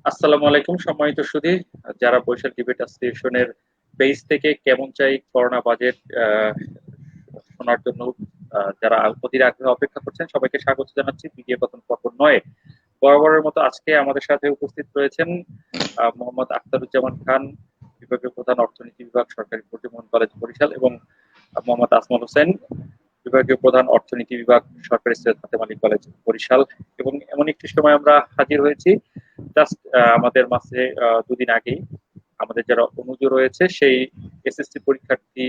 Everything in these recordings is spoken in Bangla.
আসসালামু আলাইকুম সম্মানিত সুধী, যারা বৈশাখ ডিবেট অ্যাসোসিয়েশনের পেজ থেকে কেমন চাই করোনা বাজেট শোনার জন্য যারা অধীর আগ্রহে অপেক্ষা করছেন, সবাইকে স্বাগত জানাচ্ছি ভিডিও কথন পর্ব 9। বরাবরের মতো আজকে আমাদের সাথে উপস্থিত রয়েছেন মোহাম্মদ আখতারুজ্জামান খান, বিভাগীয় প্রধান অর্থনীতি বিভাগ, সরকারি ব্রজমোহন কলেজ বরিশাল, এবং মোহাম্মদ আজমল হোসেন, বিভাগীয় প্রধান অর্থনীতি বিভাগ, সরকারি সৈয়দ হাতেম আলী কলেজ বরিশাল। এবং এমন একটি সময় আমরা হাজির হয়েছি জাস্ট আমাদের মাঝে দুদিন আগেই আমাদের যারা অনুজ রয়েছে সেই এসএসসি পরীক্ষার্থী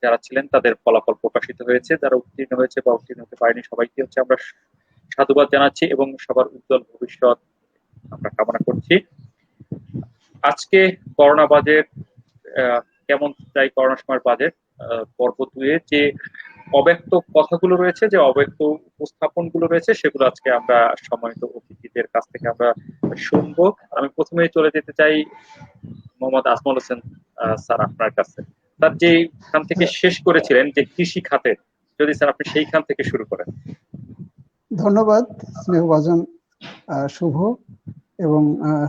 যারা ছিলেন তাদের ফলাফল প্রকাশিত হয়েছে। যারা উত্তীর্ণ হয়েছে বা উত্তীর্ণ হতে পারেনি সবাইকে হচ্ছে আমরা সাধুবাদ জানাচ্ছি এবং সবার উজ্জ্বল ভবিষ্যৎ আমরা কামনা করছি। আজকে করোনা বাজেট কেমন চাই করোনা সময়ের বাজেট পর্ব 2 এ যে অব্যক্ত কথাগুলো রয়েছে, যে অব্যক্ত উপস্থাপন গুলো রয়েছে, সেগুলো আজকে আমরা সম্মানিত অতিথিদের কাছ থেকে আমরা শুনবো। আমি প্রথমেই চলে যেতে চাই মোহাম্মদ আজমল হোসেন স্যার আপনার কাছে। তার যে খান থেকে শেষ করেছিলেন যে কৃষি খাতে, যদি স্যার আপনি সেইখান থেকে শুরু করেন। ধন্যবাদ স্নেহভাজন শুভ, এবং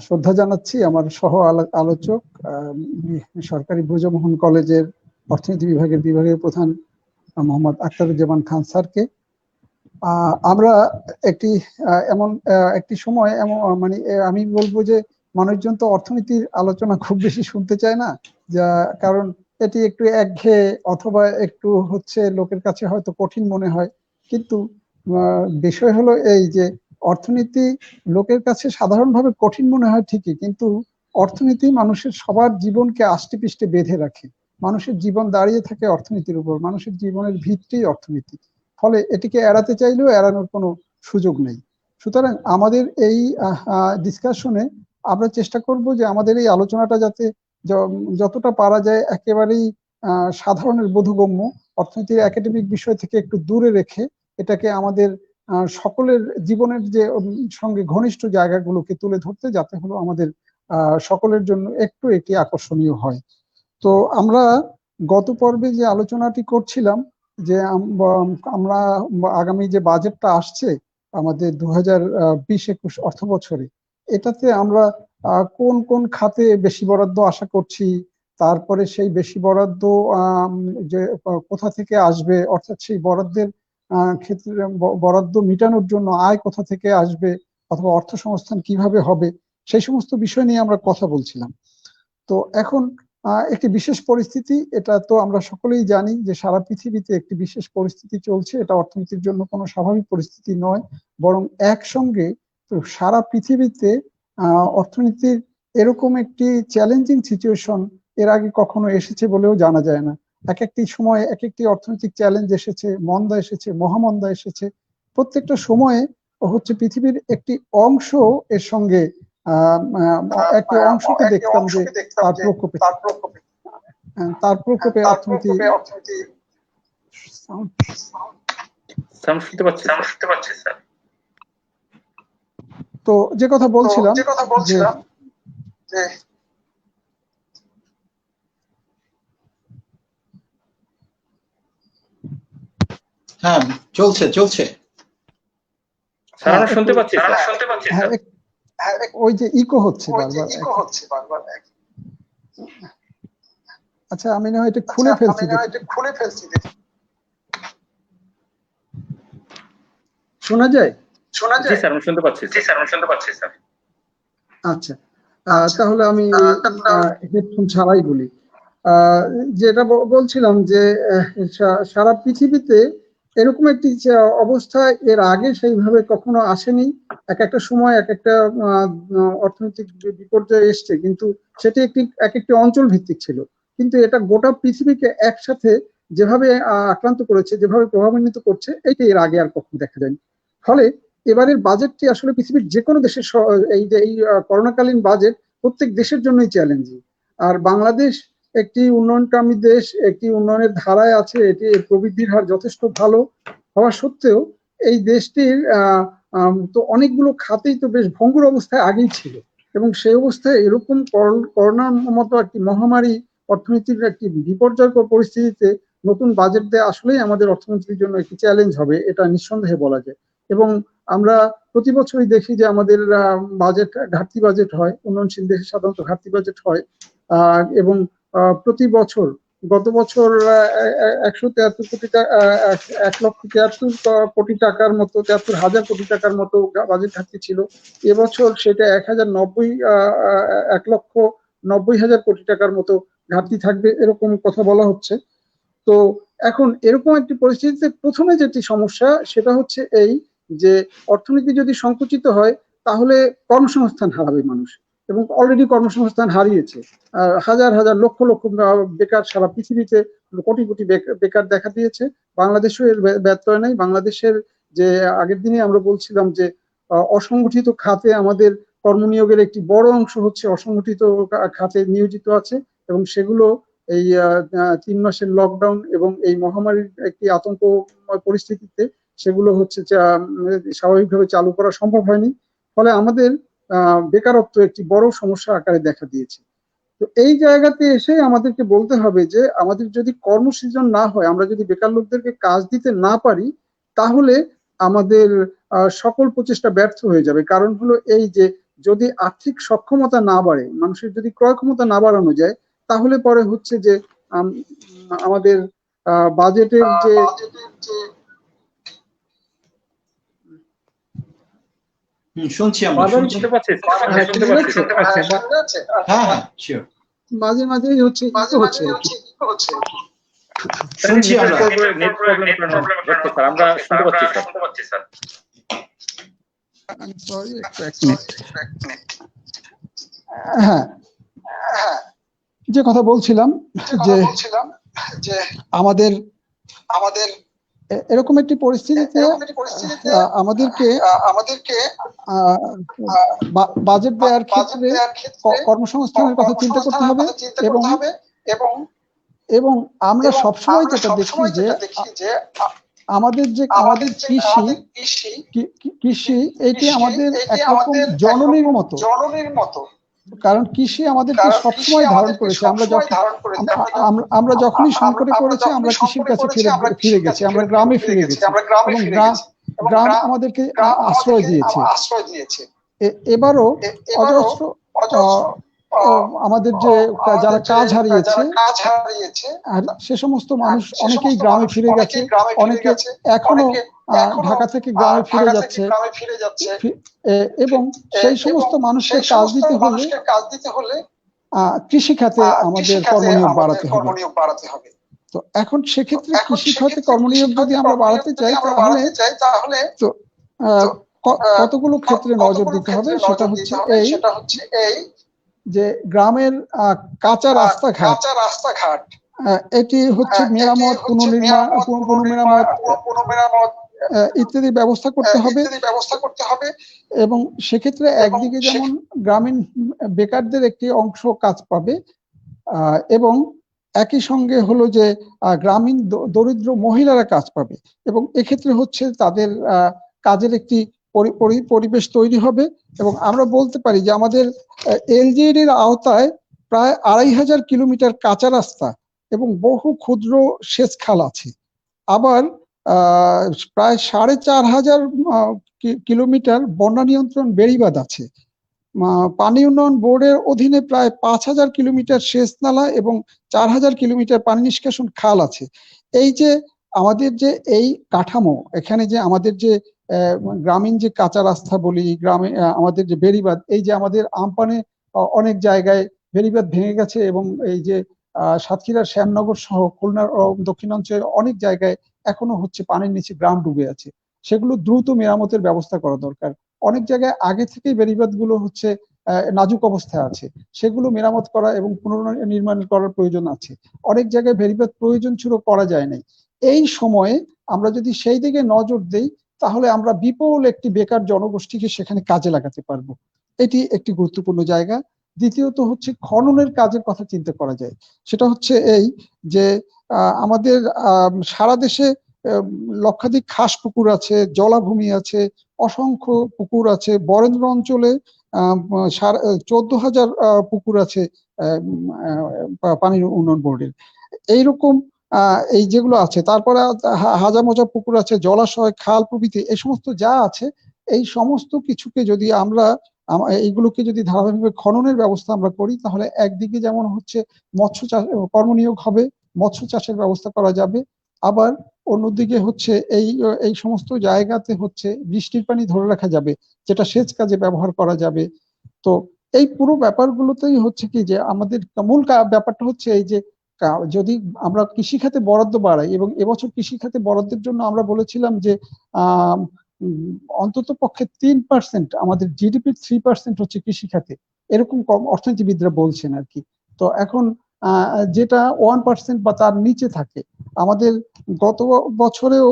শ্রদ্ধা জানাচ্ছি আমার সহ আলোচক সরকারি ব্রজমোহন কলেজের অর্থনীতি বিভাগের প্রধান মোহাম্মদ আখতারুজ্জামান খান স্যারকে। আমরা এমন একটি সময় মানে আমি বলবো যে মানুষজন তো অর্থনীতির আলোচনা খুব বেশি শুনতে চায় না, কারণ এটি একটু একঘেয়ে অথবা একটু লোকের কাছে হয়তো কঠিন মনে হয়। কিন্তু বিষয় হলো এই যে অর্থনীতি লোকের কাছে সাধারণভাবে কঠিন মনে হয় ঠিকই, কিন্তু অর্থনীতি মানুষের সবার জীবনকে আষ্টে পৃষ্ঠে বেঁধে রাখে। মানুষের জীবন দাঁড়িয়ে থাকে অর্থনীতির উপর, মানুষের জীবনের ভিত্তি অর্থনীতি। ফলে এটিকে এড়াতে চাইলেও এড়ানোর কোনো সুযোগ নেই। সুতরাং আমাদের এই ডিসকাশনে আমরা চেষ্টা করব যে আমাদের এই আলোচনাটা যাতে যতটা পারা যায় একেবারেই সাধারণের বোধগম্য, অর্থনীতির একাডেমিক বিষয় থেকে একটু দূরে রেখে এটাকে আমাদের সকলের জীবনের যে সঙ্গে ঘনিষ্ঠ জায়গাগুলোকে তুলে ধরতে, যাতে হলো আমাদের সকলের জন্য একটু এটি আকর্ষণীয় হয়। তো আমরা গত পর্বে যে আলোচনাটি করছিলাম যে আমরা আগামী যে বাজেটটা আসছে আমাদের 2020-21 অর্থ বছরে, এটাতে আমরা কোন কোন খাতে বেশি বরাদ্দ আশা করছি, তারপরে সেই বেশি বরাদ্দ যে কোথা থেকে আসবে, অর্থাৎ সেই বরাদ্দের ক্ষেত্রে বরাদ্দ মেটানোর জন্য আয় কোথা থেকে আসবে অথবা অর্থ সংস্থান কিভাবে হবে, সেই সমস্ত বিষয় নিয়ে আমরা কথা বলছিলাম। তো এখন একটি বিশেষ পরিস্থিতি, এটা তো আমরা সকলেই জানি যে সারা পৃথিবীতে একটি বিশেষ পরিস্থিতি চলছে। এটা অর্থনীতির জন্য কোনো স্বাভাবিক পরিস্থিতি নয়, বরং একসঙ্গে সারা পৃথিবীতে অর্থনীতির এরকম একটি চ্যালেঞ্জিং সিচুয়েশন এর আগে কখনো এসেছে বলেও জানা যায় না। এক একটি সময়ে এক একটি অর্থনৈতিক চ্যালেঞ্জ এসেছে, মন্দা এসেছে, মহামন্দা এসেছে। প্রত্যেকটা সময়ে পৃথিবীর একটি অংশ এর সঙ্গে একটি অংশকে দেখতাম যে তার প্রকোপে অর্থনীতি। তো যে কথা বলছিলাম যে হ্যাঁ চলছে শুনতে পাচ্ছি। ওই যে ইকো হচ্ছে বারবার। আচ্ছা আমি না হয় এটা খুলে ফেলছি। শোনা যায়? জি স্যার আমি শুনতে পাচ্ছি। আচ্ছা তাহলে আমি হেডফোন ছাড়াই বলি। যেটা বলছিলাম যে সারা পৃথিবীতে এরকম একটি অবস্থা এর আগে সেইভাবে কখনো আসেনি। এক একটা সময় এক একটা অর্থনৈতিক বিপর্যয় এসছে, কিন্তু সেটি এক একটি অঞ্চল ভিত্তিক ছিল। কিন্তু এটা গোটা পৃথিবীকে একসাথে যেভাবে আক্রান্ত করেছে, যেভাবে প্রভাবান্বিত করছে, এইটা এর আগে আর কখনো দেখা যায়নি। ফলে এবারের বাজেটটি আসলে পৃথিবীর যে কোনো দেশের এই করোনাকালীন বাজেট প্রত্যেক দেশের জন্যই চ্যালেঞ্জিং। আর বাংলাদেশ একটি উন্নয়নকামী দেশ, একটি উন্নয়নের ধারায় আছে, এটি প্রবৃদ্ধির হার যথেষ্ট ভালো হওয়া সত্ত্বেও এই দেশটির তো অনেকগুলো খাতেই তো বেশ ভঙ্গুর অবস্থায় আগেই ছিল, এবং সেই অবস্থায় এরকম করোনার মতো একটি মহামারী অর্থনীতির একটি বিপর্যয়কর পরিস্থিতিতে নতুন বাজেট দেওয়া আসলেই আমাদের অর্থনীতির জন্য একটি চ্যালেঞ্জ হবে, এটা নিঃসন্দেহে বলা যায়। এবং আমরা প্রতি বছরই দেখি যে আমাদের বাজেট ঘাটতি বাজেট হয়, উন্নয়নশীল দেশে সাধারণত ঘাটতি বাজেট হয়, এবং প্রতি বছর গত বছর 173 কোটি টাকা, 1,73,কোটি টাকার মতো, 73,000 কোটি টাকার মতো বাজেট ঘাটতি ছিল। এবছর সেটা 1,90,000 কোটি টাকার মতো ঘাটতি থাকবে, এরকম কথা বলা হচ্ছে। তো এখন এরকম একটি পরিস্থিতিতে প্রথমে যেটি সমস্যা সেটা হচ্ছে এই যে অর্থনীতি যদি সংকুচিত হয় তাহলে কর্মসংস্থান হারাবে মানুষ, এবং অলরেডি কর্মসংস্থান হারিয়েছে। হাজার হাজার লক্ষ লক্ষ বেকার সারা পৃথিবীতে, কোটি কোটি বেকার দেখা দিয়েছে। বাংলাদেশও এর ব্যত্যয় নেই। বাংলাদেশের যে আগের দিনে আমরা বলছিলাম যে অসংগঠিত খাতে আমাদের কর্মনিয়োগের একটি বড় অংশ হচ্ছে অসংগঠিত খাতে নিয়োজিত আছে, এবং সেগুলো এই 3 মাসের লকডাউন এবং এই মহামারীর একটি আতঙ্কময় পরিস্থিতিতে সেগুলো হচ্ছে স্বাভাবিকভাবে চালু করা সম্ভব হয়নি। ফলে আমাদের বেকারত্ব একটি বড় সমস্যা আকারে দেখা দিয়েছে। তো এই জায়গাতে এসে আমাদেরকে বলতে হবে যে আমাদের যদি কর্মসৃজন না হয়, আমরা যদি বেকার লোকদেরকে কাজ দিতে না পারি, তাহলে আমাদের সকল প্রচেষ্টা ব্যর্থ হয়ে যাবে। কারণ হলো এই যে যদি আর্থিক সক্ষমতা না বাড়ে, মানুষের যদি ক্রয় ক্ষমতা না বাড়ানো যায়, তাহলে পরে হচ্ছে যে আমাদের বাজেটের যে শুনছি আমরা, শুনতে পাচ্ছি। হ্যাঁ, শিওর। মাঝে মাঝে হচ্ছে শুনছি আমরা। আমরা শুনতে পাচ্ছি স্যার। হ্যাঁ, যে কথা বলছিলাম যে আমাদের এরকম একটি পরিস্থিতিতে আমাদেরকে বাজেট দেওয়ার ক্ষেত্রে কর্মসংস্থানের কথা চিন্তা করতে হবে, এবং আমরা সবসময় যেটা দেখি যে আমাদের কৃষি এটি আমাদের একরকম জননীর মতো, কারণ কৃষি আমাদেরকে সবসময় ধারণ করেছে। আমরা যখনই সংকটে পড়েছি আমরা কৃষির কাছে ফিরে গেছি, আমরা গ্রামে ফিরে গেছি, এবং গ্রাম আমাদেরকে আশ্রয় দিয়েছে। এবারও অজস্র আমাদের যে যারা কাজ হারিয়েছে সে সমস্ত মানুষ অনেকেই গ্রামে ফিরে গেছে, অনেকে এখনো ঢাকা থেকে গ্রামে ফিরে যাচ্ছে, এবং সেই সমস্ত মানুষকে কাজ দিতে হলে কৃষি খাতে আমাদের কর্মনিয়োগ বাড়াতে হবে। তো এখন সেক্ষেত্রে কৃষি খাতে কর্মনিয়োগ যদি আমরা বাড়াতে চাই তাহলে তো কতগুলো ক্ষেত্রে নজর দিতে হবে। সেটা হচ্ছে এই যে গ্রামের কাঁচা রাস্তাঘাট, এটি হচ্ছে মেরামত, পুনর্মেরামত ইত্যাদি ব্যবস্থা করতে হবে। এবং সেক্ষেত্রে একদিকে যেমন গ্রামীণ বেকারদের একটি অংশ কাজ পাবে, এবং একই সঙ্গে হলো যে গ্রামীণ দরিদ্র মহিলারা কাজ পাবে, এবং এক্ষেত্রে হচ্ছে তাদের কাজের একটি পরিবেশ তৈরি হবে। এবং আমরা বলতে পারি যে আমাদের এলজিইডির আওতায় প্রায় 2,500 কিলোমিটার কাঁচা রাস্তা এবং বহু ক্ষুদ্র সেচ খাল আছে। আবার প্রায় 4,500 কিলোমিটার বন্যা নিয়ন্ত্রণ বেড়িবাঁধ আছে। পানি উন্নয়ন বোর্ডের অধীনে প্রায় 5,000 কিলোমিটার সেচ নালা এবং 4,000 কিলোমিটার পানি নিষ্কাশন খাল আছে। এই যে আমাদের যে এই কাঠামো, এখানে যে আমাদের যে গ্রামীণ যে কাঁচা রাস্তা বলি, গ্রামে আমাদের যে বেড়িবাঁধ, এই যে আমাদের আমপানে অনেক জায়গায় বেড়িবাঁধ ভেঙে গেছে, এবং এই যে সাতক্ষীরার শ্যামনগর সহ খুলনার দক্ষিণাঞ্চলের অনেক জায়গায় এখনো হচ্ছে পানির নিচে গ্রাম ডুবে আছে, সেগুলো দ্রুত মেরামতের ব্যবস্থা করা দরকার। অনেক জায়গায় আগে থেকেই বেড়িবাঁধ গুলো হচ্ছে নাজুক অবস্থায় আছে, সেগুলো মেরামত করা এবং পুনর্নির্মাণ করার প্রয়োজন আছে। অনেক জায়গায় বেড়িবাঁধ প্রয়োজন ছিল, করা যায় নাই। এই সময়ে আমরা যদি সেই দিকে নজর দেই তাহলে আমরা বিপুল একটি বেকার জনগোষ্ঠীকে সেখানে কাজে লাগাতে পারবো। এটি একটি গুরুত্বপূর্ণ জায়গা। দ্বিতীয়ত হচ্ছে খননের কাজের কথা চিন্তা করা যায়। সেটা হচ্ছে এই যে আমাদের সারা দেশে লক্ষাধিক খাস পুকুর আছে, জলাভূমি আছে, অসংখ্য পুকুর আছে। বরেন্দ্র অঞ্চলে 14,000 পুকুর আছে পানি উন্নয়ন বোর্ডের। এইরকম এই যেগুলো আছে, তারপরে হাজা মজা পুকুর আছে, জলাশয়, খাল প্রভৃতি, এই সমস্ত যা আছে এই সমস্ত কিছুকে যদি আমরা এইগুলোকে যদি ধারাবাহিকভাবে খননের ব্যবস্থা আমরা করি, তাহলে একদিকে যেমন হচ্ছে মৎস্য চাষ কর্মনিয়োগ হবে, মৎস্য চাষের ব্যবস্থা করা যাবে, আবার অন্যদিকে হচ্ছে এই সমস্ত জায়গাতে হচ্ছে বৃষ্টির পানি ধরে রাখা যাবে, যেটা সেচ কাজে ব্যবহার করা যাবে। তো এই পুরো ব্যাপারগুলোতেই হচ্ছে কি যে আমাদের মূল ব্যাপারটা হচ্ছে এই যে যদি আমরা কৃষি খাতে বরাদ্দ বাড়াই, এবং এবছর কৃষি খাতে বরাদ্দের জন্য আমরা বলেছিলাম যে অন্তত পক্ষে 3%, আমাদের জিডিপির 3% হচ্ছে কৃষি খাতে, এরকম কম অর্থনীতিবিদরা বলছেন আর কি। তো এখন যেটা 1% বা তার নিচে থাকে, আমাদের গত বছরেও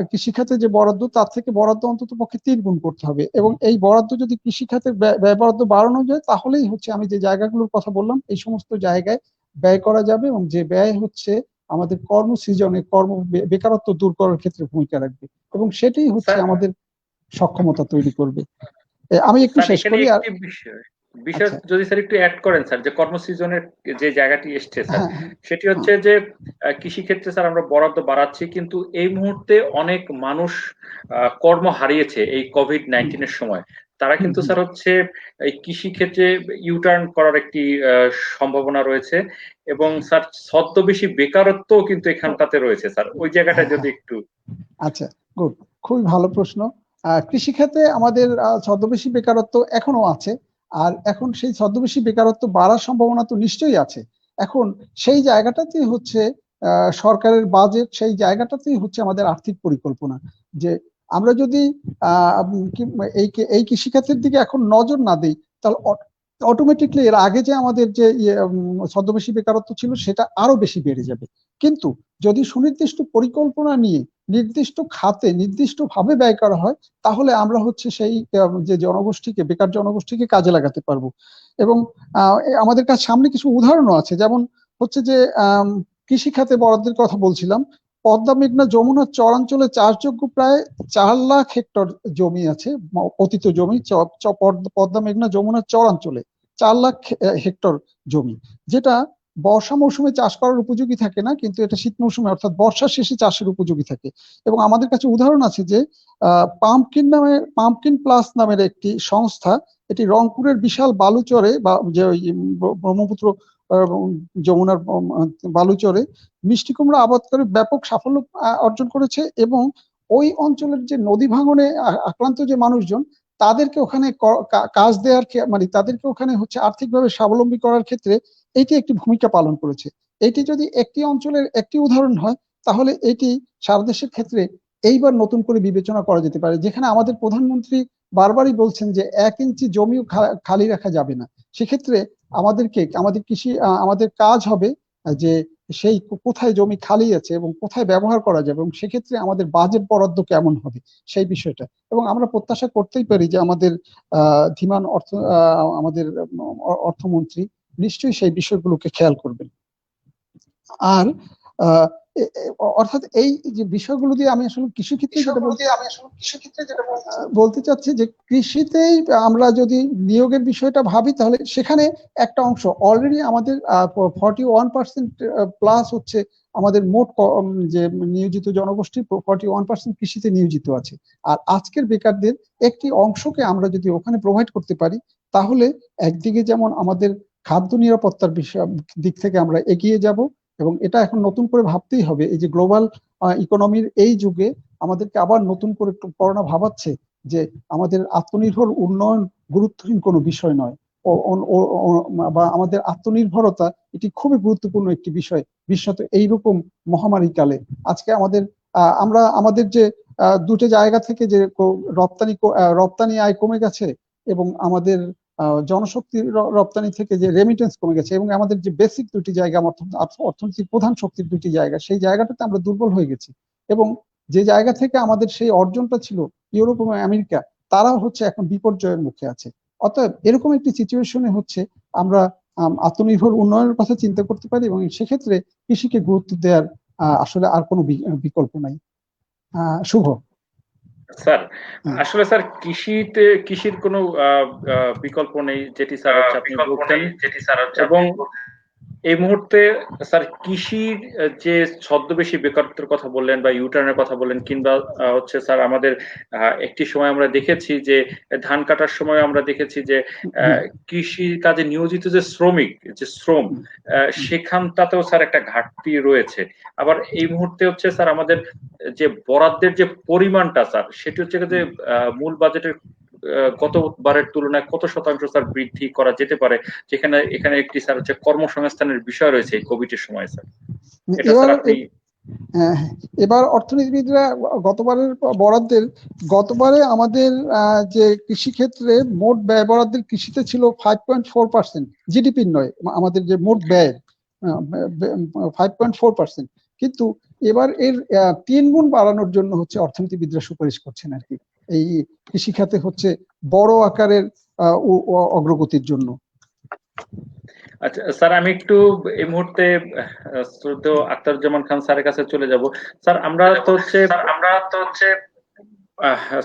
কৃষি খাতে যে বরাদ্দ, তার থেকে বরাদ্দ অন্তত পক্ষে 3 গুণ করতে হবে, এবং এই বরাদ্দ যদি কৃষি খাতে ব্যয় বরাদ্দ বাড়ানো যায়, তাহলেই হচ্ছে আমি যে জায়গাগুলোর কথা বললাম এই সমস্ত জায়গায় ব্যয় করা যাবে, এবং যে ব্যয় হচ্ছে আমাদের কর্মসৃজনে বেকারত্ব দূর করার ক্ষেত্রে ভূমিকা রাখবে, এবং সেটাই হচ্ছে আমাদের সক্ষমতা তৈরি করবে। আমি একটু শেষ করি। আর বিষয় যদি স্যার একটু অ্যাড করেন স্যার, যে কর্মসৃজনের যে জায়গাটি এসছে স্যার, সেটি হচ্ছে যে কৃষি ক্ষেত্রে স্যার আমরা বরাদ্দ বাড়াচ্ছি, কিন্তু এই মুহূর্তে অনেক মানুষ কর্ম হারিয়েছে এই কোভিড-19 এর সময়। তারা কিন্তু স্যার হচ্ছে এই কৃষি ক্ষেত্রে ইউটার্ন করার একটি সম্ভাবনা রয়েছে, এবং স্যার ছদ্মবেশী বেকারত্ব কিন্তু এখানটাতে রয়েছে স্যার, ওই জায়গাটা যদি একটু। আচ্ছা, গুড, খুবই ভালো প্রশ্ন। কৃষি খাতে আমাদের ছদ্মবেশী বেকারত্ব এখনো আছে, আর এখন সেই ছদ্মবেশী বেকারত্ব বাড়ার সম্ভাবনা তো নিশ্চয়ই আছে। এখন সেই জায়গাটাতেই হচ্ছে সরকারের বাজেট, সেই জায়গাটাতেই হচ্ছে আমাদের আর্থিক পরিকল্পনা, যে আমরা যদি এই কৃষিখাতের দিকে এখন নজর না দিই, তাহলে অটোমেটিকলি এর আগে যে আমাদের যে ছদ্মবেশী বেকারত্ব ছিল সেটা আরো বেশি বেড়ে যাবে। কিন্তু যদি সুনির্দিষ্ট পরিকল্পনা নিয়ে নির্দিষ্ট খাতে নির্দিষ্টভাবে ব্যয় করা হয়, তাহলে আমরা হচ্ছে সেই যে জনগোষ্ঠীকে, বেকার জনগোষ্ঠীকে কাজে লাগাতে পারবো। এবং আমাদের কাছে সামনে কিছু উদাহরণও আছে, যেমন হচ্ছে যে কৃষি খাতে বরাদ্দের কথা বলছিলাম। পদ্মা মেঘনা যমুনার চরাঞ্চলে চাষযোগ্য প্রায় 4 লাখ হেক্টর জমি আছে, পতিত জমি। পদ্মা মেঘনা যমুনার চরাঞ্চলে 4 লাখ হেক্টর জমি, যেটা বর্ষা মৌসুমে চাষ করার উপযোগী থাকে না, কিন্তু এটা শীত মৌসুমে অর্থাৎ বর্ষার শেষে চাষের উপযোগী থাকে। এবং আমাদের কাছে উদাহরণ আছে যে পাম্পকিন প্লাস নামের একটি সংস্থা, এটি রংপুরের বিশাল বালুচরে বা যে ব্রহ্মপুত্র যমুনার বালুচরে মিষ্টি কুমড়া আবাদ করে ব্যাপক সাফল্য অর্জন করেছে, এবং ওই অঞ্চলের যে নদী ভাঙনে আক্রান্ত যে মানুষজন, তাদেরকে ওখানে কাজ দেওয়ার, মানে তাদেরকে ওখানে হচ্ছে আর্থিকভাবে স্বাবলম্বী করার ক্ষেত্রে এটি একটি ভূমিকা পালন করেছে। এটি যদি একটি অঞ্চলের একটি উদাহরণ হয়, তাহলে এটি সারা দেশের ক্ষেত্রে এইবার নতুন করে বিবেচনা করা যেতে পারে, যেখানে আমাদের প্রধানমন্ত্রী বারবারই বলছেন যে 1 ইঞ্চি জমিও খালি রাখা যাবে না। সেক্ষেত্রে আমাদের কাজ হবে যে সেই কোথায় জমি খালি আছে এবং কোথায় ব্যবহার করা যাবে, এবং সেক্ষেত্রে আমাদের বাজেট বরাদ্দ কেমন হবে সেই বিষয়টা। এবং আমরা প্রত্যাশা করতেই পারি যে আমাদের ধীমান আমাদের অর্থমন্ত্রী নিশ্চয়ই সেই বিষয়গুলোকে খেয়াল করবেন। আর অর্থাৎ এই যে বিষয়গুলো দিয়ে আমি আসলে কৃষিক্ষেত্রে যেটা বলতে চাচ্ছি, যে কৃষিতেই আমরা যদি নিয়োগের বিষয়টা ভাবি, তাহলে সেখানে একটা অংশ অলরেডি আমাদের 41% প্লাস হচ্ছে আমাদের মোট যে নিয়োজিত জনগোষ্ঠী 41% কৃষিতে নিয়োজিত আছে। আর আজকের বেকারদের একটি অংশকে আমরা যদি ওখানে প্রোভাইড করতে পারি, তাহলে একদিকে যেমন আমাদের খাদ্য নিরাপত্তার দিক থেকে আমরা এগিয়ে যাব, এবং এটা এখন নতুন করে ভাবতেই হবে। এই যে গ্লোবাল ইকোনমির এই যুগে আমাদেরকে আবার নতুন করে করোনা ভাবাচ্ছে যে আমাদের আত্মনির্ভর উন্নয়ন গুরুত্বহীন কোনো বিষয় নয়, বা আমাদের আত্মনির্ভরতা এটি খুবই গুরুত্বপূর্ণ একটি বিষয়, বিশেষত এইরকম মহামারী কালে। আজকে আমরা আমাদের যে দুটো জায়গা থেকে যে রপ্তানি আয় কমে গেছে, এবং আমাদের জনশক্তির রপ্তানি থেকে যে রেমিটেন্স কমে গেছে, এবং আমাদের যে বেসিক দুটি জায়গা, অর্থনৈতিক প্রধান শক্তির দুটি জায়গা, সেই জায়গাটাতে আমরা দুর্বল হয়ে গেছি। এবং যে জায়গা থেকে আমাদের সেই অর্জনটা ছিল, ইউরোপ এবং আমেরিকা, তারা হচ্ছে এখন বিপর্যয়ের মুখে আছে। অতএব এরকম একটি সিচুয়েশনে হচ্ছে আমরা আত্মনির্ভর উন্নয়নের কথা চিন্তা করতে পারি, এবং সেক্ষেত্রে কৃষিকে গুরুত্ব দেওয়ার আসলে আর কোনো বিকল্প নাই। শুভ স্যার, আসলে স্যার কৃষির কোনো বিকল্প নেই, যেটি স্যার আপনি বলছেন, এবং এই মুহূর্তে স্যার কৃষির যে ছদ্মবেশী বেকারত্বের কথা বললেন বা ইউটার্নের কথা বললেন, কিংবা হচ্ছে স্যার আমাদের একটি সময় আমরা দেখেছি যে ধান কাটার সময় আমরা দেখেছি যে কৃষি কাজে নিয়োজিত যে শ্রমিক, যে শ্রম, সেখানটাতেও স্যার একটা ঘাটতি রয়েছে। আবার এই মুহূর্তে হচ্ছে স্যার আমাদের যে বরাদ্দের যে পরিমাণটা স্যার, সেটি হচ্ছে যে মূল বাজেটের গতবারের তুলনায় কত শতাংশ স্যার বৃদ্ধি করা যেতে পারে, যেখানে এখানে একটি স্যার হচ্ছে কর্মসংস্থানের বিষয় রয়েছে এই কোভিডের সময় স্যার। এটা স্যার আপনি এবার অর্থনীতিবিদরা গতবারে আমাদের যে কৃষি ক্ষেত্রে মোট ব্যয় বরাদ্দের কৃষিতে ছিল 5.4%, জিডিপির নয়, আমাদের যে মোট ব্যয় 5.4%, কিন্তু এবার এর 3 গুণ বাড়ানোর জন্য হচ্ছে অর্থনীতিবিদরা সুপারিশ করছেন আর কি, এই কৃষি খাতে হচ্ছে বড় আকারের অগ্রগতির জন্য। আচ্ছা স্যার, আমি একটু এই মুহূর্তে শ্রদ্ধেয় আখতারুজ্জামান খান স্যারের কাছে চলে যাব। স্যার আমরা তো হচ্ছে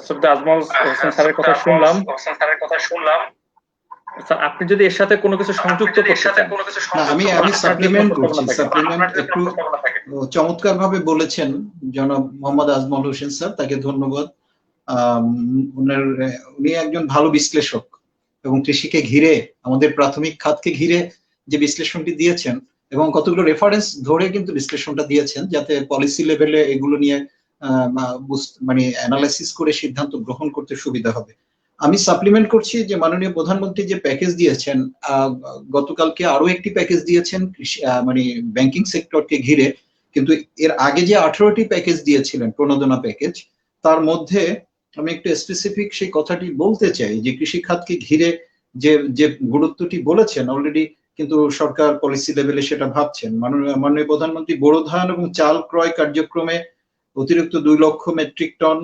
শ্রদ্ধেয় আজমল হোসেন স্যারের কথা শুনলাম। স্যার আপনি যদি এর সাথে কোনো কিছু সংযুক্ত করতে চান। আমি সাপ্লিমেন্ট করছি। সাপ্লিমেন্ট একটু চমৎকার ভাবে বলেছেন জনাব মোহাম্মদ আজমল হোসেন স্যার, তাকে ধন্যবাদ। উনি একজন ভালো বিশ্লেষক এবং কৃষিকে ঘিরে, আমাদের প্রাথমিক খাতকে ঘিরে যে বিশ্লেষণটি দিয়েছেন এবং কতগুলো রেফারেন্স ধরে কিন্তু বিশ্লেষণটা দিয়েছেন, যাতে পলিসি লেভেলে এগুলো নিয়ে মানে অ্যানালাইসিস করে সিদ্ধান্ত গ্রহণ করতে সুবিধা হবে। আমি সাপ্লিমেন্ট করছি যে মাননীয় প্রধানমন্ত্রী যে প্যাকেজ দিয়েছেন, গতকালকে আরো একটি প্যাকেজ দিয়েছেন মানে ব্যাংকিং সেক্টরকে ঘিরে, কিন্তু এর আগে যে 18টি প্যাকেজ দিয়েছিলেন প্রণোদনা প্যাকেজ, তার মধ্যে আমি একটু স্পেসিফিক সেই কথাটি বলতে চাই যে কৃষি খাতকে ঘিরে যে গুরুত্বটি বলেছেন অলরেডি, কিন্তু সরকার পলিসি লেভেলে সেটা ভাবছেন। মাননীয় প্রধানমন্ত্রী বোরো ধান এবং চাল ক্রয় কার্যক্রমে অতিরিক্ত 2 লক্ষ মেট্রিক টন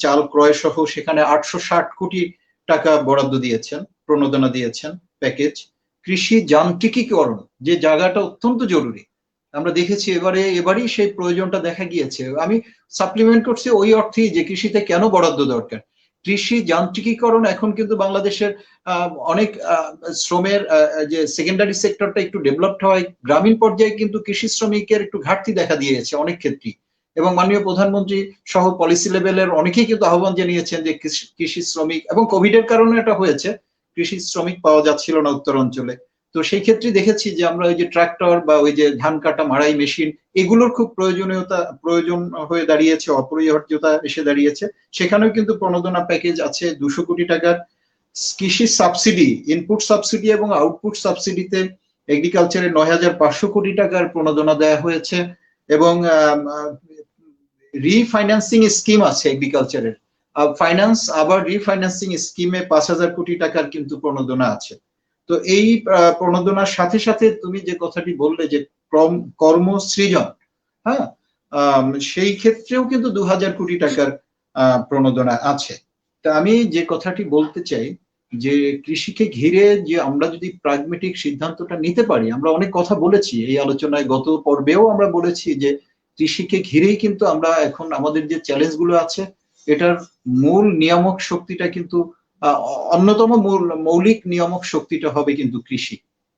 চাল ক্রয় সহ সেখানে 860 কোটি টাকা বরাদ্দ দিয়েছেন, প্রণোদনা দিয়েছেন প্যাকেজ। কৃষি যান্ত্রিকীকরণ যে জায়গাটা অত্যন্ত জরুরি, আমরা দেখেছি এবারই সেই প্রয়োজনটা দেখা গিয়েছে। আমি সাপ্লিমেন্ট করছি ওই অর্থেই যে কৃষিতে কেন বরাদ্দ দরকার। কৃষি যান্ত্রিকীকরণ এখন কিন্তু বাংলাদেশের অনেক শ্রমের যে সেকেন্ডারি সেক্টরটা একটু ডেভেলপড হয়, গ্রামীণ পর্যায়ে কিন্তু কৃষি শ্রমিকের একটু ঘাটতি দেখা দিয়েছে অনেক ক্ষেত্রেই, এবং মাননীয় প্রধানমন্ত্রী সহ পলিসি লেভেলের অনেকেই কিন্তু আহ্বান জানিয়েছেন যে কৃষি শ্রমিক, এবং কোভিডের কারণে এটা হয়েছে, কৃষি শ্রমিক পাওয়া যাচ্ছিল না উত্তর অঞ্চলে। তো সেই ক্ষেত্রে দেখেছি যে আমরা ওই যে ট্রাক্টর বা ওই যে ধান কাটা মাড়াই মেশিন, এগুলোর খুব প্রয়োজন হয়ে দাঁড়িয়েছে, অপরিহার্যতা এসে দাঁড়িয়েছে। সেখানেও কিন্তু প্রণোদনা প্যাকেজ আছে 200 কোটি টাকার। কৃষি সাবসিডি, ইনপুট সাবসিডি এবং আউটপুট সাবসিডিতে এগ্রিকালচারে 9,500 কোটি টাকার প্রণোদনা দেওয়া হয়েছে, এবং রিফাইন্যান্সিং স্কিম আছে এগ্রিকালচারের, ফাইন্যান্স আবার রিফাইন্যান্সিং স্কিমে 5,000 কোটি টাকার কিন্তু প্রণোদনা আছে। তো এই প্রণোদনার সাথে সাথে তুমি যে কথাটি বললে যে কর্মসৃজন, হ্যাঁ, সেই ক্ষেত্রেও কিন্তু 2,000 কোটি টাকার প্রণোদনা আছে। তা আমি যে কথাটি বলতে চাই যে কৃষিকে ঘিরে যে আমরা যদি প্রাগমেটিক সিদ্ধান্তটা নিতে পারি, আমরা অনেক কথা বলেছি এই আলোচনায়, গত পর্বেও আমরা বলেছি যে কৃষিকে ঘিরেই কিন্তু আমরা এখন আমাদের যে চ্যালেঞ্জ গুলো আছে, এটার মূল নিয়ামক শক্তিটা কিন্তু অন্যতম মৌলিক নিয়ামক শক্তিটা হবে কিন্তু কৃষি,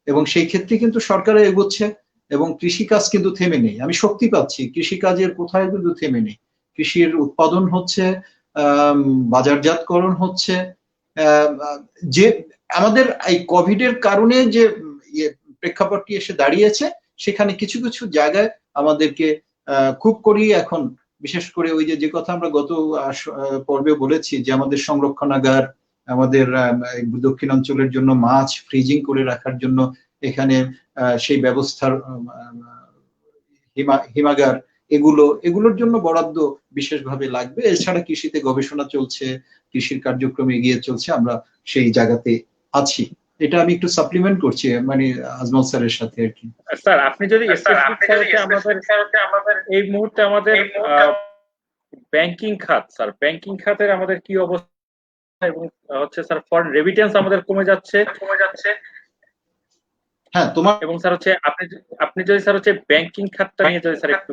এবং সেই ক্ষেত্রে কিন্তু সরকারে এগোচ্ছে, এবং কৃষিকাজ কিন্তু থেমে নেই। আমি শক্তি পাচ্ছি কৃষিকাজের কোথায় কিন্তু থেমে নেই। কৃষির উৎপাদন হচ্ছে, বাজারজাতকরণ হচ্ছে, যে আমাদের এই কোভিডের কারণে যে প্রেক্ষাপটটি এসে দাঁড়িয়েছে, সেখানে কিছু কিছু জায়গায় আমাদেরকে খুব করেই এখন, বিশেষ করে ওই যে কথা আমরা গত পর্বে বলেছি যে আমাদের সংরক্ষণাগার, আমাদের দক্ষিণাঞ্চলের জন্য মাছ ফ্রিজিং করে রাখার জন্য এখানে সেই ব্যবস্থার হিমাগার, এগুলোর জন্য বরাদ্দ বিশেষভাবে লাগবে। এছাড়া কৃষিতে গবেষণা চলছে, কৃষির কার্যক্রম এগিয়ে চলছে, আমরা সেই জায়গাতে আছি। এটা আমি একটু সাপ্লিমেন্ট করছি মানে আজমল স্যারের সাথে আর কি। স্যার আপনি যদি আমাদের এই মুহূর্তে আমাদের ব্যাংকিং খাত, স্যার ব্যাংকিং খাতের আমাদের কি অবস্থা, এবং হচ্ছে স্যার ফরেন রেমিটেন্স আমাদের কমে যাচ্ছে। হ্যাঁ, তোমার এবং স্যার হচ্ছে আপনি যদি স্যার হচ্ছে ব্যাংকিং খাতটা নিয়ে যদি স্যার একটু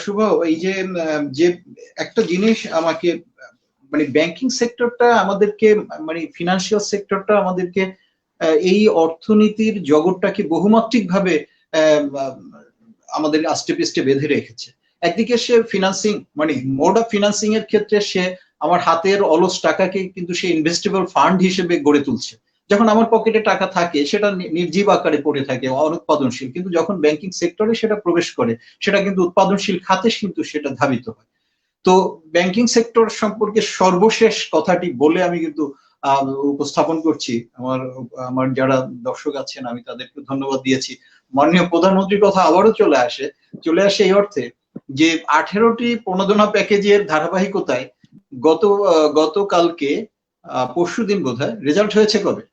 শুভ এই যে একটা জিনিস আমাকে, মানে ব্যাংকিং সেক্টরটা আমাদেরকে, মানে ফিনান্সিয়াল সেক্টরটা আমাদেরকে এই অর্থনীতির জগৎটাকে বহুমাত্রিক ভাবে আমাদের আষ্টে পৃষ্ঠে বেঁধে রেখেছে। একদিকে সে ফিনান্সিং মানে মোড অফ ফিনান্সিং এর ক্ষেত্রে সে আমার হাতের অলস টাকাকে কিন্তু সে ইনভেস্টেবল ফান্ড হিসেবে গড়ে তুলছে। যখন আমার পকেটে টাকা থাকে সেটা নির্জীব আকারে পড়ে থাকে, অনুৎপাদনশীল, কিন্তু যখন ব্যাংকিং সেক্টরে সেটা প্রবেশ করে সেটা কিন্তু উৎপাদনশীল খাতে কিন্তু সেটা ধাবিত হয়। তো ব্যাংকিং সেক্টর সম্পর্কে সর্বশেষ কথাটি বলে আমি কিন্তু উপস্থাপন করছি। আমার যারা দর্শক আছেন আমি তাদেরকে ধন্যবাদ দিয়েছি। মাননীয় প্রধানমন্ত্রীর কথা আবারও চলে আসে এই অর্থে যে 18টি প্রণোদনা প্যাকেজের ধারাবাহিকতায় গতকালকে পরশুদিন বোধহয় রেজাল্ট হয়েছে, কবে?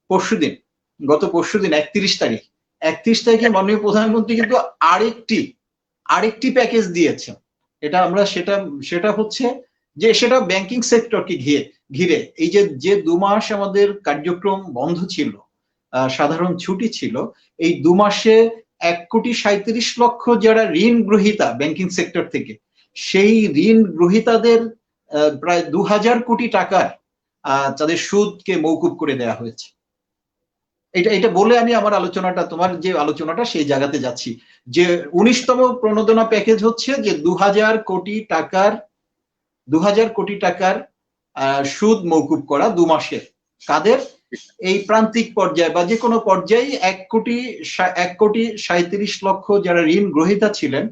পরশুদিন, গত পরশুদিন 31 তারিখে মাননীয় প্রধানমন্ত্রী কিন্তু আরেকটি প্যাকেজ দিয়েছেন। সেটা হচ্ছে যে সেটা ব্যাংকিং সেক্টরকে ঘিরে এই যে 2 মাস আমাদের কার্যক্রম বন্ধ ছিল, সাধারণ ছুটি ছিল, এই 2 মাসে 1,37,00,000 যারা ঋণ গ্রহীতা ব্যাংকিং সেক্টর থেকে, সেই ঋণ গ্রহীতাদের প্রায় 2,000 কোটি টাকার তাদের সুদকে মওকুফ করে দেওয়া হয়েছে। এটা বলে আমি আমার আলোচনাটা, তোমার যে আলোচনাটা সেই জায়গাতে যাচ্ছি, যে 19তম প্রণোদনা প্যাকেজ হচ্ছে যে 2,000 কোটি টাকার সুদ মওকুফ করা 2 মাসের। কাদের? এই প্রান্তিক পর্যায়ে বা যে কোনো পর্যায়ে 1,37,00,000 যারা ঋণ গ্রহীতা ছিলেন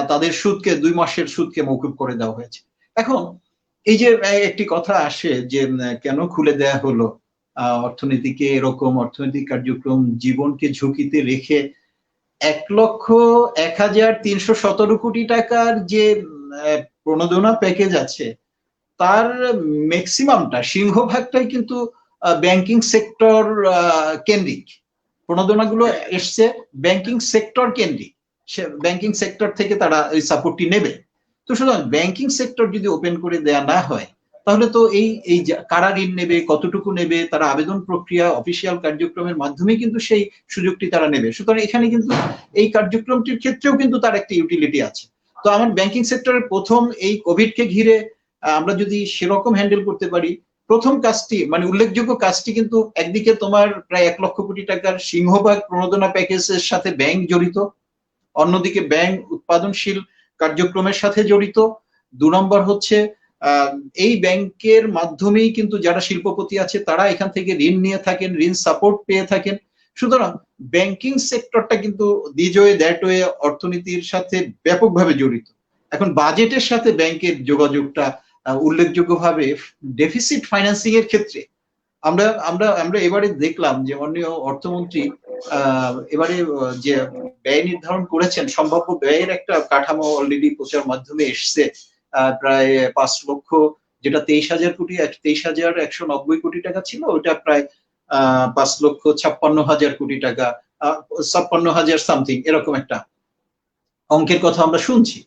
তাদের সুদকে 2 মাসের সুদকে মওকুফ করে দেওয়া হয়েছে। এখন এই যে একটি কথা আসে যে কেন খুলে দেয়া হলো অর্থনীতিকে, এরকম অর্থনৈতিক কার্যক্রম জীবনকে ঝুঁকিতে রেখে 1,01,317 কোটি টাকার যে প্রণোদনা প্যাকেজ আছে তার ম্যাক্সিমামটা, সিংহভাগটাই কিন্তু ব্যাংকিং সেক্টর কেন্দ্রিক। প্রণোদনাগুলো এসছে ব্যাংকিং সেক্টর কেন্দ্রিক, ব্যাংকিং সেক্টর থেকে তারা এই সাপোর্টটি নেবে। তো সুতরাং ব্যাংকিং সেক্টর যদি ওপেন করে দেয়া না হয় তাহলে তো এই কারা ঋণ নেবে, কতটুকু নেবে, তারা আবেদন প্রক্রিয়া অফিসিয়াল কার্যক্রমের মাধ্যমে কিন্তু সেই সুযোগটি তারা নেবে। সুতরাং এখানে কিন্তু এই কার্যক্রমটির ক্ষেত্রেও কিন্তু তার একটা ইউটিলিটি আছে। তো আমার ব্যাংকিং সেক্টরের প্রথম এই কোভিডকে ঘিরে আমরা যদি সেরকম হ্যান্ডেল করতে পারি, প্রথম কাজটি মানে উল্লেখযোগ্য কাজটি কিন্তু একদিকে তোমার প্রায় 1 লক্ষ কোটি টাকার সিংহভাগ প্রণোদনা প্যাকেজের সাথে ব্যাংক জড়িত, অন্যদিকে ব্যাংক উৎপাদনশীল কার্যক্রমের সাথে জড়িত। 2 নম্বর হচ্ছে এই ব্যাংকের মাধ্যমেই কিন্তু যারা শিল্পপতি আছে তারা এখান থেকে ঋণ নিয়ে থাকেন, ঋণ সাপোর্ট পেয়ে থাকেন। সুতরাং ব্যাংকিং সেক্টরটা কিন্তু দিস ওয়ে দ্যাট ওয়ে অর্থনীতির সাথে ব্যাপকভাবে জড়িত। এখন বাজেটের সাথে ব্যাংকের যোগাযোগটা উল্লেখযোগ্যভাবে ডেফিসিট ফাইন্যান্সিং এর ক্ষেত্রে আমরা এবারে দেখলাম যে মাননীয় অর্থমন্ত্রী এবারে যে ব্যয় নির্ধারণ করেছেন, সম্ভাব্য ব্যয়ের একটা কাঠামো অলরেডি প্রচার মাধ্যমে এসছে, প্রায় 5 লক্ষ, যেটা 23,190 কোটি টাকা ছিল, ওটা প্রায় 5,56,000 কোটি টাকা, 56,000 সামথিং এরকম একটা অঙ্কের কথা আমরা শুনছি।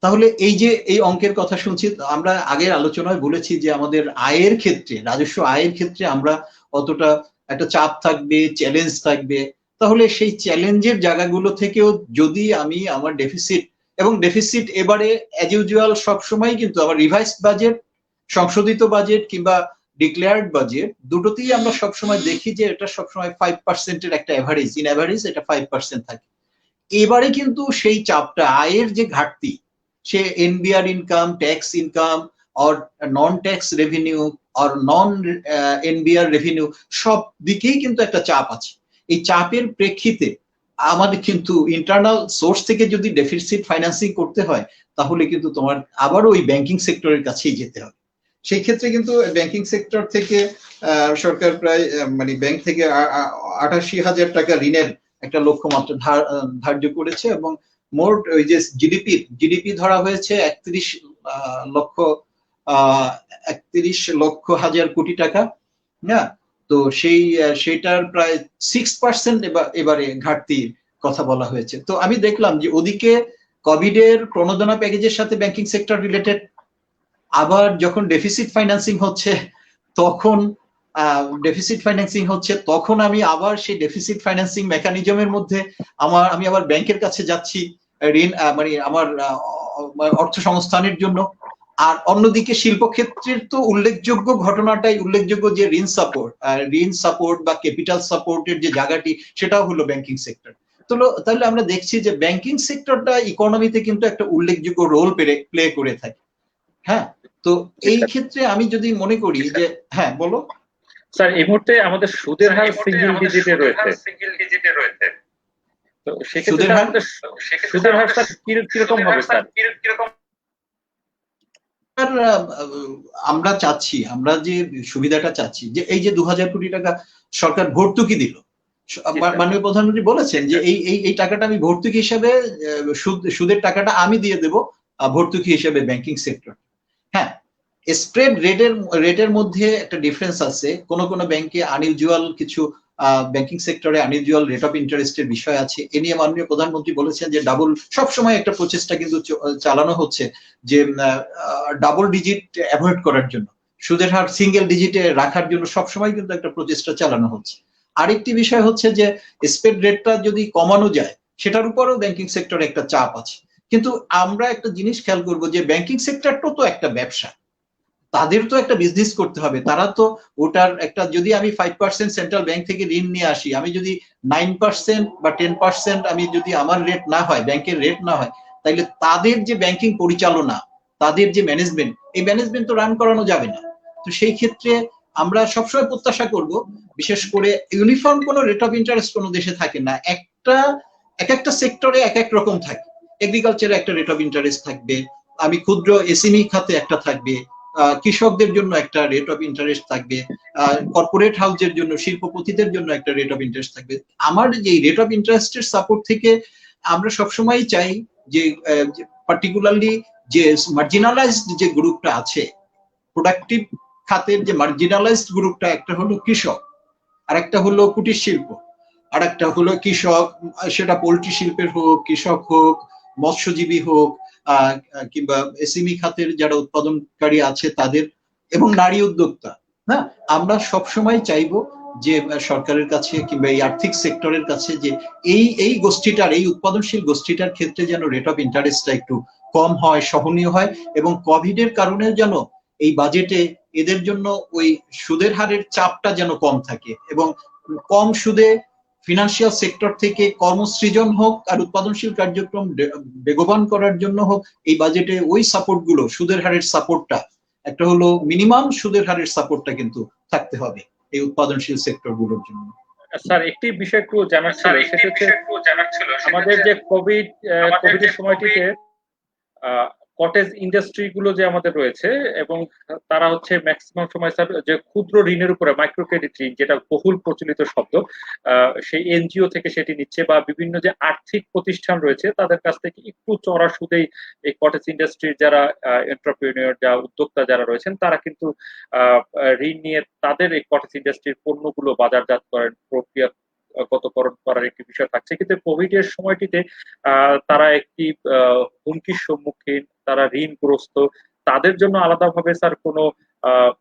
তাহলে এই যে এই অঙ্কের কথা শুনছি, আমরা আগের আলোচনায় বলেছি যে আমাদের আয়ের ক্ষেত্রে, রাজস্ব আয়ের ক্ষেত্রে আমরা অতটা একটা চাপ থাকবে, চ্যালেঞ্জ থাকবে। তাহলে সেই চ্যালেঞ্জের জায়গাগুলো থেকেও যদি আমি আমার ডেফিসিট এবারে অ্যাজ ইউজুয়াল সবসময় কিন্তু আমার রিভাইসড বাজেট, সংশোধিত বাজেট কিংবা ডিক্লেয়ার্ড বাজেট দুটোতেই আমরা সবসময় দেখি যে এটা সবসময় 5% এর একটা অ্যাভারেজ, ইন অ্যাভারেজ এটা 5% থাকে। এবারে কিন্তু সেই চাপটা, আয়ের যে ঘাটতি, সে NBR income, tax income or non tax revenue or non NBR revenue, সব দিকেই কিন্তু একটা চাপ আছে। এই চাপের প্রেক্ষিতে আমাদের কিন্তু ইন্টারনাল সোর্স থেকে যদি ডেফিসিট ফাইন্যান্সিং করতে হয় তাহলে কিন্তু তোমার আবারও ওই ব্যাংকিং সেক্টরের কাছেই যেতে হবে। সেই ক্ষেত্রে কিন্তু ব্যাংকিং সেক্টর থেকে সরকার প্রায় মানে ব্যাংক থেকে 88,000 টাকা ঋণের একটা লক্ষ্যমাত্রা ধার্য করেছে, এবং মোট ওই যে জিডিপি ধরা হয়েছে 31 লক্ষ হাজার কোটি টাকা, না? তো সেইটার প্রায় 6% এবারে ঘাটতির কথা বলা হয়েছে। তো আমি দেখলাম যে ওদিকে কোভিডের প্রণোদনা প্যাকেজের সাথে ব্যাংকিং সেক্টর রিলেটেড, আবার যখন ডেফিসিট ফাইন্যান্সিং হচ্ছে তখন আমি আবার সেই ডেফিসিট ফাইন্যান্সিং মেকানিজমের মধ্যে আমি আবার ব্যাংকের কাছে যাচ্ছি ঋণ মানে আমার অর্থ সংস্থানের জন্য। আর অন্যদিকে শিল্পক্ষেত্রের তো উল্লেখযোগ্য ঘটনাটাই উল্লেখযোগ্য যে ঋণ সাপোর্ট বা ক্যাপিটাল সাপোর্টের যে জায়গাটি সেটাও হলো ব্যাংকিং সেক্টর। তাহলে আমরা দেখছি যে ব্যাংকিং সেক্টরটা ইকোনমিতে কিন্তু একটা উল্লেখযোগ্য রোল প্লে করে থাকে। হ্যাঁ, তো এই ক্ষেত্রে আমি যদি মনে করি যে হ্যাঁ বলো স্যার, এই মুহূর্তে আমাদের সুদের হার সিঙ্গেল ডিজিটে রয়েছে, তো সেক্ষেত্রে আমাদের সুদের হার স্যার কিরকম হবে স্যার? আমরা চাচ্ছি, আমরা যে সুবিধাটা চাচ্ছি যে এই যে 2000 কোটি টাকা সরকার ভর্তুকি দিল, মাননীয় প্রধানমন্ত্রী বলেছেন যে এই টাকাটা আমি ভর্তুকি হিসাবে সুদের টাকাটা আমি দিয়ে দেব ভর্তুকি হিসাবে ব্যাংকিং সেক্টর। হ্যাঁ, স্প্রেড রেটের মধ্যে একটা ডিফারেন্স আছে, কোন ব্যাংকে আনইউজুয়াল কিছু ব্যাংকিং সেক্টরে আনইউজুয়াল রেট অফ ইন্টারেস্টের বিষয় আছে। এ নিয়ে মাননীয় প্রধানমন্ত্রী বলেছেন যে সবসময় একটা প্রচেষ্টা কিন্তু চালানো হচ্ছে যে ডাবল ডিজিট অ্যাভয়েড করার জন্য, সুদের হার সিঙ্গেল ডিজিটে রাখার জন্য সবসময় কিন্তু একটা প্রচেষ্টা চালানো হচ্ছে। আরেকটি বিষয় হচ্ছে যে স্প্রেড রেটটা যদি কমানো যায় সেটার উপরেও ব্যাংকিং সেক্টরে একটা চাপ আছে। কিন্তু আমরা একটা জিনিস খেয়াল করবো যে ব্যাংকিং সেক্টরটা তো একটা ব্যবসা, তাদের তো একটা বিজনেস করতে হবে। তারা তো ওটার একটা, যদি আমি 5% সেন্ট্রাল ব্যাংক থেকে ঋণ নিয়ে আসি, আমি যদি 9% বা 10% আমি যদি আমার রেট না হয়, ব্যাংকের রেট না হয়, তাহলে তাদের যে ব্যাংকিং পরিচালনা, তাদের যে ম্যানেজমেন্ট, এই ম্যানেজমেন্ট তো রান করানো যাবে না। তো সেই ক্ষেত্রে আমরা সবসময় প্রত্যাশা করব, বিশেষ করে ইউনিফর্ম কোনো রেট অফ ইন্টারেস্ট কোনো দেশে থাকে না, একটা সেক্টরে এক এক রকম থাকে। এগ্রিকালচারে একটা রেট অফ ইন্টারেস্ট থাকবে, আমি ক্ষুদ্র এসএমই খাতে একটা থাকবে, কৃষকদের জন্য একটা রেট অফ ইন্টারেস্ট থাকবে, কর্পোরেট হাউসের জন্য, শিল্পপতিদের জন্য একটা রেট অফ ইন্টারেস্ট থাকবে। আমার যে রেট অফ ইন্টারেস্টের সাপোর্ট থেকে আমরা সবসময় চাই যে পার্টিকুলারলি যে মার্জিনালাইজড যে গ্রুপটা আছে, প্রোডাক্টিভ খাতের যে মার্জিনালাইজড গ্রুপটা, একটা হলো কৃষক, আর একটা হলো কুটির শিল্প, আর একটা হলো কৃষক, সেটা পোল্ট্রি শিল্পের হোক, কৃষক হোক, মৎস্যজীবী হোক, কিংবা এসএমই খাতের যারা উৎপাদনকারী আছে তাদের, এবং নারী উদ্যোক্তা। হ্যাঁ, আমরা সবসময় চাইবো যে সরকারের কাছে কিংবা এই আর্থিক সেক্টরের কাছে যে এই গোষ্ঠীটার, এই উৎপাদনশীল গোষ্ঠীটার ক্ষেত্রে যেন রেট অফ ইন্টারেস্টটা একটু কম হয়, সহনীয় হয়, এবং কোভিডের কারণে যেন এই বাজেটে এদের জন্য ওই সুদের হারের চাপটা যেন কম থাকে, এবং কম সুদে ফিনান্সিয়াল সেক্টর থেকে কর্মসৃজন হোক আর উৎপাদনশীল কার্যক্রম বেগবান করার জন্য হোক, এই বাজেটে ওই সাপোর্ট গুলো, সুদের হারের সাপোর্টটা, একটা হলো মিনিমাম সুদের হারের সাপোর্টটা কিন্তু থাকতে হবে এই উৎপাদনশীল সেক্টর গুলোর জন্য। স্যার, একটি বিষয় একটু জানার ছিল, সেটা হচ্ছে আমাদের যে কোভিডের সময়টিতে কটেজ ইন্ডাস্ট্রি গুলো যে আমাদের রয়েছে, এবং তারা হচ্ছে ম্যাক্সিমাম সময় স্যার যে ক্ষুদ্র ঋণের উপরে মাইক্রো ক্রেডিট ঋণ, যেটা বহুল প্রচলিত শব্দ, সেই এনজিও থেকে সেটি নিচ্ছে, বা বিভিন্ন যে আর্থিক প্রতিষ্ঠান রয়েছে তাদের কাছ থেকে একটু চড়া সুদেই এই কটেজ ইন্ডাস্ট্রির যারা এন্টারপ্রেনিয়র, যা উদ্যোক্তা যারা রয়েছেন, তারা কিন্তু ঋণ নিয়ে তাদের এই কটেজ ইন্ডাস্ট্রির পণ্যগুলো বাজারজাত করেন, প্রক্রিয়াগতকরণ করার একটি বিষয় থাকছে। কিন্তু কোভিড এর সময়টিতে তারা একটি হুমকির সম্মুখীন, তারা ঋণগ্রস্ত, তাদের জন্য আলাদাভাবে স্যার কোনো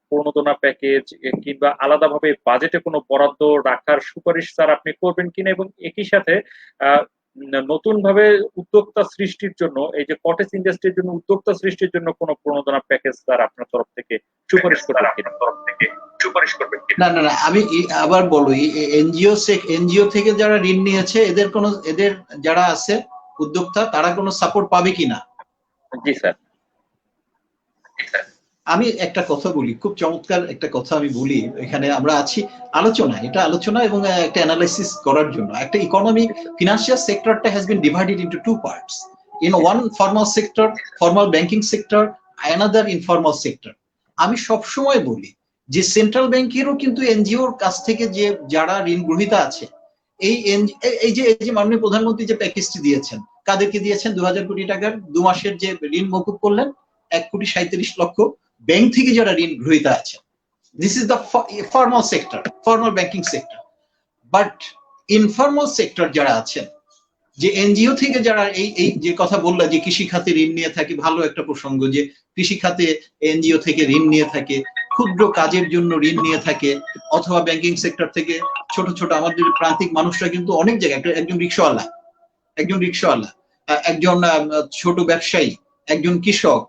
প্রণোদনা প্যাকেজ কিংবা আলাদাভাবে বাজেটে কোনো বরাদ্দ রাখার সুপারিশ স্যার আপনি করবেন কিনা, এবং একই সাথে নতুন ভাবে উদ্যোক্তা সৃষ্টির জন্য, এই যে কটেজ ইন্ডাস্ট্রির জন্য উদ্যোক্তা সৃষ্টির জন্য কোনো প্রণোদনা প্যাকেজ স্যার আপনার তরফ থেকে সুপারিশ করবেন কিনা? না না না, আমি আবার বলি, এনজিও থেকে যারা ঋণ নিয়েছে এদের যারা আছে উদ্যোক্তা, তারা কোনো সাপোর্ট পাবে কিনা? জি স্যার। আমি একটা কথা বলি, খুব চমৎকার একটা কথা আমি বলি, এখানে আমরা আছি আলোচনা এবং একটা অ্যানালাইসিস করার জন্য। একটা ইকোনমিক ফিনান্সিয়াল সেক্টরটা has been divided into two parts, in one formal sector, formal banking sector, another informal sector. আমি সবসময় বলি যে সেন্ট্রাল ব্যাংকেরও কিন্তু এনজিওর কাছ থেকে যে যারা ঋণ গ্রহীতা আছে, এই যে মাননীয় প্রধানমন্ত্রী যে প্যাকেজটি দিয়েছেন, কাদেরকে দিয়েছেন? 2000 কোটি টাকার 2 মাসের যে ঋণ মকুব করলেন, 1,37,00,000 ব্যাংক থেকে যারা ঋণ গ্রহীতা আছে। This is the formal sector, formal banking sector. But informal sector যারা আছেন, যে এনজিও থেকে যারা এই যে কথা বললা যে কৃষি খাতে ঋণ নিয়ে থাকে, ভালো একটা প্রসঙ্গ, যে কৃষি খাতে এনজিও থেকে ঋণ নিয়ে থাকে, ক্ষুদ্র কাজের জন্য ঋণ নিয়ে থাকে, অথবা ব্যাংকিং সেক্টর থেকে ছোট ছোট আমাদের প্রান্তিক মানুষরা কিন্তু অনেক জায়গায়, একজন রিক্সাওয়ালা, একজন ছোট ব্যবসায়ী, একজন কৃষক,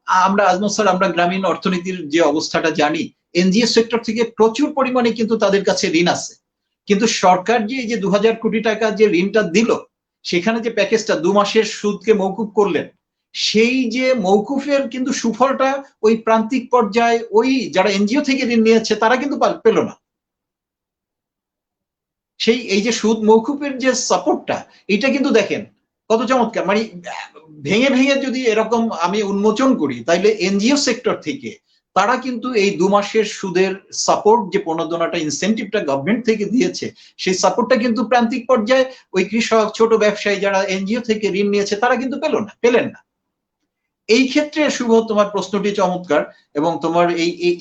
আমরা আজমত স্যার, আমরা গ্রামীণ অর্থনীতির যে অবস্থাটা জানি, এনজিও সেক্টর থেকে প্রচুর পরিমাণে কিন্তু তাদের কাছে ঋণ আছে, কিন্তু সরকার যে এই যে 2000 কোটি টাকা যে ঋণটা দিল, সেখানে যে প্যাকেজটা 2 মাসের সুদকে মওকুফ করলেন, সেই যে মওকুফের কিন্তু সুফলটা ওই প্রান্তিক পর্যায়ে ওই যারা এনজিও থেকে ঋণ নিয়েছে তারা কিন্তু পেল না। সেই এই যে সুদ মওকুফের যে সাপোর্টটা, এটা কিন্তু দেখেন কত চমৎকার। মানে ভেঙে ভেঙে যদি এরকম আমি উন্মোচন করি, তাইলে এনজিও সেক্টর থেকে তারা কিন্তু এই 2 মাসের সুদের সাপোর্ট যে প্রণোদনাটা, ইনসেন্টিভটা গভর্নমেন্ট থেকে দিয়েছে, সেই সাপোর্টটা কিন্তু প্রান্তিক পর্যায়ে ওই কৃষক, ছোট ব্যবসায়ী যারা এনজিও থেকে ঋণ নিয়েছে তারা কিন্তু পেলেন না। এই ক্ষেত্রে শুভ তোমার প্রশ্নটি চমৎকার, এবং তোমার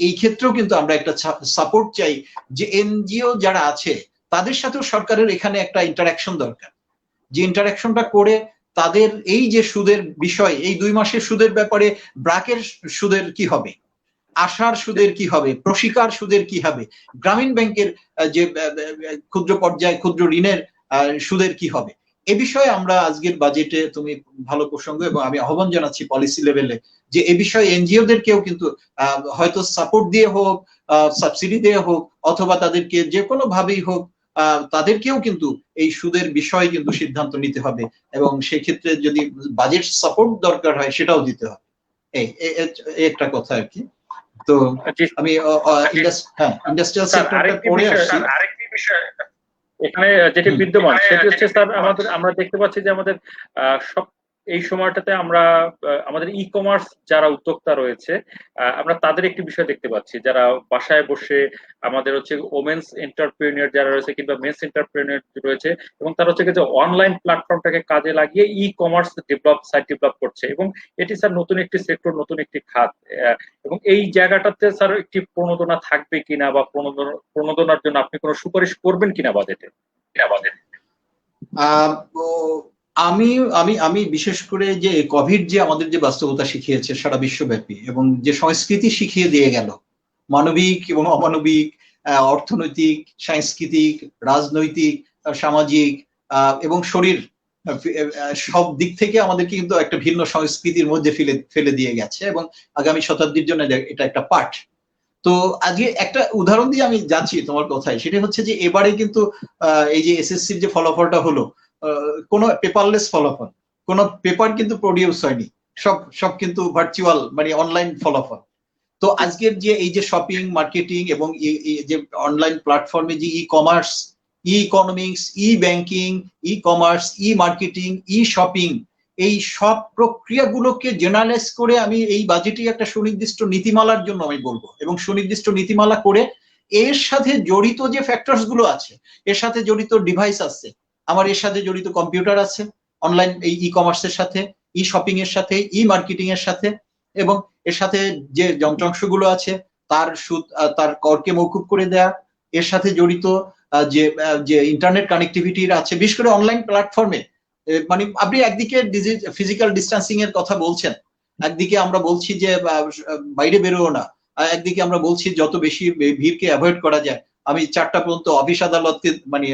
এই ক্ষেত্রেও কিন্তু আমরা একটা সাপোর্ট চাই যে এনজিও যারা আছে তাদের সাথেও সরকারের এখানে একটা ইন্টারাকশন দরকার, যে ইন্টারাকশনটা করে তাদের এই যে সুদের বিষয়, এই 2 মাসের সুদের ব্যাপারে ব্রাকের সুদের কি হবে, আশার সুদের কি হবে, প্রশিকার সুদের কি হবে, গ্রামীণ ব্যাংকের যে ক্ষুদ্র পর্যায়ে ক্ষুদ্র ঋণের সুদের কি হবে, এ বিষয়ে আমরা আজকের বাজেটে, তুমি ভালো প্রসঙ্গ, এবং আমি আহ্বান জানাচ্ছি পলিসি লেভেলে যে এ বিষয়ে এনজিওদেরকেও কিন্তু হয়তো সাপোর্ট দিয়ে হোক, সাবসিডি দিয়ে হোক, অথবা তাদেরকে যে কোনো ভাবেই হোক তাদেরকেও কিন্তু এই সুদের বিষয়ে কিন্তু সিদ্ধান্ত নিতে হবে, এবং সেক্ষেত্রে যদি বাজেট সাপোর্ট দরকার হয় সেটাও দিতে হবে। এই একটা কথা আর কি। তো আমি ইন্ডাস্ট্রিয়াল সেক্টরটা পড়ে আসছি। আরেকটি বিষয় এখানে যেটি বিদ্যমান সেটি হচ্ছে স্যার, আমরা দেখতে পাচ্ছি যে আমাদের সব এই সময়টাতে আমরা আমাদের ই কমার্স যারা উদ্যোক্তা রয়েছে, আমরা তাদের একটি বিষয় দেখতে পাচ্ছি, যারা বাসায় বসে আমাদের হচ্ছে ওমেন্স এন্টারপ্রেনিয়র যারা রয়েছে কিংবা মেন্স এন্টারপ্রেনিয়র রয়েছে, এবং তারা হচ্ছে যে অনলাইন প্ল্যাটফর্মটাকে কাজে লাগিয়ে ই কমার্স সাইট ডেভেলপ করছে, এবং এটি স্যার নতুন একটি সেক্টর, নতুন একটি খাত, এবং এই জায়গাটাতে স্যার একটি প্রণোদনা থাকবে কিনা, বা প্রণোদনার জন্য আপনি কোনো সুপারিশ করবেন কিনা বাজেটে? আমি আমি আমি বিশেষ করে যে কোভিড যে আমাদের যে বাস্তবতা শিখিয়েছে সারা বিশ্বব্যাপী, এবং যে সংস্কৃতি শিখিয়ে দিয়ে গেল, মানবিক এবং অমানবিক, অর্থনৈতিক, সাংস্কৃতিক, রাজনৈতিক, সামাজিক এবং শরীর, সব দিক থেকে আমাদেরকে কিন্তু একটা ভিন্ন সংস্কৃতির মধ্যে ফেলে দিয়ে গেছে, এবং আগামী শতাব্দীর জন্য এটা একটা পাঠ। তো আজকে একটা উদাহরণ দিয়ে আমি যাচ্ছি তোমার কথায়, সেটা হচ্ছে যে এবারে কিন্তু এই যে এসএসসির যে ফলাফলটা হলো, কোনো পেপারলেস ফলাফল, কোনো পেপার কিন্তু প্রডিউস হয়নি, সব কিন্তু ভার্চুয়াল, মানে অনলাইন ফলাফল। তো আজকের যে এই যে শপিং, মার্কেটিং এবং যে অনলাইন প্ল্যাটফর্মে যে e commerce, e economics, e banking, e commerce, e marketing, e shopping, এই সব প্রক্রিয়াগুলোকে জেনারেলাইজ করে আমি এই বাজেটে একটা সুনির্দিষ্ট নীতিমালার জন্য আমি বলবো, এবং সুনির্দিষ্ট নীতিমালা করে এর সাথে জড়িত যে ফ্যাক্টরস গুলো আছে, এর সাথে জড়িত ডিভাইস আছে, আমার এর সাথে জড়িত কম্পিউটার আছে, অনলাইন এই ই কমার্সের সাথে, ই শপিং এর সাথে, ই মার্কেটিং এর সাথে, এবং এর সাথে যে যন্ত্রাংশগুলো আছে তার করকে মওকুফ করে দেয়া, এর সাথে জড়িত যে ইন্টারনেট কানেক্টিভিটির আছে, বিশেষ করে অনলাইন প্ল্যাটফর্মে। মানে আপনি একদিকে ফিজিক্যাল ডিস্টেন্সিং এর কথা বলছেন, একদিকে আমরা বলছি যে বাইরে বেরোও না, একদিকে আমরা বলছি যত বেশি ভিড়কে অ্যাভয়েড করা যায়। আমি 4টা পর্যন্ত অফিস আদালতকে, মানে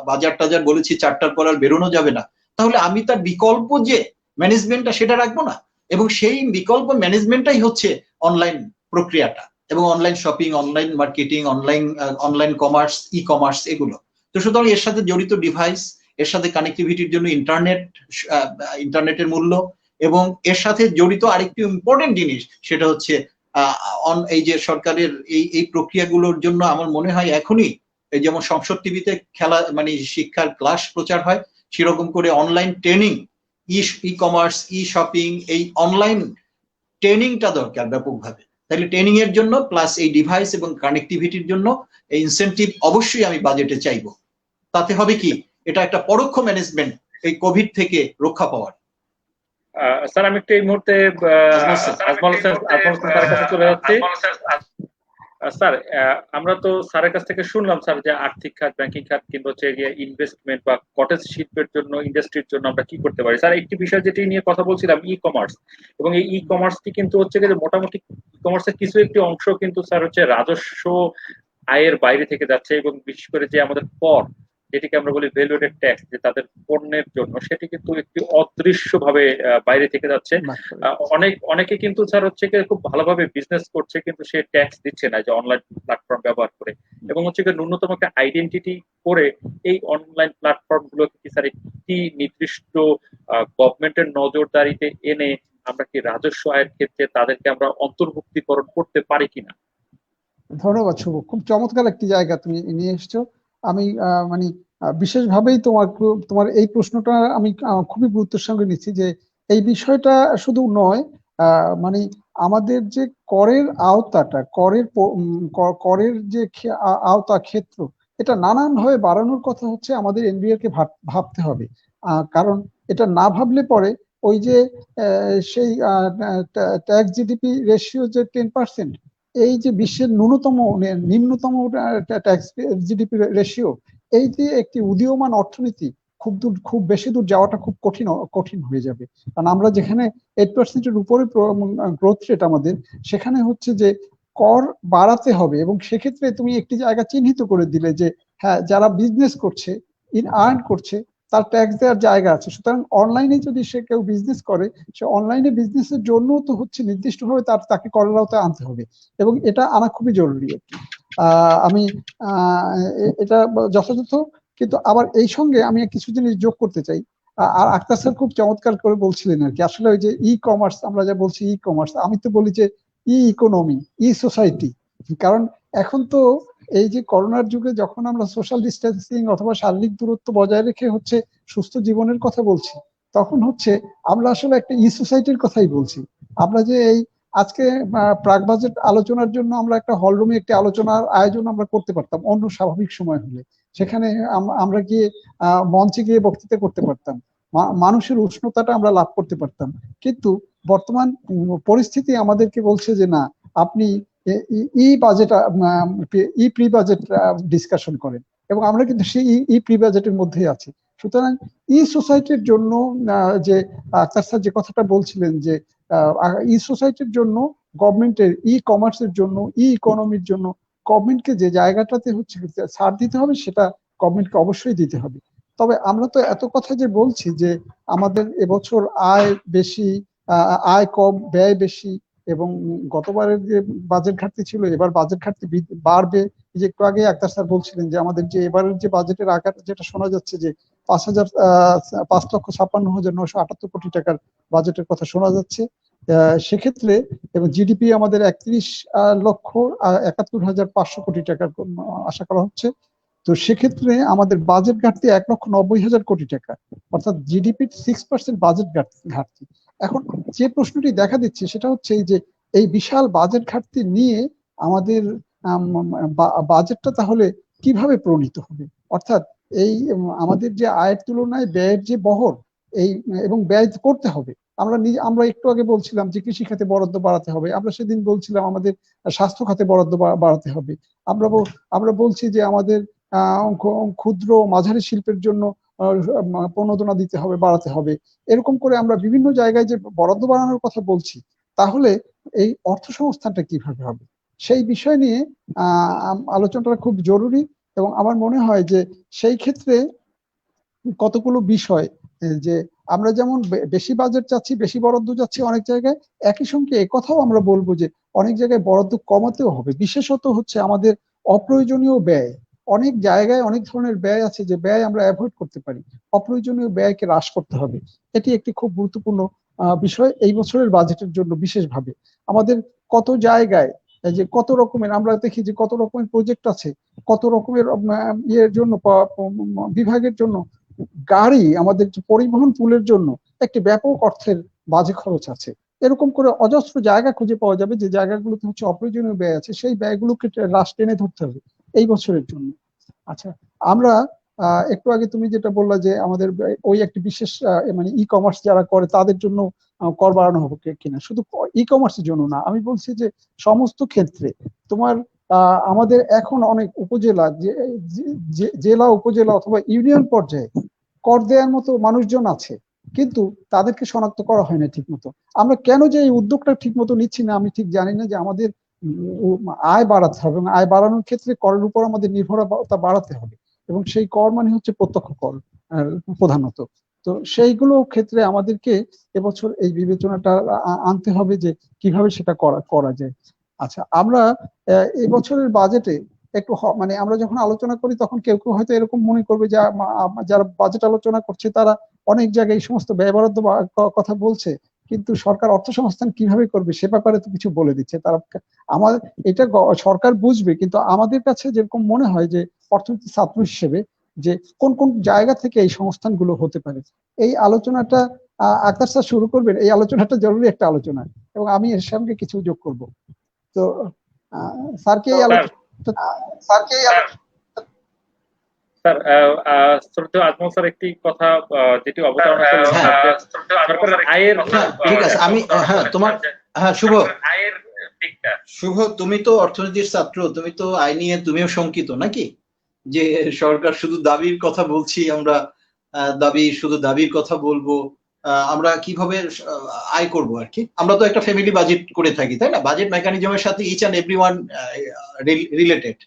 বাজার টাজার বলেছি 4টার পর আর বেরোনো যাবে না, তাহলে আমি তার বিকল্প যে ম্যানেজমেন্টটা সেটা রাখবো না, এবং সেই বিকল্প ম্যানেজমেন্টটাই হচ্ছে অনলাইন প্রক্রিয়াটা, এবং online shopping, online marketing, online commerce, e commerce, এগুলো। তো সুতরাং এর সাথে জড়িত ডিভাইস, এর সাথে কানেক্টিভিটির জন্য ইন্টারনেটের মূল্য, এবং এর সাথে জড়িত আরেকটি ইম্পর্টেন্ট জিনিস, সেটা হচ্ছে এই যে সরকারের এই প্রক্রিয়াগুলোর জন্য আমার মনে হয় এখনই এই যেমন সংসদ টিভিতে খেলা, মানে শিক্ষার ক্লাস প্রচার হয়, সেরকম করে অনলাইন ট্রেনিং, ই কমার্স, ই শপিং, এই অনলাইন ট্রেনিংটা দরকার ব্যাপকভাবে। তাহলে ট্রেনিং এর জন্য প্লাস এই ডিভাইস এবং কানেক্টিভিটির জন্য এই ইনসেনটিভ অবশ্যই আমি বাজেটে চাইবো। তাতে হবে কি, এটা একটা পরোক্ষ ম্যানেজমেন্ট এই কোভিড থেকে রক্ষা পাওয়ার। স্যার আমি একটু এই মুহূর্তে আজমল স্যারের কাছে চলে যাচ্ছি। স্যার আমরা তো স্যারের কাছ থেকে শুনলাম স্যার যে আর্থিক খাত, ব্যাংকিং খাত কিংবা হচ্ছে ইনভেস্টমেন্ট বা কটেজ শিল্পের জন্য, ইন্ডাস্ট্রির জন্য আমরা কি করতে পারি। স্যার একটি বিষয় যেটি নিয়ে কথা বলছিলাম, ই কমার্স, এবং এই ই কমার্সটি কিন্তু হচ্ছে যে মোটামুটি ই কমার্সের কিছু একটি অংশ কিন্তু স্যার হচ্ছে রাজস্ব আয়ের বাইরে থেকে যাচ্ছে, এবং বিশেষ করে যে আমাদের কর যেটিকে আমরা বলি ভ্যালুয়েটেড ট্যাক্স, যে তাদের পণ্যের জন্য, সেটি কিন্তু একটি অদৃশ্য ভাবে বাইরে থেকে যাচ্ছে। অনেকে কিন্তু স্যার হচ্ছে কি খুব ভালোভাবে বিজনেস করছে, কিন্তু সে ট্যাক্স দিচ্ছে না যে অনলাইন প্ল্যাটফর্ম ব্যবহার করে, এবং হচ্ছে কি ন্যূনতম একটা আইডেন্টিটি করে এই অনলাইন প্ল্যাটফর্ম গুলোকে কি স্যার একটি নির্দিষ্ট গভর্নমেন্টের নজরদারিতে এনে আমরা কি রাজস্ব আয়ের ক্ষেত্রে তাদেরকে আমরা অন্তর্ভুক্তিকরণ করতে পারি কিনা? ধন্যবাদ শুভ, খুব চমৎকার একটি জায়গা তুমি নিয়ে এসছো। আমি মানে বিশেষভাবেই তোমার এই প্রশ্নটা আমি খুবই গুরুত্বের সঙ্গে নিচ্ছি, যে এই বিষয়টা শুধু নয়, মানে আমাদের যে করের আওতাটা, করের যে আওতা ক্ষেত্র, এটা নানান ভাবে বাড়ানোর কথা হচ্ছে আমাদের এনবিআর কে ভাবতে হবে। কারণ এটা না ভাবলে পরে ওই যে সেই ট্যাক্স জিডিপি রেশিও যে 10%, এই যে বিশ্বের নিম্নতম ট্যাক্স জিডিপি রেশিও, এই যে একটি উদীয়মান অর্থনীতি খুব বেশি দূর যাওয়াটা খুব কঠিন হয়ে যাবে। কারণ আমরা যেখানে 8%-এর উপরে গ্রোথ রেট আমাদের, সেখানে হচ্ছে যে কর বাড়াতে হবে। এবং সেক্ষেত্রে তুমি একটি জায়গা চিহ্নিত করে দিলে যে হ্যাঁ, যারা বিজনেস করছে, আর্ন করছে, তার ট্যাক্স দেওয়ার জায়গা আছে। সুতরাং অনলাইনে যদি সে কেউ বিজনেস করে, সে অনলাইনে বিজনেসের জন্য তো হচ্ছে নির্দিষ্টভাবে তাকে করের আওতায় আনতে হবে, এবং এটা আনা খুবই জরুরি। আমি এটা যথাযথ। কিন্তু আবার এই সঙ্গে আমি কিছু জিনিস যোগ করতে চাই। আর আক্তার স্যার খুব চমৎকার করে বলছিলেন আর কি, আসলে ওই যে ই কমার্স, আমরা যা বলছি ই কমার্স, আমি তো বলি যে ই ইকোনমি, ই সোসাইটি। কারণ এখন তো এই যে করোনার যুগে যখন আমরা সোশ্যাল ডিস্টেন্সিং অথবা শারীরিক দূরত্ব বজায় রেখে হচ্ছে সুস্থ জীবনের কথা বলছি, তখন হচ্ছে আমরা আসলে একটা ই সোসাইটির কথাই বলছি। আমরা যে এই আজকে প্রাক বাজেট আলোচনার জন্য আমরা একটা হল রুমে একটি আলোচনার আয়োজন আমরা করতে পারতাম অন্য স্বাভাবিক সময় হলে, সেখানে আমরা গিয়ে মঞ্চে গিয়ে বক্তৃতা করতে পারতাম, মানুষের উষ্ণতাটা আমরা লাভ করতে পারতাম। কিন্তু বর্তমান পরিস্থিতি আমাদেরকে বলছে যে না, আপনি ই বাজেট, ই প্রি বাজেট ডিসকাশন করেন, এবং আমরা কিন্তু সেই ই প্রি বাজেটের মধ্যেই আছি। সুতরাং ই সোসাইটির জন্য যে আক্তার স্যার যে কথাটা বলছিলেন, যে ই সোসাইটির জন্য গভর্নমেন্টের, ই কমার্সের জন্য, ই ইকোনমির জন্য গভর্নমেন্টকে যে জায়গাটাতে হচ্ছে ছাড় দিতে হবে, সেটা গভর্নমেন্টকে অবশ্যই দিতে হবে। তবে আমরা তো এত কথা যে বলছি যে আমাদের এবছর আয় বেশি, আয় কম, ব্যয় বেশি, এবং গতবারের যে বাজেট ঘাটতি ছিল, এবার বাজেট ঘাটতি বাড়বে। যে একটু আগে আক্তার স্যার বলছিলেন যে আমাদের যে এবারের যে বাজেটের আকার যেটা শোনা যাচ্ছে যে 5,56,978 কোটি টাকার বাজেটের কথা শোনা যাচ্ছে। সেক্ষেত্রে এবং জিডিপি আমাদের 31,71,500 কোটি টাকার আশা করা হচ্ছে। তো সেক্ষেত্রে আমাদের বাজেট ঘাটতি 1,90,000 কোটি টাকা, অর্থাৎ জিডিপির 6% বাজেট ঘাটতি। এখন যে প্রশ্নটি দেখা দিচ্ছে সেটা হচ্ছে যে এই বিশাল বাজেট ঘাটতি নিয়ে আমাদের বাজেটটা তাহলে কিভাবে প্রণীত হবে, অর্থাৎ এই আমাদের যে আয়ের তুলনায় ব্যয়ের যে বহর, এই এবং ব্যয় করতে হবে। আমরা একটু আগে বলছিলাম যে কৃষি খাতে বরাদ্দ বাড়াতে হবে, আমরা সেদিন বলছিলাম আমাদের স্বাস্থ্য খাতে বরাদ্দ বাড়াতে হবে, আমরা বলছি যে আমাদের ক্ষুদ্র মাঝারি শিল্পের জন্য প্রণোদনা দিতে হবে, বাড়াতে হবে। এরকম করে আমরা বিভিন্ন জায়গায় যে বরাদ্দ বাড়ানোর কথা বলছি, তাহলে এই অর্থ সংস্থানটা কিভাবে হবে, সেই বিষয় নিয়ে আলোচনাটা খুব জরুরি। এবং আমার মনে হয় যে সেই ক্ষেত্রে কতগুলো বিষয়, যে আমরা যেমন বেশি বাজেট চাচ্ছি, বেশি বরাদ্দ চাচ্ছি অনেক জায়গায়, একই সঙ্গে একথাও আমরা বলবো যে অনেক জায়গায় বরাদ্দ কমাতেও হবে। বিশেষত হচ্ছে আমাদের অপ্রয়োজনীয় ব্যয়, অনেক জায়গায় অনেক ধরনের ব্যয় আছে যে ব্যয় আমরা অ্যাভয়েড করতে পারি, অপ্রয়োজনীয় ব্যয়কে হ্রাস করতে হবে। এটি একটি খুব গুরুত্বপূর্ণ বিষয় এই বছরের বাজেটের জন্য। বিশেষভাবে আমাদের কত জায়গায় যে কত রকমের, আমরা দেখি যে কত রকমের প্রজেক্ট আছে, কত রকমের ইয়ের জন্য, বিভাগের জন্য, গাড়ি, আমাদের পরিবহন পুলের জন্য একটি ব্যাপক অর্থের বাজে খরচ আছে। এরকম করে অজস্র জায়গা খুঁজে পাওয়া যাবে যে জায়গাগুলোতে হচ্ছে অপ্রয়োজনীয় ব্যয় আছে, সেই ব্যয়গুলোকে হ্রাস টেনে ধরতে হবে এই বছরের জন্য। আচ্ছা, আমরা একটু আগে তুমি যেটা বললা যে আমাদের ওই একটি বিশেষ মানে ই কমার্স যারা করে তাদের জন্য কর বাড়ানো হবে কিনা, শুধু ই কমার্সের জন্য না, আমি বলছি যে সমস্ত ক্ষেত্রে। তোমার আমাদের এখন অনেক উপজেলা, জেলা, উপজেলা অথবা ইউনিয়ন পর্যায়ে কর দেওয়ার মতো মানুষজন আছে, কিন্তু তাদেরকে শনাক্ত করা হয় না ঠিক মতো। আমরা কেন যে এই উদ্যোগটা ঠিক মতো নিচ্ছি না আমি ঠিক জানি না। যে আমাদের আয় বাড়াতে হবে এবং আয় বাড়ানোর ক্ষেত্রে করের উপর আমাদের নির্ভরতা বাড়াতে হবে। এবং সেই কর মানে হচ্ছে প্রত্যক্ষ কর প্রধানত। তো সেইগুলো ক্ষেত্রে আমাদেরকে এবছর এই বিবেচনাটা আনতে হবে যে কিভাবে সেটা করা যায়। আচ্ছা, আমরা এবছরের বাজেটে একটু মানে আমরা যখন আলোচনা করি তখন কেউ কেউ হয়তো এরকম মনে করবে যে যারা বাজেট আলোচনা করছে তারা অনেক জায়গায় এই সমস্ত ব্যয় বরাদ্দ কথা বলছে, কিন্তু সরকার অর্থ সংস্থান কিভাবে করবে সে ব্যাপারে তো কিছু বলে দিচ্ছে তারা। আমাদের এটা সরকার বুঝবে, কিন্তু আমাদের কাছে যেরকম মনে হয় যে অর্থনীতি ছাত্র হিসেবে যে কোন কোন জায়গা থেকে এই সংস্থানগুলো হতে পারে, এই আলোচনাটা আক্তার স্যার শুরু করবেন। এই আলোচনাটা জরুরি একটা আলোচনা এবং আমি এর সঙ্গে কিছু যোগ করব। তো স্যারকে এই স্যার, শ্রদ্ধেয় আজমল স্যার একটি কথা যেটি অবতারণা করলেন সরকারের আয়ের। ঠিক আছে, আমি তোমার শুভ শুভ তুমি তো অর্থনীতির ছাত্র, তুমি তো আয় নিয়ে তুমিও শঙ্কিত নাকি, যে সরকার শুধু দাবির কথা বলছি আমরা, শুধু দাবির কথা বলবো, আমরা কিভাবে আয় করব আর কি। আমরা তো একটা ফ্যামিলি বাজেট করে থাকি, তাই না? বাজেট মেকানিজমের সাথে ইচ অ্যান্ড এভরিওয়ান রিলেটেড।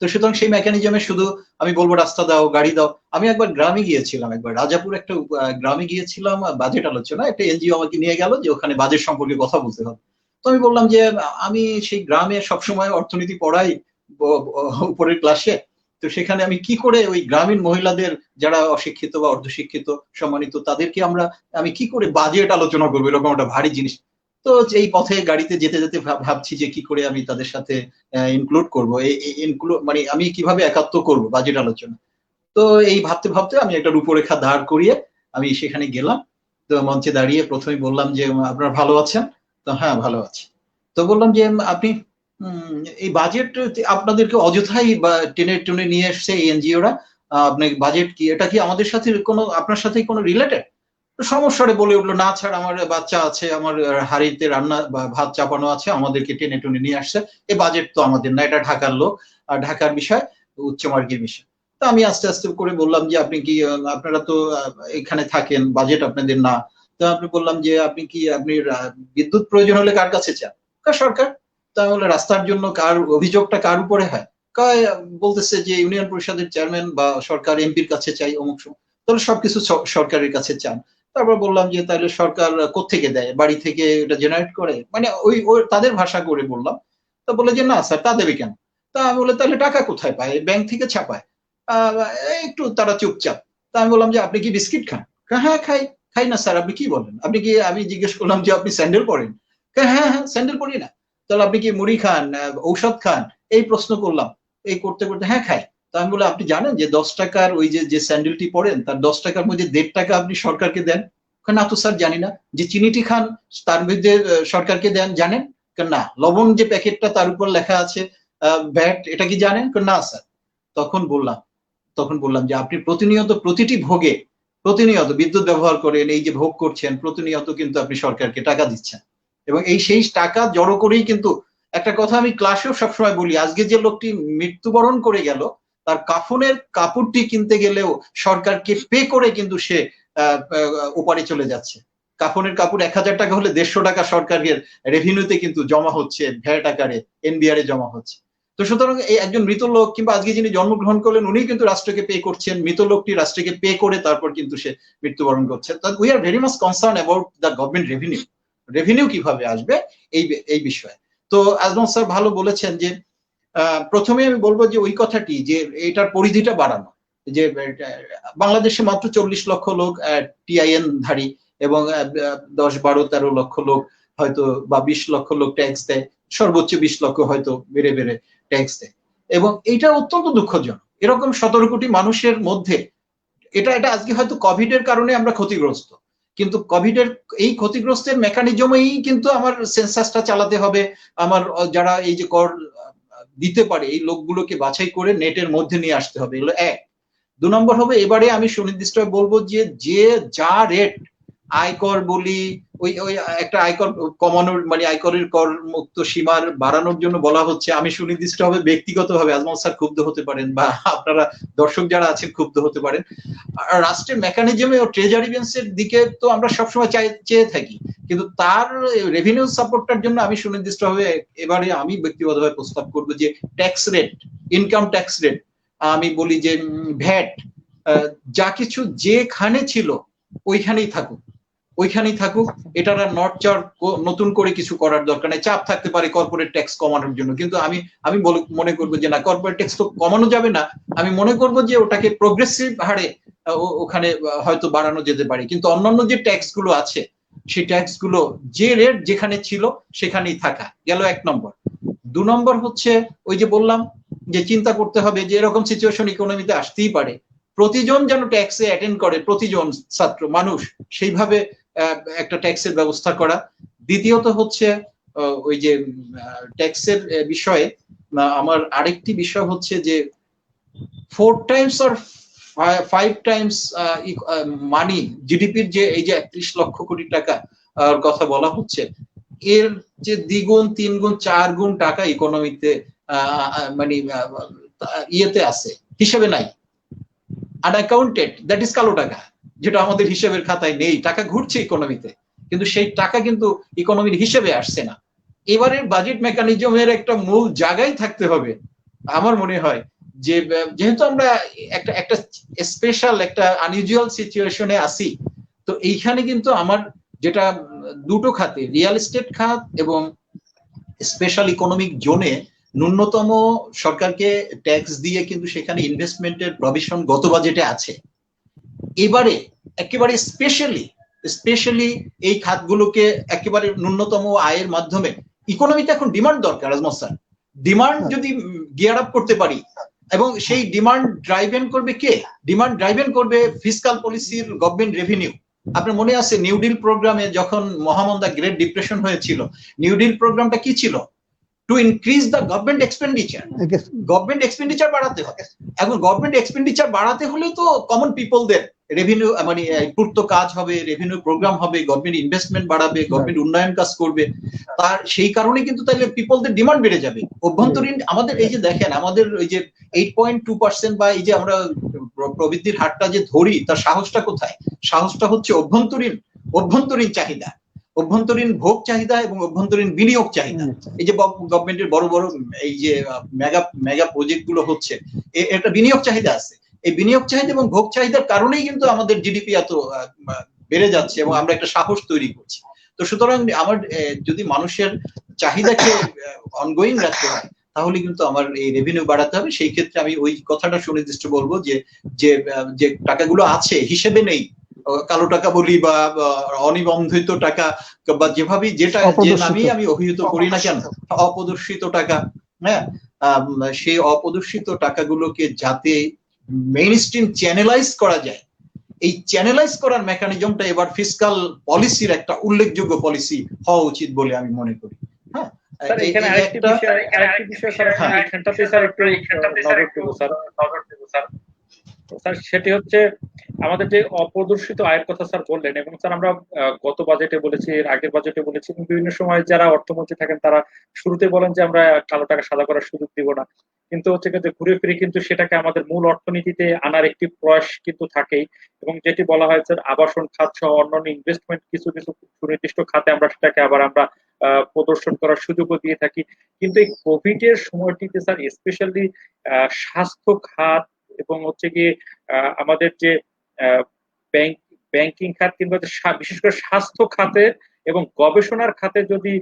তো সুতরাং সেই মেকানিজমে শুধু আমি বলবো রাস্তা দাও, গাড়ি দাও। আমি একবার গ্রামে গিয়েছিলাম, একবার রাজাপুর একটা গ্রামে গিয়েছিলাম বাজেট আলোচনা, একটা এনজিও আমাকে নিয়ে গেল যে ওখানে বাজেট সম্পর্কে কথা বলতে হবে। তো আমি বললাম যে আমি সেই গ্রামে সবসময় অর্থনীতি পড়াই উপরের ক্লাসে, তো সেখানে আমি কি করে ওই গ্রামীণ মহিলাদের যারা অশিক্ষিত বা অর্ধশিক্ষিত সম্মানিত তাদেরকে আমি কি করে বাজেট আলোচনা করবো, এরকম একটা ভারী জিনিস। তো এই পথে গাড়িতে যেতে যেতে ভাবছি যে কি করে আমি তাদের সাথে ইনক্লুড করবো, মানে আমি কিভাবে একাত্ম করব বাজেট আলোচনা। তো এই ভাবতে ভাবতে আমি একটা রূপরেখা দাঁড় করিয়ে আমি সেখানে গেলাম। তো মঞ্চে দাঁড়িয়ে প্রথমে বললাম যে আপনারা ভালো আছেন? তো হ্যাঁ ভালো আছি। তো বললাম যে আপনি এই বাজেট আপনাদেরকে অযথাই বা টেনে টুনে নিয়ে এসছে এই এনজিওরা, আপনি বাজেট কি এটা কি আমাদের সাথে কোনো আপনার সাথে কোনো রিলেটেড? সমস্যারে বলে উঠলো, না ছাড় আমার বাচ্চা আছে, আমার হাড়িতে রান্না বা ভাত চাপানো আছে, আমাদেরকে টেনে টুনে নিয়ে আসছে, এই বাজেট তো আমাদের না, এটা ঢাকার লোক আর ঢাকার বিষয়, উচ্চমার্গের বিষয়। তো আমি আস্তে আস্তে করে বললাম যে আপনি কি আপনারা তো এখানে থাকেন, বাজেট আপনাদের না। তো আপনি বললাম যে আপনি বিদ্যুৎ প্রয়োজন হলে কার কাছে চান? সরকার। তাহলে রাস্তার জন্য কার অভিযোগটা কার উপরে হয়? বলতেছে যে ইউনিয়ন পরিষদের চেয়ারম্যান বা সরকার এমপির কাছে চাই অমুক সময়। তাহলে সবকিছু সরকারের কাছে চান। তারপর বললাম যে তাহলে সরকার কোত্থেকে দেয়? বাড়ি থেকে এটা জেনারেট করে? মানে ওই তাদের ভাষা করে বললাম। তো বলে যে না স্যার তা দেবে কেন? তা আমি বলে তাহলে টাকা কোথায় পায়? ব্যাংক থেকে ছাপায়। একটু তারা চুপচাপ। তা আমি বললাম যে আপনি কি বিস্কিট খান? হ্যাঁ খাই। খাই না স্যার, আপনি কি বলেন? আমি জিজ্ঞেস করলাম যে আপনি স্যান্ডেল পরেন? হ্যাঁ হ্যাঁ স্যান্ডেল পরি না। তাহলে আপনি কি মুড়ি খান, ঔষধ খান? এই প্রশ্ন করলাম। এই করতে করতে হ্যাঁ খাই। তো আমি বলে আপনি জানেন যে 10 টাকার ওই যে স্যান্ডেলটি পরেন তার 10 টাকার মধ্যে 1.5 টাকা আপনি সরকারকে দেন? না তো স্যার জানি না। যে চিনিটি খান তার মধ্যে সরকারকে দেন জানেন? না। লবণ যে প্যাকেটটা তার উপর লেখা আছে ভ্যাট, এটা কি জানেন? না স্যার। তখন বললাম যে আপনি প্রতিনিয়ত প্রতিটি ভোগে প্রতিনিয়ত বিদ্যুৎ ব্যবহার করেন, এই যে ভোগ করছেন প্রতিনিয়ত কিন্তু আপনি সরকারকে টাকা দিচ্ছেন, এবং সেই টাকা জড়ো করেই কিন্তু একটা কথা আমি ক্লাসেও সবসময় বলি, আজকে যে লোকটি মৃত্যুবরণ করে গেল তার কাফনের কাপড়টি কিনতে গেলেও সরকারকে পে করে কিন্তু সে ওপারে চলে যাচ্ছে। কাফনের কাপড় 1000 টাকা হলে 150 টাকা সরকারের রেভিনিউতে কিন্তু জমা হচ্ছে, ভ্যাট আকারে এনবিআর এ জমা হচ্ছে। তো সুতরাং এই একজন মৃত লোক কিংবা আজকে যিনি জন্মগ্রহণ করলেন উনি কিন্তু রাষ্ট্রকে পে করছেন, মৃত লোকটি রাষ্ট্রকে পে করে তারপর কিন্তু সে মৃত্যুবরণ করছে। We are very much concern about the government revenue কিভাবে আসবে এই বিষয়ে। তো আজমল স্যার ভালো বলেছেন যে প্রথমে আমি বলবো যে ওই কথাটি যে এটার পরিধিটা বাড়ানো, যে বাংলাদেশে মাত্র 40 লক্ষ লোক টিআইএন ধারী এবং 10, 12, 13 লক্ষ লোক হয়তো বা 20 লক্ষ লোক ট্যাক্স দেয়, সর্বোচ্চ 20 লক্ষ হয়তো বেড়ে বেড়ে ট্যাক্স দেয়, এবং এটা অত্যন্ত দুঃখজনক। এরকম 17 কোটি মানুষের মধ্যে এটা আজকে হয়তো কোভিড এর কারণে আমরা ক্ষতিগ্রস্ত, কিন্তু কোভিড এর এই ক্ষতিগ্রস্তের মেকানিজমেই কিন্তু আমার সেন্সাসটা চালাতে হবে, আমার যারা এই যে কর দিতে পারে এই লোকগুলোকে বাছাই করে নেটের মধ্যে নিয়ে আসতে হবে, এগুলো এক। 2 নম্বর হবে এবারে আমি সুনির্দিষ্ট বলবো যে যা রেট আয়কর বলি, ওই একটা আয়কর কমানোর মানে আয়করের কর মুক্ত সীমার বাড়ানোর জন্য বলা হচ্ছে, আমি সুনির্দিষ্টভাবে ব্যক্তিগতভাবে আজমল স্যার ক্ষুব্ধ হতে পারেন বা আপনারা দর্শক যারা আছেন ক্ষুব্ধ হতে পারেন, রাষ্ট্রের মেকানিজমে ও ট্রেজারি বেঞ্চের দিকে তো আমরা সবসময় চেয়ে থাকি, কিন্তু তার রেভিনিউ সাপোর্টটার জন্য আমি সুনির্দিষ্টভাবে এবারে আমি ব্যক্তিগতভাবে প্রস্তাব করবো যে tax rate, income tax rate আমি বলি যে ভ্যাট, যা কিছু যেখানে ছিল ওইখানেই থাকুক, ওইখানেই থাকুক। এটার আর নটচর নতুন করে কিছু করার দরকার নেই। চাপ থাকতে পারে কর্পোরেট ট্যাক্স কমানোর জন্য, কিন্তু আমি মনে করবো যে না, কর্পোরেট ট্যাক্স তো কমানো যাবে না। আমি মনে করবো যে ওটাকে প্রোগ্রেসিভ হারে ওখানে হয়তো বাড়ানো যেতে পারে, কিন্তু অন্যান্য যে ট্যাক্স গুলো আছে সেই ট্যাক্স গুলো যে রেট যেখানে ছিল সেখানেই থাকা গেল 1 নম্বর। 2 নম্বর হচ্ছে ওই যে বললাম যে চিন্তা করতে হবে যে এরকম সিচুয়েশন ইকোনমিতে আসতেই পারে, প্রতিজন যেন ট্যাক্সে অ্যাটেন্ড করে, প্রতিজন ছাত্র মানুষ সেইভাবে একটা ট্যাক্সের ব্যবস্থা করা। দ্বিতীয়ত হচ্ছে ওই যে ট্যাক্সের বিষয়ে আমার আরেকটি বিষয় হচ্ছে যে 4 টাইমস অর 5 টাইমস মানি জিডিপির যে এই যে 31 লক্ষ কোটি টাকা কথা বলা হচ্ছে, এর যে দ্বিগুণ 3 গুণ 4 গুণ টাকা ইকোনমিতে মানে ইয়েতে আছে, হিসেবে নাই, আনঅ্যাকাউন্টেড, দ্যাট ইজ কালো টাকা, যেটা আমাদের হিসেবের খাতায় নেই। টাকা ঘুরছে ইকোনমিতে, কিন্তু সেই টাকা কিন্তু ইকোনমির হিসেবে আসছে না। এবারের বাজেট মেকানিজমের একটা মূল জায়গায় থাকতে হবে আমার মনে হয় যে, যেহেতু আমরা একটা স্পেশাল একটা আনইউজুয়াল সিচুয়েশনে আছি, তো এইখানে কিন্তু আমার যেটা দুটো খাতে, রিয়েল এস্টেট খাত এবং স্পেশাল ইকোনমিক জোনে ন্যূনতম সরকারকে ট্যাক্স দিয়ে কিন্তু সেখানে ইনভেস্টমেন্টের প্রভিশন গত বাজেটে আছে। এবারে একেবারে স্পেশালি এই খাতগুলোকে একেবারে ন্যূনতম আয়ের মাধ্যমে, ইকোনমিতে এখন ডিমান্ড দরকার আজমত স্যার, ডিমান্ড যদি গিয়ার আপ করতে পারি, এবং সেই ডিমান্ড ড্রাইভেন করবে কে? ডিমান্ড ড্রাইভেন করবে ফিসকাল পলিসির গভর্নমেন্ট রেভিনিউ। আপনার মনে আছে নিউ ডিল প্রোগ্রামে যখন মহামন্দা গ্রেট ডিপ্রেশন হয়েছিল, নিউ ডিল প্রোগ্রামটা কি ছিল? To increase the government expenditure, government expenditure বাড়াতে হবে। এখন গভর্নমেন্ট এক্সপেন্ডিচার বাড়াতে হলে তো কমন পিপলদের রেভিনিউ মানে পূর্ত কাজ হবে, রেভিনিউ প্রোগ্রাম হবে, গভর্নমেন্ট ইনভেস্টমেন্ট বাড়াবে, গভর্নমেন্ট উন্নয়ন কাজ করবে, তার সেই কারণে কিন্তু তাহলে পিপলদের ডিমান্ড বেড়ে যাবে। অভ্যন্তরীণ আমাদের এই যে দেখেন আমাদের ওই যে 8.2% বা এই যে আমরা প্রবৃদ্ধির হারটা যে ধরি, তার সাহসটা কোথায়? সাহসটা হচ্ছে অভ্যন্তরীণ চাহিদা, অভ্যন্তরীণ ভোগ চাহিদা এবং অভ্যন্তরীণ বিনিয়োগ চাহিদা। এই যে গভর্নমেন্টের বড় বড় এই যে মেগা প্রজেক্ট গুলো হচ্ছে, একটা বিনিয়োগ চাহিদা আছে। এই বিনিয়োগ চাহিদা এবং ভোগ চাহিদার কারণেই কিন্তু আমাদের জিডিপি এত বেড়ে যাচ্ছে এবং আমরা একটা সাহস তৈরি করছি। তো সুতরাং আমার যদি মানুষের চাহিদাকে অনগোয়িং রাখতে হয়, তাহলে কিন্তু আমার এই রেভিনিউ বাড়াতে হবে। সেই ক্ষেত্রে আমি ওই কথাটা সুনির্দিষ্ট বলবো যে যে টাকাগুলো আছে হিসেবে নেই, কালো টাকা বলি বা অনিবন্ধিত টাকা বা যেভাবেই যেটা যে নামেই আমি অভিহিত করি না কেন, অপ্রদর্শিত টাকা, হ্যাঁ, সেই অপ্রদর্শিত টাকাগুলোকে যাতে মেইনস্ট্রিম চ্যানেলাইজ করা যায়, এই চ্যানেলাইজ করার মেকানিজমটা এবার ফিসকাল পলিসির একটা উল্লেখযোগ্য পলিসি হওয়া উচিত বলে আমি মনে করি। হ্যাঁ, এখানে আরেকটি বিষয় স্যার, এখানটাতে স্যার একটু নজর দেবো স্যার, সেটি হচ্ছে আমাদের যে অপ্রদর্শিত আয়ের কথা স্যার বললেন, এবং স্যার আমরা গত বাজেটে বলেছি, এর আগের বাজেটে বলেছি, বিভিন্ন সময় যারা অর্থমন্ত্রী থাকেন তারা শুরুতে বলেন যে আমরা কালো টাকা সাদা করার সুযোগ দিব না, কিন্তু হচ্ছে যে ঘুরে ফিরে কিন্তু সেটাকে আমাদের মূল অর্থনীতিতে আনার একটি প্রয়াস কিন্তু থাকেই। এবং যেটি বলা হয় স্যার, আবাসন খাত সহ অন্যান্য ইনভেস্টমেন্ট কিছু কিছু সুনির্দিষ্ট খাতে আমরা সেটাকে আবার আমরা প্রদর্শন করার সুযোগও দিয়ে থাকি। কিন্তু এই কোভিড এর সময়টিতে স্যার স্পেশালি স্বাস্থ্য খাত এবং হচ্ছে গিয়ে আমাদের যে ব্যাংকিং খাত কিংবা বিশেষ করে স্বাস্থ্য খাতে এবং গবেষণার খাতে যদি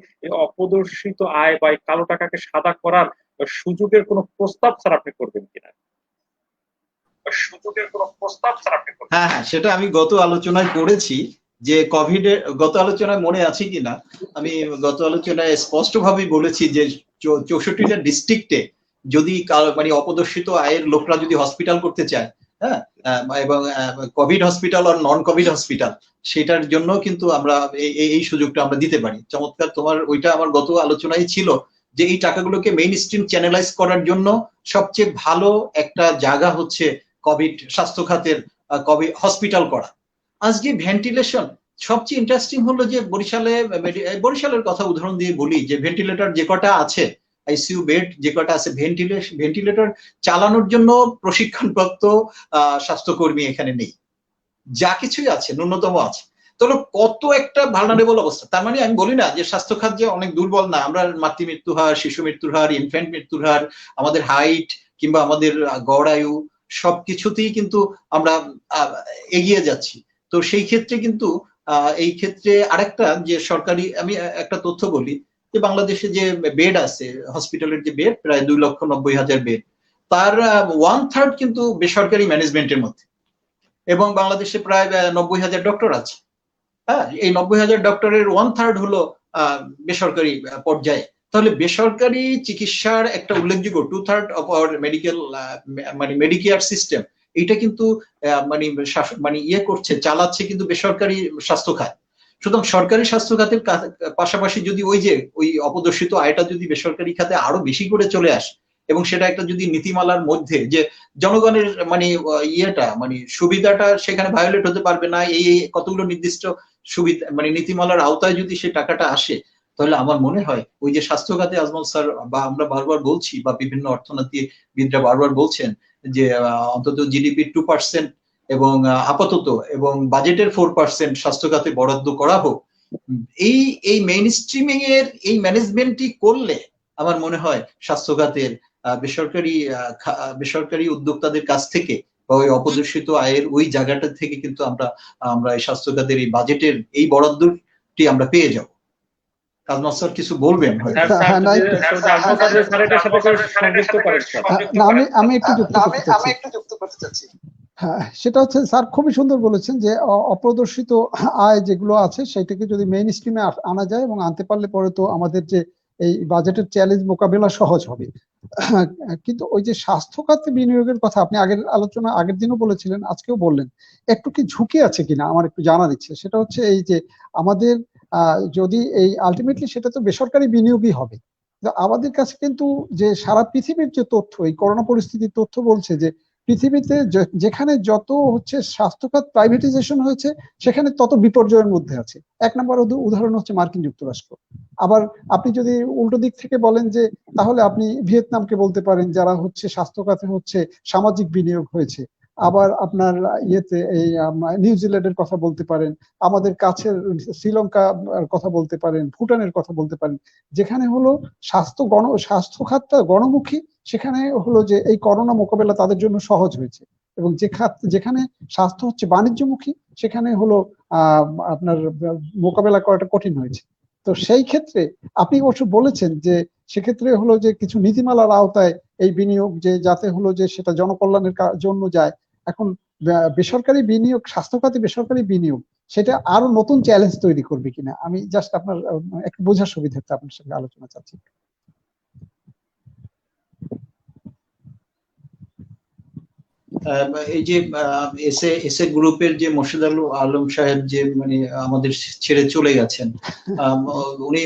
অপ্রদর্শিত আয় বা কালো টাকাকে সাদা করার সুযোগের কোনো প্রস্তাব স্যার আপনি করবেন কিনা? হ্যাঁ, সেটা আমি গত আলোচনায় করেছি যে কোভিডের গত আলোচনায় মনে আছে কিনা, আমি গত আলোচনায় স্পষ্টভাবেই বলেছি যে 64টা ডিস্ট্রিক্টে যদি মানে অপ্রদর্শিত আয়ের লোকরা যদি হসপিটাল করতে চায়, হ্যাঁ, এবং কোভিড হসপিটাল আর নন কোভিড হসপিটাল, সেটার জন্য কিন্তু আমরা এই সুযোগটা আমরা দিতে পারি। চমৎকার, তোমার ওইটা আমার গত আলোচনায় ছিল যে এই টাকাগুলোকে মেইন স্ট্রিম চ্যানেলাইজ করার জন্য সবচেয়ে ভালো একটা জায়গা হচ্ছে কোভিড স্বাস্থ্য খাতের কোভিড হসপিটাল করা। আজকে ভেন্টিলেশন সবচেয়ে ইন্টারেস্টিং হলো যে বরিশালের কথা উদাহরণ দিয়ে বলি যে ভেন্টিলেটর যে কটা আছে, আইসিইউ বেড যে কটা আছে, ভেন্টিলেটর চালানোর জন্য প্রশিক্ষণপ্রাপ্ত স্বাস্থ্যকর্মী এখানে নেই। যা কিছুই আছে ন্যূনতম আছে, তাহলে কত একটা ভালনারেবল অবস্থা। তার মানে আমি বলি না যে স্বাস্থ্য খাত যে অনেক দুর্বল না, আমরা মাতৃ মৃত্যু হার, শিশু মৃত্যুর হার, ইনফ্যান্ট মৃত্যুর হার, আমাদের হাইট, কিংবা আমাদের গড় আয়ু সবকিছুতেই কিন্তু আমরা এগিয়ে যাচ্ছি। তো সেই ক্ষেত্রে কিন্তু এই ক্ষেত্রে আরেকটা যে সরকারি, আমি একটা তথ্য বলি যে বাংলাদেশে যে বেড আছে, হসপিটালের যে বেড প্রায় 2,90,000 বেড, তার 1/3 কিন্তু বেসরকারি ম্যানেজমেন্টের মধ্যে, এবং বাংলাদেশে প্রায় 90,000 ডক্টর আছে। হ্যাঁ, এই 90,000 ডক্টরের 1/3 হলো বেসরকারি পর্যায়ে। তাহলে বেসরকারি চিকিৎসার একটা উল্লেখযোগ্য 2/3 অফ আওয়ার মেডিকেল মানে মেডিকেয়ার সিস্টেম, এটা কিন্তু মানে ইয়ে করছে, চালাচ্ছে কিন্তু বেসরকারি স্বাস্থ্য খাত। সুতরাং সরকারি স্বাস্থ্য খাতের পাশাপাশি যদি ওই অপদর্শিত আয়টা যদি বেসরকারি খাতে আরো বেশি করে চলে আসে, এবং সেটা একটা যদি নীতিমালার মধ্যে যে জনগণের ইয়েটা সুবিধাটা সেখানে ভায়োলেট হতে পারবে না, এই কতগুলো নির্দিষ্ট সুবিধা নীতিমালার আওতায় যদি সে টাকাটা আসে, তাহলে আমার মনে হয় ওই যে স্বাস্থ্য খাতে আজমল স্যার বা আমরা বারবার বলছি বা বিভিন্ন অর্থনীতিবিদরা বারবার বলছেন যে অন্তত জিডিপি 2% এবং আপাতত এবং বাজেটের 4% স্বাস্থ্য খাতে বরাদ্দ করা হোক, এই মেইন স্ট্রিমিং এর এই ম্যানেজমেন্টই করলে আমার মনে হয় স্বাস্থ্য খাতের বেসরকারি উদ্যোক্তাদের কাছ থেকে বা ওই অপদর্শিত আয়ের ওই জায়গাটা থেকে কিন্তু আমরা এই স্বাস্থ্য খাতের এই বাজেটের এই বরাদ্দটি আমরা পেয়ে যাব। আজমল স্যার কিছু বলবেন? আমি একটু যুক্ত করতে চাচ্ছি। হ্যাঁ, সেটা হচ্ছে স্যার খুবই সুন্দর বলেছেন যে অপ্রদর্শিত আয় যেগুলো আছে সেটাকে যদি মেইন স্ট্রিমে আনা যায় এবং আনতে পারলে পরে তো আমাদের যে এই বাজেটের চ্যালেঞ্জ মোকাবেলা সহজ হবে। কিন্তু ওই যে স্বাস্থ্য খাতে বিনিয়োগের কথা আপনি আগের দিনও বলেছিলেন, আজকেও বললেন, একটু কি ঝুঁকি আছে কিনা আমার একটু জানার ইচ্ছে। সেটা হচ্ছে এই যে আমাদের যদি এই আলটিমেটলি সেটা তো বেসরকারি বিনিয়োগই হবে, আমাদের কাছে কিন্তু যে সারা পৃথিবীর যে তথ্য, এই করোনা পরিস্থিতির তথ্য বলছে যে পৃথিবীতে যেখানে যত হচ্ছে স্বাস্থ্যখাত প্রাইভেটাইজেশন হয়েছে সেখানে তত বিপর্যয়ের মধ্যে আছে। এক নম্বর উদাহরণ হচ্ছে মার্কিন যুক্তরাষ্ট্র। আবার আপনি যদি উল্টো দিক থেকে বলেন যে তাহলে আপনি ভিয়েতনামকে বলতে পারেন, যারা হচ্ছে স্বাস্থ্যখাতে হচ্ছে সামাজিক বিনিয়োগ হয়েছে। আবার আপনার ইয়েতে এই নিউজিল্যান্ডের কথা বলতে পারেন, আমাদের কাছের শ্রীলঙ্কার কথা বলতে পারেন, ভুটানের কথা বলতে পারেন, যেখানে হলো স্বাস্থ্য খাতটা গণমুখী, সেখানে হলো যে এই করোনা মোকাবেলা তাদের জন্য সহজ হয়েছে। এবং যেখানে স্বাস্থ্য হচ্ছে বাণিজ্যমুখী, সেখানে হলো আপনার মোকাবেলা করাটা কঠিন হয়েছে। তো সেই ক্ষেত্রে আপনি অবশ্য বলেছেন যে সেক্ষেত্রে হলো যে কিছু নীতিমালার আওতায় এই বিনিয়োগ যে যাতে হলো যে সেটা জনকল্যাণের জন্য যায়। এখন বেসরকারি বিনিয়োগ, স্বাস্থ্য খাতে বেসরকারি বিনিয়োগ, সেটা আরো নতুন চ্যালেঞ্জ তৈরি করবে কিনা, আমি জাস্ট আপনার একটু বোঝার সুবিধার্থে আপনার সঙ্গে আলোচনা চাচ্ছি। এই যে এসএ গ্রুপের যে মোর্শেদ আলম সাহেব যে আমাদের ছেড়ে চলে গেছেন, উনি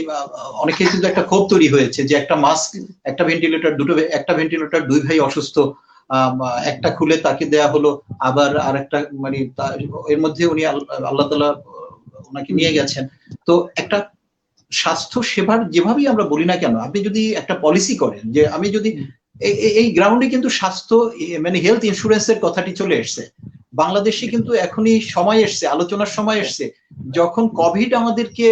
অনেকে কিন্তু একটা ক্ষোভ তৈরি হয়েছে যে একটা মাস্ক, একটা ভেন্টিলেটর, দুই ভাই অসুস্থ, একটা খুলে তাকে দেয়া হলো, আবার আরেকটা এর মধ্যে উনি আল্লাহ তাআলা ওনাকে নিয়ে গেছেন। তো একটা স্বাস্থ্য সেবার যেভাবেই আমরা বলি না কেন, আপনি যদি একটা পলিসি করেন যে আমি যদি এই গ্রাউন্ডে কিন্তু স্বাস্থ্য হেলথ ইন্স্যুরেন্সের কথাটি চলে এসছে বাংলাদেশে, কিন্তু এখনই সময় এসছে, আলোচনার সময় এসছে, যখন কোভিড আমাদেরকে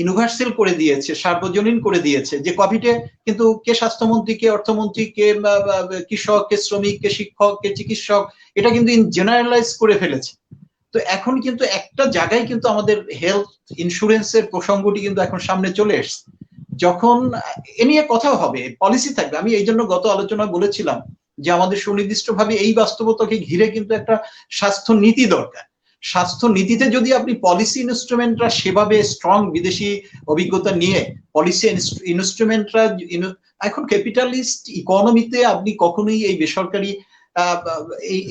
ইউনিভার্সাল করে দিয়েছে, সার্বজনীন করে দিয়েছে, যে কোভিডে কিন্তু কে স্বাস্থ্যমন্ত্রী, কে অর্থমন্ত্রী, কে কৃষক, কে শ্রমিক, কে শিক্ষক, কে চিকিৎসক, এটা কিন্তু জেনারেলাইজ করে ফেলেছে। তো এখন কিন্তু একটা জায়গায় কিন্তু আমাদের হেলথ ইন্স্যুরেন্সের প্রসঙ্গটি কিন্তু এখন সামনে চলে এসছে, যখন এ নিয়ে কথা হবে, পলিসি থাকবে। আমি এই জন্য গত আলোচনা বলেছিলাম যে আমাদের সুনির্দিষ্টভাবে এই বাস্তবতাকে ঘিরে কিন্তু একটা স্বাস্থ্য নীতি দরকার। স্বাস্থ্য নীতিতে যদি আপনি পলিসি ইনস্ট্রুমেন্টরা সেভাবে স্ট্রং, বিদেশি অভিজ্ঞতা নিয়ে পলিসি ইনস্ট্রুমেন্টরা, এখন ক্যাপিটালিস্ট ইকোনমিতে আপনি কখনোই এই বেসরকারি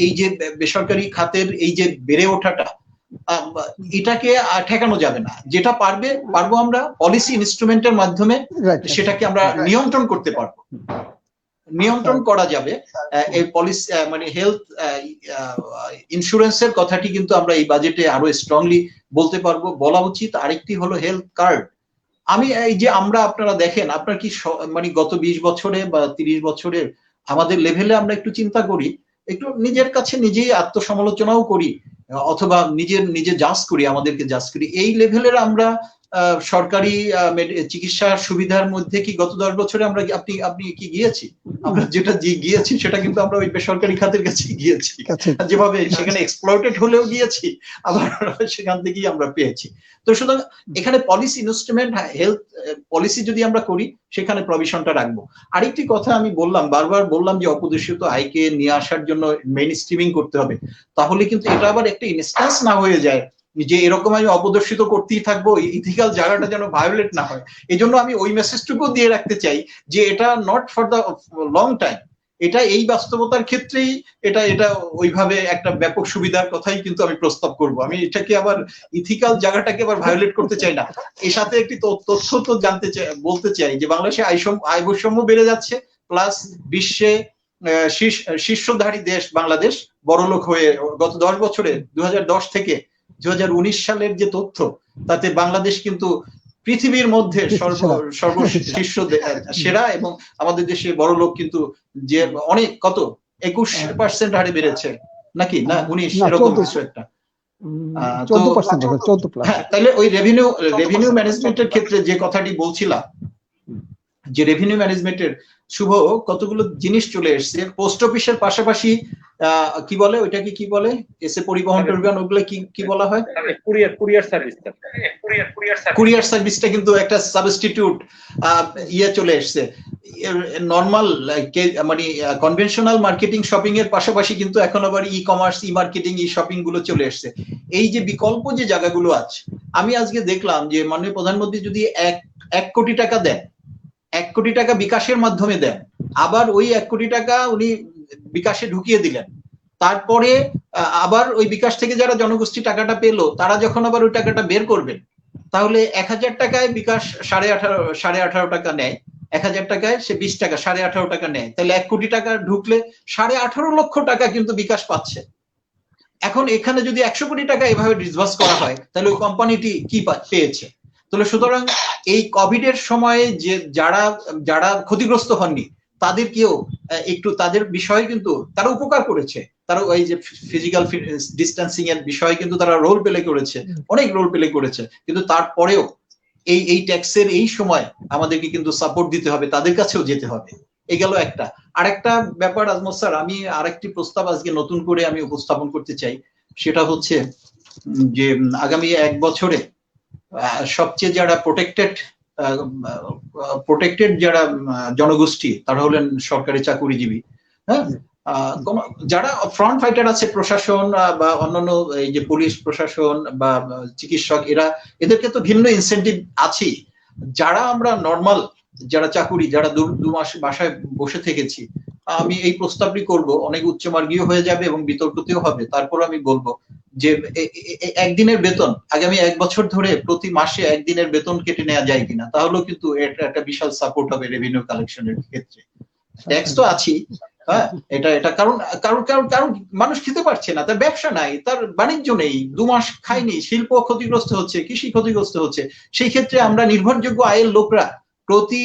এই যে বেসরকারি খাতের এই যে বেড়ে ওঠাটা, এটাকে ঠেকানো যাবে না। যেটা পারবো আমরা পলিসি ইনস্ট্রুমেন্টের মাধ্যমে সেটাকে আমরা নিয়ন্ত্রণ করতে পারবো, নিয়ন্ত্রণ করা যাবে। এই পলিসি হেলথ ইন্স্যুরেন্সের কথাটি কিন্তু আমরা এই বাজেটে আরো স্ট্রংলি বলতে পারবো, বলা উচিত। আরেকটি হলো হেলথ কার্ড। আমি এই যে আপনারা দেখেন, আপনার কি গত 20 বছরে বা 30 বছরের আমাদের লেভেলে আমরা একটু চিন্তা করি, একটু নিজের কাছে নিজেই আত্মসমালোচনাও করি, অথবা নিজে জাজ করি, আমাদেরকে জাজ করি, এই লেভেলের আমরা সরকারি চিকিৎসা সুবিধার মধ্যে কি গত 10 বছরে আমরা আপনি কি গিয়েছি? আমরা যেটা গিয়েছি সেটা কিন্তু আমরা ওই বেসরকারি খাতের কাছে গিয়েছি, যেভাবে সেখানে এক্সপ্লয়েটেড হলেও গিয়েছি, আবার সেখান থেকেই আমরা পেয়েছি। তো সুতরাং এখানে পলিসি ইনস্ট্রুমেন্ট, হেলথ পলিসি যদি আমরা করি সেখানে প্রভিশনটা রাখবো। আরেকটি কথা আমি বারবার বললাম যে অপদূষিত আয়কে নিয়ে আসার জন্য মেইন স্ট্রিমিং করতে হবে, তাহলে কিন্তু এটা আবার একটা ইনস্ট্যান্স না হয়ে যায় যে এরকম আমি অপদর্শিত করতেই থাকবো, ইথিক্যাল জায়গাটা যেন ভায়োলেট না হয়। এই জন্য আমি ওই মেসেজটুকু দিয়ে রাখতে চাই যে এটা not for the long time, এটা এই বাস্তবতার ক্ষেত্রেই এটা ওইভাবে একটা ব্যাপক সুবিধার কথাই কিন্তু আমি প্রস্তাব করব। আমি এটাকে আবার ইথিক্যাল জায়গাটাকে আবার ভায়োলেট করতে চাই না। এর সাথে একটি তথ্য তো বলতে চাই যে বাংলাদেশে আয় বৈষম্য বেড়ে যাচ্ছে, প্লাস বিশ্বে শীর্ষধারী দেশ বাংলাদেশ বড়লোক হয়ে গত 10 বছরে 2010 থেকে 2019 সালের যে তথ্য, তাতে বাংলাদেশ কিন্তু পৃথিবীর মধ্যে সর্বশীর্ষ সেরা, এবং আমাদের দেশে বড়লোক কিন্তু যে অনেক 21% হারে বেড়েছে নাকি, না 19 এরকম কিছু একটা, 14%। হ্যাঁ, তাহলে ওই রেভিনিউ ম্যানেজমেন্টের ক্ষেত্রে যে কথাটি বলছিলাম, যে রেভিনিউ ম্যানেজমেন্টের শুভ কতগুলো জিনিস চলে এসছে। পোস্ট অফিসের পাশাপাশি কি বলে ওইটাকে, কি বলে এসে পরিবহন টরিবহন, ওগুলো কি বলা হয়, কুরিয়ার সার্ভিসটা কিন্তু একটা সাবস্টিটিউট চলে এসছে। নর্মাল মানে কনভেনশনাল মার্কেটিং শপিং এর পাশাপাশি কিন্তু এখন আবার ই commerce, e marketing, e shopping গুলো চলে এসছে। এই যে বিকল্প যে জায়গাগুলো আছে, আমি আজকে দেখলাম যে মাননীয় প্রধানমন্ত্রী যদি 1 কোটি টাকা দেন, 1 কোটি টাকা বিকাশের মাধ্যমে দেন, আবার ওই 1 কোটি টাকা উনি বিকাশে ঢুকিয়ে দিলেন, তারপরে আবার ওই বিকাশ থেকে যারা জনগোষ্ঠী টাকাটা পেলো, তারা যখন আবার ওই টাকাটা বের করবেন, তাহলে 1000 টাকায় বিকাশ 18.5 টাকা নেয়, 1000 টাকায় সে 20 টাকা, 18.5 টাকা নেয়। তাহলে 1 কোটি টাকা ঢুকলে 18.5 লক্ষ টাকা কিন্তু বিকাশ পাচ্ছে। এখন এখানে যদি 100 কোটি টাকা এভাবে ডিসবার্স করা হয়, তাহলে ওই কোম্পানিটি কি পেয়েছে? তাহলে সুতরাং এই কোভিড এর সময়ে যে যারা ক্ষতিগ্রস্ত হননি, তাদেরকেও একটু, তাদের বিষয়ে কিন্তু তারা উপকার করেছে, তারা ওই যে ফিজিক্যাল ডিস্টেন্সিং এর বিষয়ে কিন্তু তারা রোল প্লে করেছে, অনেক রোল প্লে করেছে, কিন্তু তারপরেও এই ট্যাক্সের এই সময় আমাদেরকে কিন্তু সাপোর্ট দিতে হবে, তাদের কাছেও যেতে হবে। এই গেল একটা। আরেকটা ব্যাপার আজমত স্যার, আমি আরেকটি প্রস্তাব আজকে নতুন করে আমি উপস্থাপন করতে চাই, সেটা হচ্ছে যে আগামী 1 বছরে সবচেয়ে যারা প্রোটেক্টেড যারা জনগোষ্ঠী, তারা হলেন সরকারি চাকুরিজীবী, হ্যাঁ, যারা ফ্রন্ট ফাইটার আছে, প্রশাসন বা অন্যান্য এই যে পুলিশ প্রশাসন বা চিকিৎসক, এদেরকে তো ভিন্ন ইনসেন্টিভ আছেই। যারা আমরা নর্মাল যারা চাকুরি, যারা 2 মাস বাসায় বসে থেকেছি, আমি এই প্রস্তাবটি করব, অনেক উচ্চমার্গীয় হয়ে যাবে এবং বিতর্কতেও হবে। তারপর আমি বলবো যে একদিনের বেতন আগামী 1 বছর ধরে প্রতি মাসে 1 দিনের বেতন কেটে নেওয়া যায় কিনা, তাহলেও কিন্তু এটা একটা বিশাল সাপোর্ট হবে রেভিনিউ কালেকশনের ক্ষেত্রে। ট্যাক্স তো আছেই, হ্যাঁ, এটা কারণ মানুষ খেতে পারছে না, তার ব্যবসা নাই, তার বাণিজ্য নেই, 2 মাস খায়নি, শিল্প ক্ষতিগ্রস্ত হচ্ছে, কৃষি ক্ষতিগ্রস্ত হচ্ছে। সেই ক্ষেত্রে আমরা নির্ভরযোগ্য আয়ের লোকরা প্রতি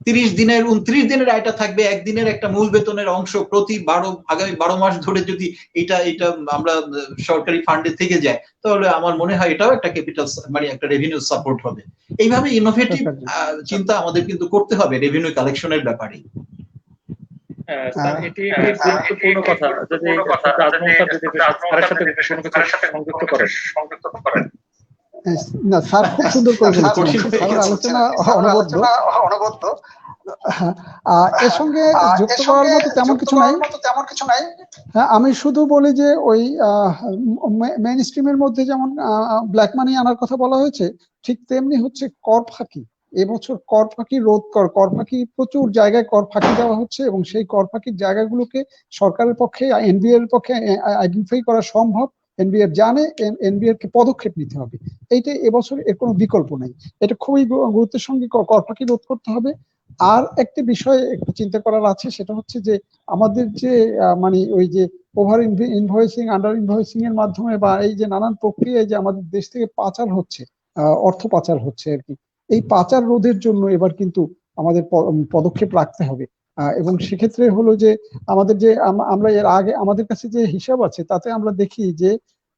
30 দিনের 29 দিনের আয়টা থাকবে, 1 দিনের একটা মূল বেতনের অংশ প্রতি আগামী 12 মাস ধরে যদি এটা আমরা সরকারি ফান্ডে থেকে যায়, তাহলে আমার মনে হয় এটাও একটা ক্যাপিটাল, মানে একটা রেভিনিউ সাপোর্ট হবে। এইভাবে ইনোভেটিভ চিন্তা আমাদের কিন্তু করতে হবে রেভিনিউ কালেকশনের ব্যাপারে। এটি গুরুত্বপূর্ণ কথা, যদি সংযুক্ত করেন। না স্যার, খুব সুন্দর করে বলেছেন, আলোচনা অনবদ্য। এর সঙ্গে যুক্ত করার মতো তেমন কিছু নাই। হ্যাঁ, আমি শুধু বলি যে ওই মেইন স্ট্রিমের মধ্যে যেমন ব্ল্যাক মানি আনার কথা বলা হয়েছে, ঠিক তেমনি হচ্ছে কর ফাঁকি। এবছর কর ফাঁকি রোধ কর ফাঁকি, প্রচুর জায়গায় কর ফাঁকি দেওয়া হচ্ছে, এবং সেই কর ফাঁকির জায়গাগুলোকে সরকারের পক্ষে, এনবিআর এর পক্ষে আইডেন্টিফাই করা সম্ভব। এনবিআর জানে, এনবিআর কে পদক্ষেপ নিতে হবে। এইটা এবছর এর কোনো বিকল্প নেই। এটা খুবই গুরুত্বের সঙ্গে কর ফাঁকি রোধ করতে হবে। আর একটি বিষয় একটু চিন্তা করার আছে, সেটা হচ্ছে যে আমাদের যে মানে ওই যে ওভার ইনভয়েসিং, আন্ডার ইনভয়েসিং এর মাধ্যমে, বা এই যে নানান প্রক্রিয়ায় যে আমাদের দেশ থেকে পাচার হচ্ছে, অর্থ পাচার হচ্ছে আর কি, এই পাচার রোধের জন্য এবার কিন্তু আমাদের পদক্ষেপ রাখতে হবে। এবং সেক্ষেত্রে হলো যে আমাদের যে আমরা এর আগে আমাদের কাছে যে হিসাব আছে, তাতে আমরা দেখি যে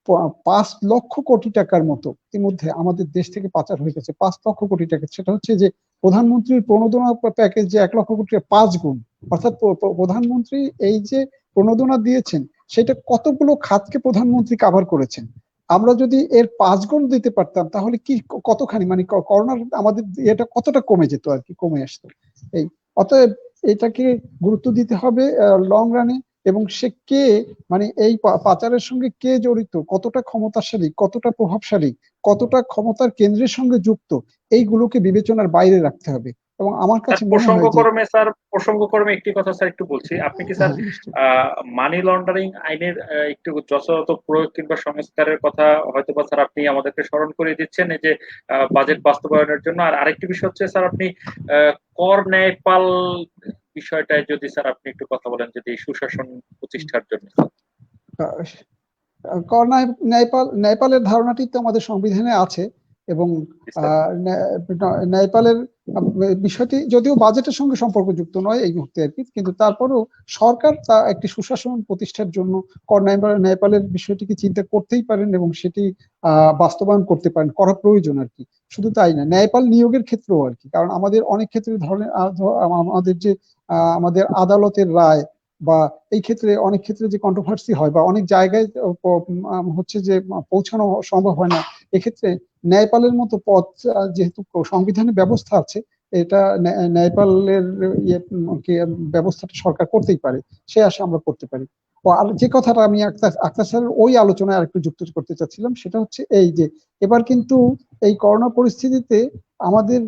5 লক্ষ কোটি টাকার মতো ইতিমধ্যে আমাদের দেশ থেকে পাচার হয়ে গেছে। 5 লক্ষ কোটি টাকা, সেটা হচ্ছে যে প্রধানমন্ত্রীর প্রণোদনা প্যাকেজ যে 1 লক্ষ কোটি 5 গুণ, অর্থাৎ প্রধানমন্ত্রী এই যে প্রণোদনা দিয়েছেন সেটা কতগুলো খাতকে প্রধানমন্ত্রী কাভার করেছেন। আমরা যদি এর 5 গুণ দিতে পারতাম তাহলে কি কতখানি মানে করোনার আমাদের এটা কতটা কমে যেত আর কি, কমে আসতো। এই অতএব এটাকে গুরুত্ব দিতে হবে লং রানে, এবং সে কে মানে এই পাচারের সঙ্গে কে জড়িত, কতটা ক্ষমতাশালী, কতটা প্রভাবশালী, কতটা ক্ষমতার কেন্দ্রের সঙ্গে যুক্ত, এইগুলোকে বিবেচনার বাইরে রাখতে হবে। এবং আমার কাছে মনে হয় যে প্রসঙ্গক্রমে একটি কথা স্যার একটু বলছি, আপনি কি স্যার মানি লন্ডারিং আইনের একটু যথাযথ প্রয়োগ কিংবা সংস্কারের কথা হয়তো বা স্যার আপনি আমাদেরকে স্মরণ করে দিচ্ছেন এই যে বাজেট বাস্তবায়নের জন্য। আর আরেকটি বিষয় হচ্ছে স্যার আপনি কর ন্যায়পাল বিষয়টায় যদি স্যার আপনি একটু কথা বলেন, যদি সুশাসন প্রতিষ্ঠার জন্য। কর ন্যায়পালের ধারণাটি তো আমাদের সংবিধানে আছে, এবং ন্যায়পালের বিষয়টি যদিও বাজেটের সঙ্গে সম্পর্কযুক্ত নয় এই মুহূর্তে আর কি, কিন্তু তারপরেও সরকার তা একটি সুশাসন প্রতিষ্ঠার জন্য কর ন্যায়পালের বিষয়টিকে চিন্তা করতেই পারেন এবং সেটি বাস্তবায়ন করতে পারেন, করা প্রয়োজন আর কি। শুধু তাই না, ন্যায়পাল নিয়োগের ক্ষেত্রেও আর কি, কারণ আমাদের অনেক ক্ষেত্রে ধরনের আমাদের যে আমাদের আদালতের রায় বা এই ক্ষেত্রে অনেক ক্ষেত্রে যে কন্ট্রোভার্সি হয় বা অনেক জায়গায় হচ্ছে যে পৌঁছানো সম্ভব হয় না, এক্ষেত্রে ন্যায়পালের মতো পদ যেহেতু সংবিধানে ব্যবস্থা আছে, এটা ন্যায়পালের ব্যবস্থাটা সরকার করতেই পারে, সে আশা আমরা করতে পারি। আর যে কথাটা আমি আক্তার স্যারের ওই আলোচনায় আরেকটু যুক্ত করতে চাচ্ছিলাম সেটা হচ্ছে এই যে এবার কিন্তু এই করোনা পরিস্থিতিতে আমাদের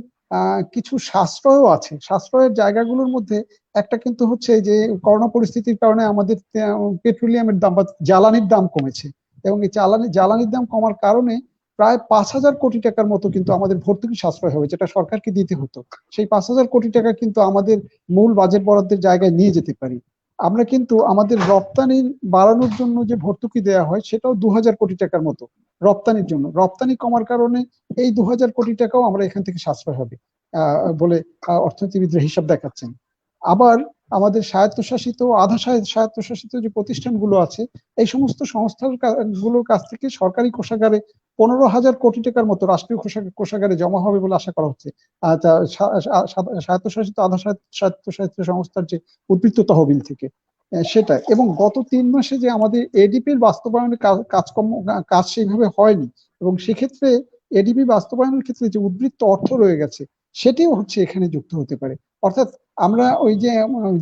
কিছু সাশ্রয়ও আছে। সাশ্রয়ের জায়গাগুলোর মধ্যে একটা কিন্তু হচ্ছে যে করোনা পরিস্থিতির কারণে আমাদের পেট্রোলিয়ামের দাম বা জ্বালানির দাম কমেছে, এবং এই জ্বালানির দাম কমার কারণে প্রায় 5,000 কোটি টাকার মতো কিন্তু আমাদের ভর্তুকি সাশ্রয় হবে, যেটা সরকারকে দিতে হতো। সেই 5,000 কোটি টাকা কিন্তু আমাদের মূল বাজেট বরাদ্দের জায়গায় নিয়ে যেতে পারি। আমরা কিন্তু আমাদের রপ্তানি বাড়ানোর জন্য যে ভর্তুকি দেওয়া হয় সেটাও 2,000 কোটি টাকার মতো রপ্তানির জন্য। রপ্তানি কমার কারণে এই 2,000 কোটি টাকাও আমরা এখান থেকে সাশ্রয় হবে বলে অর্থনীতিবিদরা হিসাব দেখাচ্ছেন। আবার আমাদের স্বায়ত্তশাসিত আধা স্বায়ত্তশাসিত যে প্রতিষ্ঠানগুলো আছে, এই সমস্ত সংস্থাগুলোর কাছ থেকে সরকারি কোষাগারে 15,000 কোটি টাকার মতো রাষ্ট্রীয় কোষাগারে জমা হবে বলে আশা করা হচ্ছে। স্বায়ত্তশাসিত আধা স্বায়ত্তশাসিত সংস্থার যে উদ্বৃত্ত তহবিল থেকে সেটা। এবং গত 3 মাসে যে আমাদের এডিপির বাস্তবায়নের কাজ সেইভাবে হয়নি, এবং সেক্ষেত্রে এডিপি বাস্তবায়নের ক্ষেত্রে যে উদ্বৃত্ত অর্থ রয়ে গেছে সেটিও হচ্ছে এখানে যুক্ত হতে পারে। অর্থাৎ আমরা ওই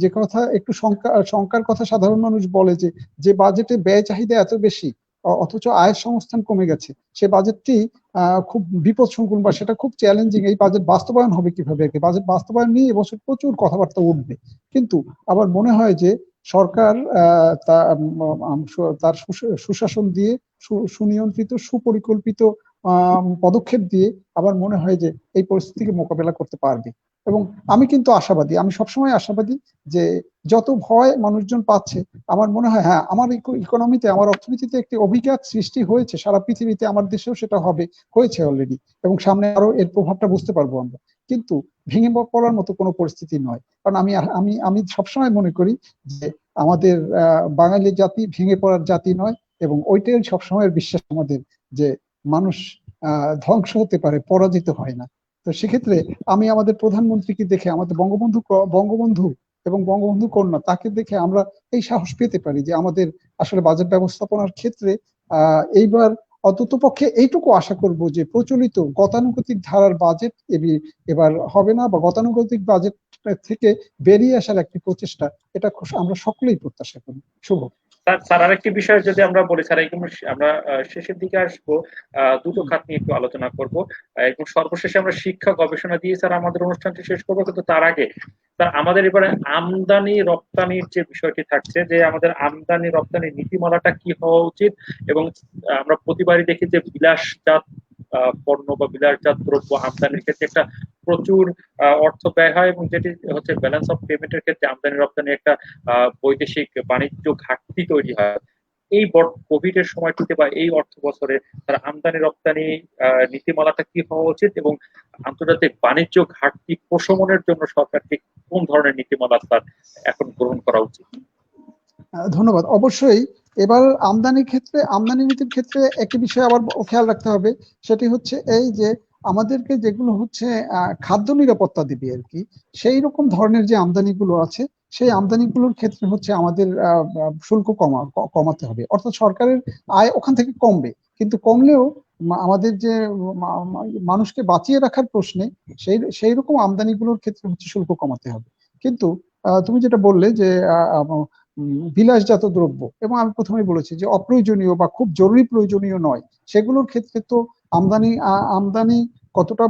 যে কথা একটু শঙ্কার কথা সাধারণ মানুষ বলে যে বাজেটে ব্যয় চাহিদা এত বেশি অথচ আয়ের সংস্থান কমে গেছে, সে বাজেটটি খুব বিপদসংকুল বা সেটা খুব চ্যালেঞ্জিং। এই বাজেট বাস্তবায়ন হবে কিভাবে? বাজেট বাস্তবায়ন নিয়ে এবছর প্রচুর কথাবার্তা উঠবে, কিন্তু আবার মনে হয় যে সরকার তার সুশাসন দিয়ে সুনিয়ন্ত্রিত সুপরিকল্পিত পদক্ষেপ দিয়ে আবার মনে হয় যে এই পরিস্থিতিকে মোকাবেলা করতে পারবে। এবং আমি কিন্তু আশাবাদী, আমি সবসময় আশাবাদী যে যত ভয় মানুষজন পাচ্ছে, আমার মনে হয় হ্যাঁ আমার ইকোনমিতে আমার অর্থনীতিতে একটি অভিঘাত সৃষ্টি হয়েছে, সারা পৃথিবীতে আমার দেশেও সেটা হয়েছে অলরেডি, এবং সামনে আরো এর প্রভাবটা বুঝতে পারবো আমরা। কিন্তু ভেঙে পড়ার মতো কোনো পরিস্থিতি নয়, কারণ আমি সবসময় মনে করি যে আমাদের বাঙালি জাতি ভেঙে পড়ার জাতি নয়, এবং ওইটাই সবসময়ের বিশ্বাস আমাদের যে মানুষ ধ্বংস হতে পারে, পরাজিত হয় না। তো সেক্ষেত্রে আমি আমাদের প্রধানমন্ত্রীকে দেখে, আমাদের বঙ্গবন্ধু এবং বঙ্গবন্ধু কন্যা তাকে দেখে আমরা এই সাহস পেতে পারি যে আমাদের আসলে বাজেট ব্যবস্থাপনার ক্ষেত্রে এইবার অন্ততপক্ষে এইটুকু আশা করব যে প্রচলিত গতানুগতিক ধারার বাজেট এবার হবে না, বা গতানুগতিক বাজেট থেকে বেরিয়ে আসার একটি প্রচেষ্টা, এটা আমরা সকলেই প্রত্যাশা করি। শুভ স্যার আরেকটি বিষয় যদি আমরা বলি স্যার, আমরা শেষের দিকে আসবো, দুটো খাত নিয়ে একটু আলোচনা করব। একদম সর্বশেষে আমরা শিক্ষা গবেষণা দিয়ে স্যার আমাদের অনুষ্ঠানটি শেষ করবো, কিন্তু তার আগে স্যার আমাদের এবারে আমদানি রপ্তানির যে বিষয়টি থাকছে, যে আমাদের আমদানি রপ্তানি নীতিমালাটা কি হওয়া উচিত। এবং আমরা প্রতিবারই দেখি যে বিলাসজাত পণ্য বা বিলাসজাত দ্রব্য আমদানির ক্ষেত্রে একটা প্রচুর অর্থ ব্যয় হয়, এবং যেটি হচ্ছে ব্যালেন্স অফ পেমেন্টের ক্ষেত্রে আমদানি রপ্তানি একটা বৈদেশিক বাণিজ্য ঘাটতি তৈরি হয়। এই কোভিড এর সময়টিতে বা এই অর্থ বছরে তার আমদানি রপ্তানি নীতিমালাটা কি হওয়া উচিত, এবং আন্তর্জাতিক বাণিজ্য ঘাটতি প্রশমনের জন্য সরকারকে কোন ধরনের নীতিমালা তার এখন গ্রহণ করা উচিত? ধন্যবাদ। অবশ্যই এবার আমদানি নীতির ক্ষেত্রে একটি বিষয় আবার খেয়াল রাখতে হবে, সেটি হচ্ছে এই যে আমাদেরকে যেগুলো হচ্ছে খাদ্য নিরাপত্তা দিবে আর কি, সেই রকম ধরনের যে আমদানিগুলো আছে সেই আমদানিগুলোর ক্ষেত্রে হচ্ছে আমাদের শুল্ক কমাতে হবে, অর্থাৎ সরকারের আয় ওখান থেকে কমবে, কিন্তু কমলেও আমাদের যে মানুষকে বাঁচিয়ে রাখার প্রশ্নে সেই রকম আমদানিগুলোর ক্ষেত্রে হচ্ছে শুল্ক কমাতে হবে। কিন্তু তুমি যেটা বললে যে বিলাসজাত দ্রব্য, এবং আমি প্রথমেই বলেছি যে অপ্রয়োজনীয় বা খুব জরুরি প্রয়োজনীয় নয়, সেগুলোর ক্ষেত্রে তো আমদানি কতটা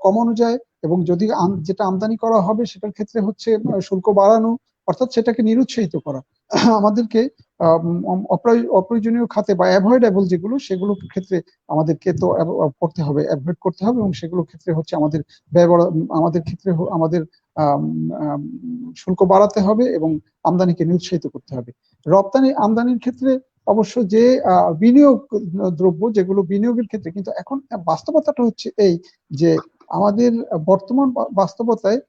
কমানো যায়, এবং যদি যেটা আমদানি করা হবে সেটার ক্ষেত্রে হচ্ছে শুল্ক বাড়ানো, অর্থাৎ সেটাকে নিরুৎসাহিত করা। আমাদেরকে অপ্রয়োজনীয় খাতে বা অ্যাভয়েডেবল যেগুলো, সেগুলোর ক্ষেত্রে আমাদেরকে তো করতে হবে, অ্যাভয়েড করতে হবে, এবং সেগুলোর ক্ষেত্রে হচ্ছে আমাদের আমাদের ক্ষেত্রে আমাদের শুল্ক বাড়াতে হবে এবং আমদানিকে নিরুৎসাহিত করতে হবে। আমদানির ক্ষেত্রে অবশ্য যে বিনিয়োগ দ্রব্য, যেগুলো বিনিয়োগের ক্ষেত্রে, কিন্তু এখন বাস্তবতাটা হচ্ছে এই যে আমাদের বর্তমান বাস্তবতায়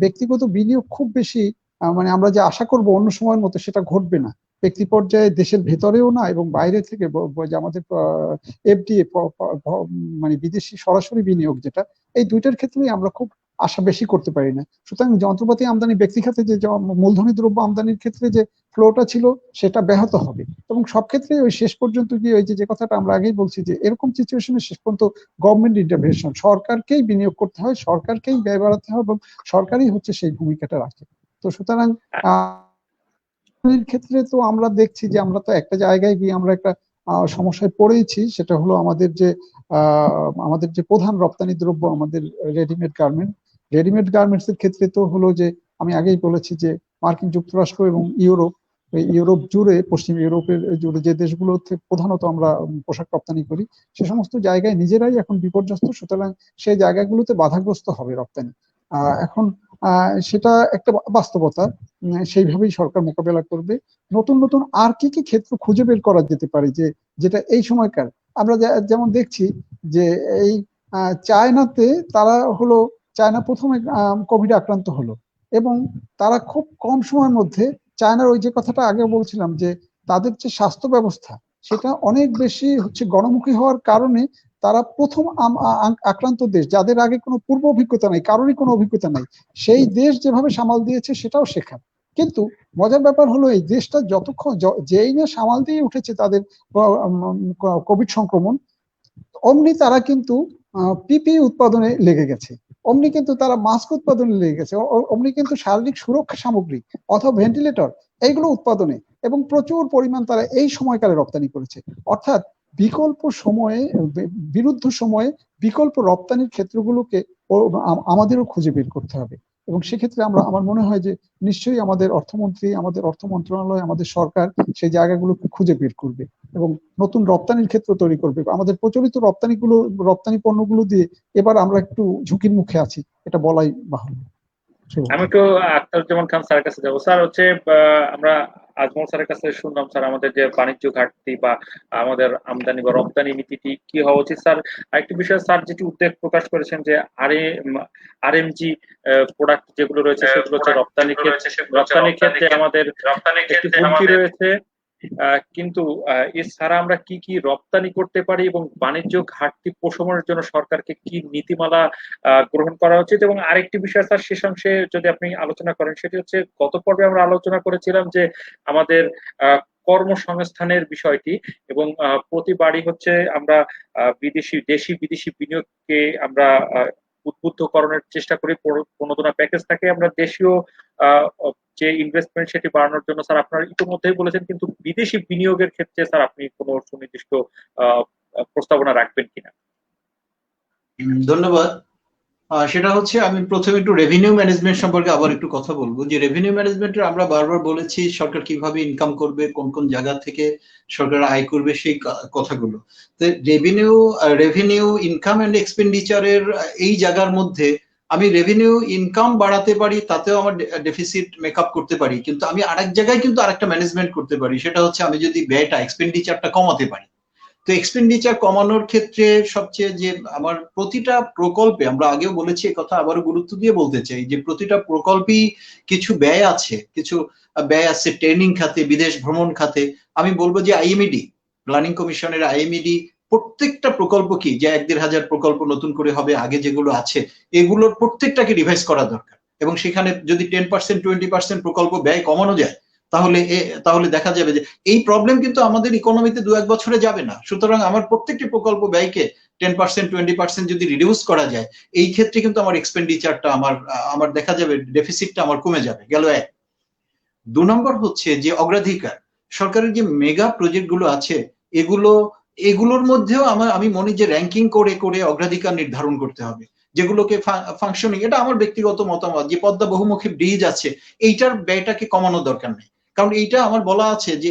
ব্যক্তিগত বিনিয়োগ খুব বেশি, মানে আমরা যে আশা করব অন্য সময়ের মতো সেটা ঘটবে না। ব্যক্তি পর্যায়ে দেশের ভেতরেও না, এবং বাইরে থেকে যে আমাদের এফডিএ মানে বিদেশি সরাসরি বিনিয়োগ যেটা, এই দুইটার ক্ষেত্রেই আমরা খুব আশা বেশি করতে পারি না। সুতরাং যন্ত্রপাতি আমদানি, ব্যক্তি খাতে যে মূলধনী দ্রব্য আমদানির ক্ষেত্রে যে ফ্লোটা ছিল সেটা ব্যাহত হবে, এবং সব ক্ষেত্রে ওই শেষ পর্যন্ত গিয়ে ওই যে কথাটা আমরা আগেই বলছি যে এরকম সিচুয়েশনে শেষ পর্যন্ত গভর্নমেন্ট ইন্টারভেনশন, সরকারকেই বিনিয়োগ করতে হয়, সরকারকেই ব্যয় বাড়াতে হয়, এবং সরকারই হচ্ছে সেই ভূমিকাটা রাখে। তো সুতরাং ক্ষেত্রে তো আমরা দেখছি যে আমরা তো একটা জায়গায় গিয়ে আমরা একটা সমস্যায় পড়েছি, সেটা হলো আমাদের যে প্রধান রপ্তানি দ্রব্য আমাদের রেডিমেড গার্মেন্টস এর ক্ষেত্রে তো হলো যে আমি আগেই বলেছি যে মার্কিন যুক্তরাষ্ট্র এবং ইউরোপ জুড়ে, পশ্চিম ইউরোপের জুড়ে যে দেশগুলোতে প্রধানত আমরা পোশাক রপ্তানি করি, সে সমস্ত জায়গায় নিজেরাই এখন বিপর্যস্ত, সুতরাং সেই জায়গাগুলোতে বাধাগ্রস্ত হবে রপ্তানি। এখন সেটা একটা বাস্তবতা, সেইভাবেই সরকার মোকাবেলা করবে। নতুন নতুন আর কি কি ক্ষেত্র খুঁজে বের করা যেতে পারে যে যেটা এই সময়কার আমরা যেমন দেখছি যে এই চায়নাতে চায়না প্রথমে কোভিড আক্রান্ত হলো, এবং তারা খুব কম সময়ের মধ্যে, চায়নার ওই যে কথাটা আগে বলছিলাম যে তাদের যে স্বাস্থ্য ব্যবস্থা সেটা অনেক বেশি হচ্ছে গণমুখী হওয়ার কারণে তারা প্রথম আক্রান্ত দেশ, যাদের আগে কোনো পূর্ব অভিজ্ঞতা নাই, কারোরই কোনো অভিজ্ঞতা নাই, সেই দেশ যেভাবে সামাল দিয়েছে সেটাও শেখার। কিন্তু মজার ব্যাপার হলো এই দেশটা যতক্ষণ যেই না সামাল দিয়ে উঠেছে তাদের কোভিড সংক্রমণ, অমনি তারা কিন্তু পিপি উৎপাদনে লেগে গেছে, অমনি কিন্তু তারা মাস্ক উৎপাদনে লেগে গেছে, অমনি কিন্তু শারীরিক সুরক্ষা সামগ্রী অথবা ভেন্টিলেটর এইগুলো উৎপাদনে, এবং প্রচুর পরিমাণ তারা এই সময়কালে রপ্তানি করেছে। অর্থাৎ বিরুদ্ধ সময়ে বিকল্প রপ্তানির ক্ষেত্রগুলোকে আমাদেরও খুঁজে বের করতে হবে, এবং সেক্ষেত্রে আমার মনে হয় যে নিশ্চয়ই আমাদের অর্থমন্ত্রী, আমাদের অর্থ মন্ত্রণালয়, আমাদের সরকার সেই জায়গাগুলোকে খুঁজে বের করবে এবং নতুন রপ্তানির ক্ষেত্র তৈরি করবে। আমাদের প্রচলিত রপ্তানি পণ্যগুলো দিয়ে এবার আমরা একটু ঝুঁকির মুখে আছি, এটা বলাই বাহুল্য। আমি একটু আখতারুজ্জামান খান স্যারের কাছে যাবো। স্যার হচ্ছে আমরা আজমল স্যারের কাছে শুনলাম স্যার আমাদের যে বাণিজ্য ঘাটতি বা আমাদের আমদানি বা রপ্তানি নীতিটি কি হওয়া উচিত। স্যার আরেকটি বিষয় স্যার যেটি উদ্বেগ প্রকাশ করেছেন যে আরএমজি প্রোডাক্ট যেগুলো রয়েছে সেগুলো হচ্ছে রপ্তানির ক্ষেত্রে আমাদের একটি হুমকি রয়েছে, কিন্তু এছাড়া আমরা কি কি রপ্তানি করতে পারি এবং বাণিজ্য ঘাটতি প্রশমনের জন্য সরকারকে কি নীতিমালা গ্রহণ করা উচিত। এবং আরেকটি বিষয় স্যার শেষাংশে যদি আপনি আলোচনা করেন, সেটি হচ্ছে গত পর্বে আমরা আলোচনা করেছিলাম যে আমাদের কর্মসংস্থানের বিষয়টি, এবং প্রতিবারই হচ্ছে আমরা দেশি বিদেশি বিনিয়োগকে আমরা উদ্বুদ্ধকরণের চেষ্টা করি, প্রণোদনা প্যাকেজ থাকে, আমরা দেশীয় যে ইনভেস্টমেন্ট সেটি বাড়ানোর জন্য। স্যার আপনারা ইতিমধ্যেই বলেছেন, কিন্তু বিদেশি বিনিয়োগের ক্ষেত্রে স্যার আপনি কোনো সুনির্দিষ্ট প্রস্তাবনা রাখবেন কিনা? ধন্যবাদ। সেটা হচ্ছে আমি প্রথমে একটু রেভিনিউ ম্যানেজমেন্ট সম্পর্কে আবার একটু কথা বলবো, যে রেভিনিউ ম্যানেজমেন্টের আমরা বারবার বলেছি সরকার কিভাবে ইনকাম করবে, কোন কোন জায়গা থেকে সরকার আয় করবে, সেই কথাগুলো। তো রেভিনিউ ইনকাম এন্ড এক্সপেন্ডিচারের এই জায়গার মধ্যে আমি রেভিনিউ ইনকাম বাড়াতে পারি, তাতেও আমার ডেফিসিট মেকআপ করতে পারি, কিন্তু আমি আরেক জায়গায় কিন্তু আরেকটা ম্যানেজমেন্ট করতে পারি, সেটা হচ্ছে আমি যদি ব্যয়টা এক্সপেন্ডিচারটা কমাতে পারি। তো এক্সপেন্ডিচার কমানোর ক্ষেত্রে সবচেয়ে যে আমার প্রতিটা প্রকল্পে, আমরা আগেও বলেছি এই কথা আবারও গুরুত্ব দিয়ে বলতে চাই, যে প্রতিটা প্রকল্পেই কিছু ব্যয় আছে, কিছু ব্যয় আছে ট্রেনিং খাতে, বিদেশ ভ্রমণ খাতে। আমি বলবো যে আইএমইডি, প্ল্যানিং কমিশনের আইএমইডি প্রত্যেকটা প্রকল্প কি যে 1-1,500 প্রকল্প নতুন করে হবে, আগে যেগুলো আছে এগুলোর প্রত্যেকটাকে রিভাইজ করা দরকার। এবং সেখানে যদি 10% 20% প্রকল্প ব্যয় কমানো যায় তাহলে দেখা যাবে যে এই প্রবলেম কিন্তু আমাদের ইকোনমিতে 2-1 বছরে যাবে না। সুতরাং আমার প্রত্যেকটি প্রকল্প ব্যয়কে 10% 20% যদি রিডিউস করা যায়, এই ক্ষেত্রে কিন্তু আমার এক্সপেন্ডিচারটা আমার দেখা যাবে ডেফিসিটটা আমার কমে যাবে। গেল এক। 2 নম্বর হচ্ছে যে অগ্রাধিকার, সরকারের যে মেগা প্রজেক্ট গুলো আছে এগুলোর মধ্যেও আমি মনে যে র্যাঙ্কিং করে করে অগ্রাধিকার নির্ধারণ করতে হবে, যেগুলোকে ফাংশনিং, এটা আমার ব্যক্তিগত মতামত, যে পদ্মা বহুমুখী ব্রিজ আছে এইটার ব্যয়টাকে কমানো দরকার নেই। কারণ এইটা আমার বলা আছে যে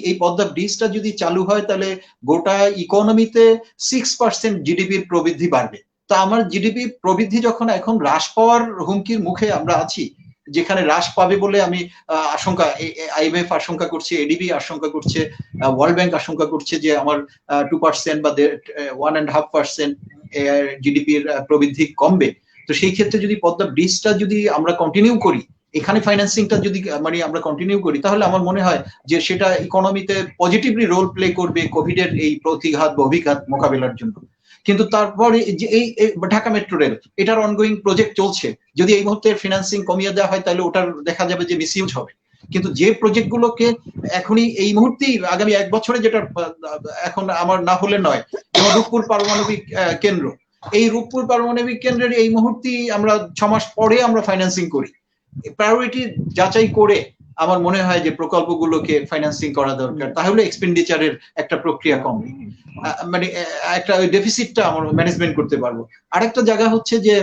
এই পদ্মা ব্রিজটা যদি চালু হয় তাহলে গোটা ইকোনমিতে 6% জিডিপির প্রবৃদ্ধি বাড়বে। তা আমার জিডিপি প্রবৃদ্ধি যখন এখন হ্রাস পাওয়ার হুমকির মুখে আমরা আছি, যেখানে হ্রাস পাবে বলে আমি আশঙ্কা, আইএমএফ আশঙ্কা করছে, এডিবি আশঙ্কা করছে, ওয়ার্ল্ড ব্যাংক আশঙ্কা করছে যে আমার 2% বা 1.5% জিডিপির প্রবৃদ্ধি কমবে। তো সেই ক্ষেত্রে যদি পদ্মা ব্রিজটা যদি আমরা কন্টিনিউ করি, এখানে ফাইন্যান্সিংটা যদি আমরা কন্টিনিউ করি, তাহলে আমার মনে হয় যে সেটা ইকোনমিতে পজিটিভলি রোল প্লে করবে কোভিড এর এই প্রতিঘাত বা অভিঘাত মোকাবেলার জন্য। কিন্তু তারপরে যে এই ঢাকা মেট্রো রেল, এটার অনগোয়িং প্রজেক্ট চলছে, যদি এই মুহূর্তে ফিনান্সিং কমিয়ে দেওয়া হয় তাহলে ওটার দেখা যাবে যে মিসইউজ হবে। কিন্তু যে প্রজেক্ট গুলোকে এখনই এই মুহূর্তেই আগামী 1 বছরে, যেটা এখন আমার না হলে নয়, যেমন রূপপুর পারমাণবিক কেন্দ্র, এই রূপপুর পারমাণবিক কেন্দ্রের এই মুহূর্তেই আমরা 6 মাস পরে আমরা ফাইন্যান্সিং করি, প্রায়োরিটি যাচাই করে আমার মনে হয় যে প্রকল্পগুলোকে ফাইন্যান্সিং করা দরকার। তাহলে এক্সপেন্ডিচারের একটা প্রক্রিয়া কমবে, মানে একটা ডেফিসিটটা আমরা ম্যানেজমেন্ট করতে পারবো। আরেকটা জায়গা হচ্ছে যে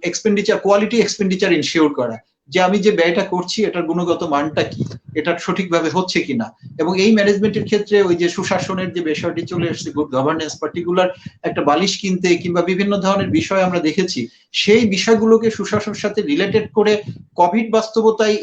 এক্সপেন্ডিচার, কোয়ালিটি এক্সপেন্ডিচার ইনশিওর করা, যে আমি যে ব্যয়টা করছি এটার গুণগত মানটা কি, এটা সঠিকভাবে হচ্ছে কিনা। এবং এই ম্যানেজমেন্টের ক্ষেত্রে ওই যে সুশাসনের যে বিষয়টি চলে আসছে, গুড গভর্নেন্স, পার্টিকুলার একটা বালিশ কিনতে কিংবা বিভিন্ন ধরনের বিষয় আমরা দেখেছি, সেই বিষয়গুলোকে সুশাসনের সাথে রিলেটেড করে কোভিড বাস্তবতায়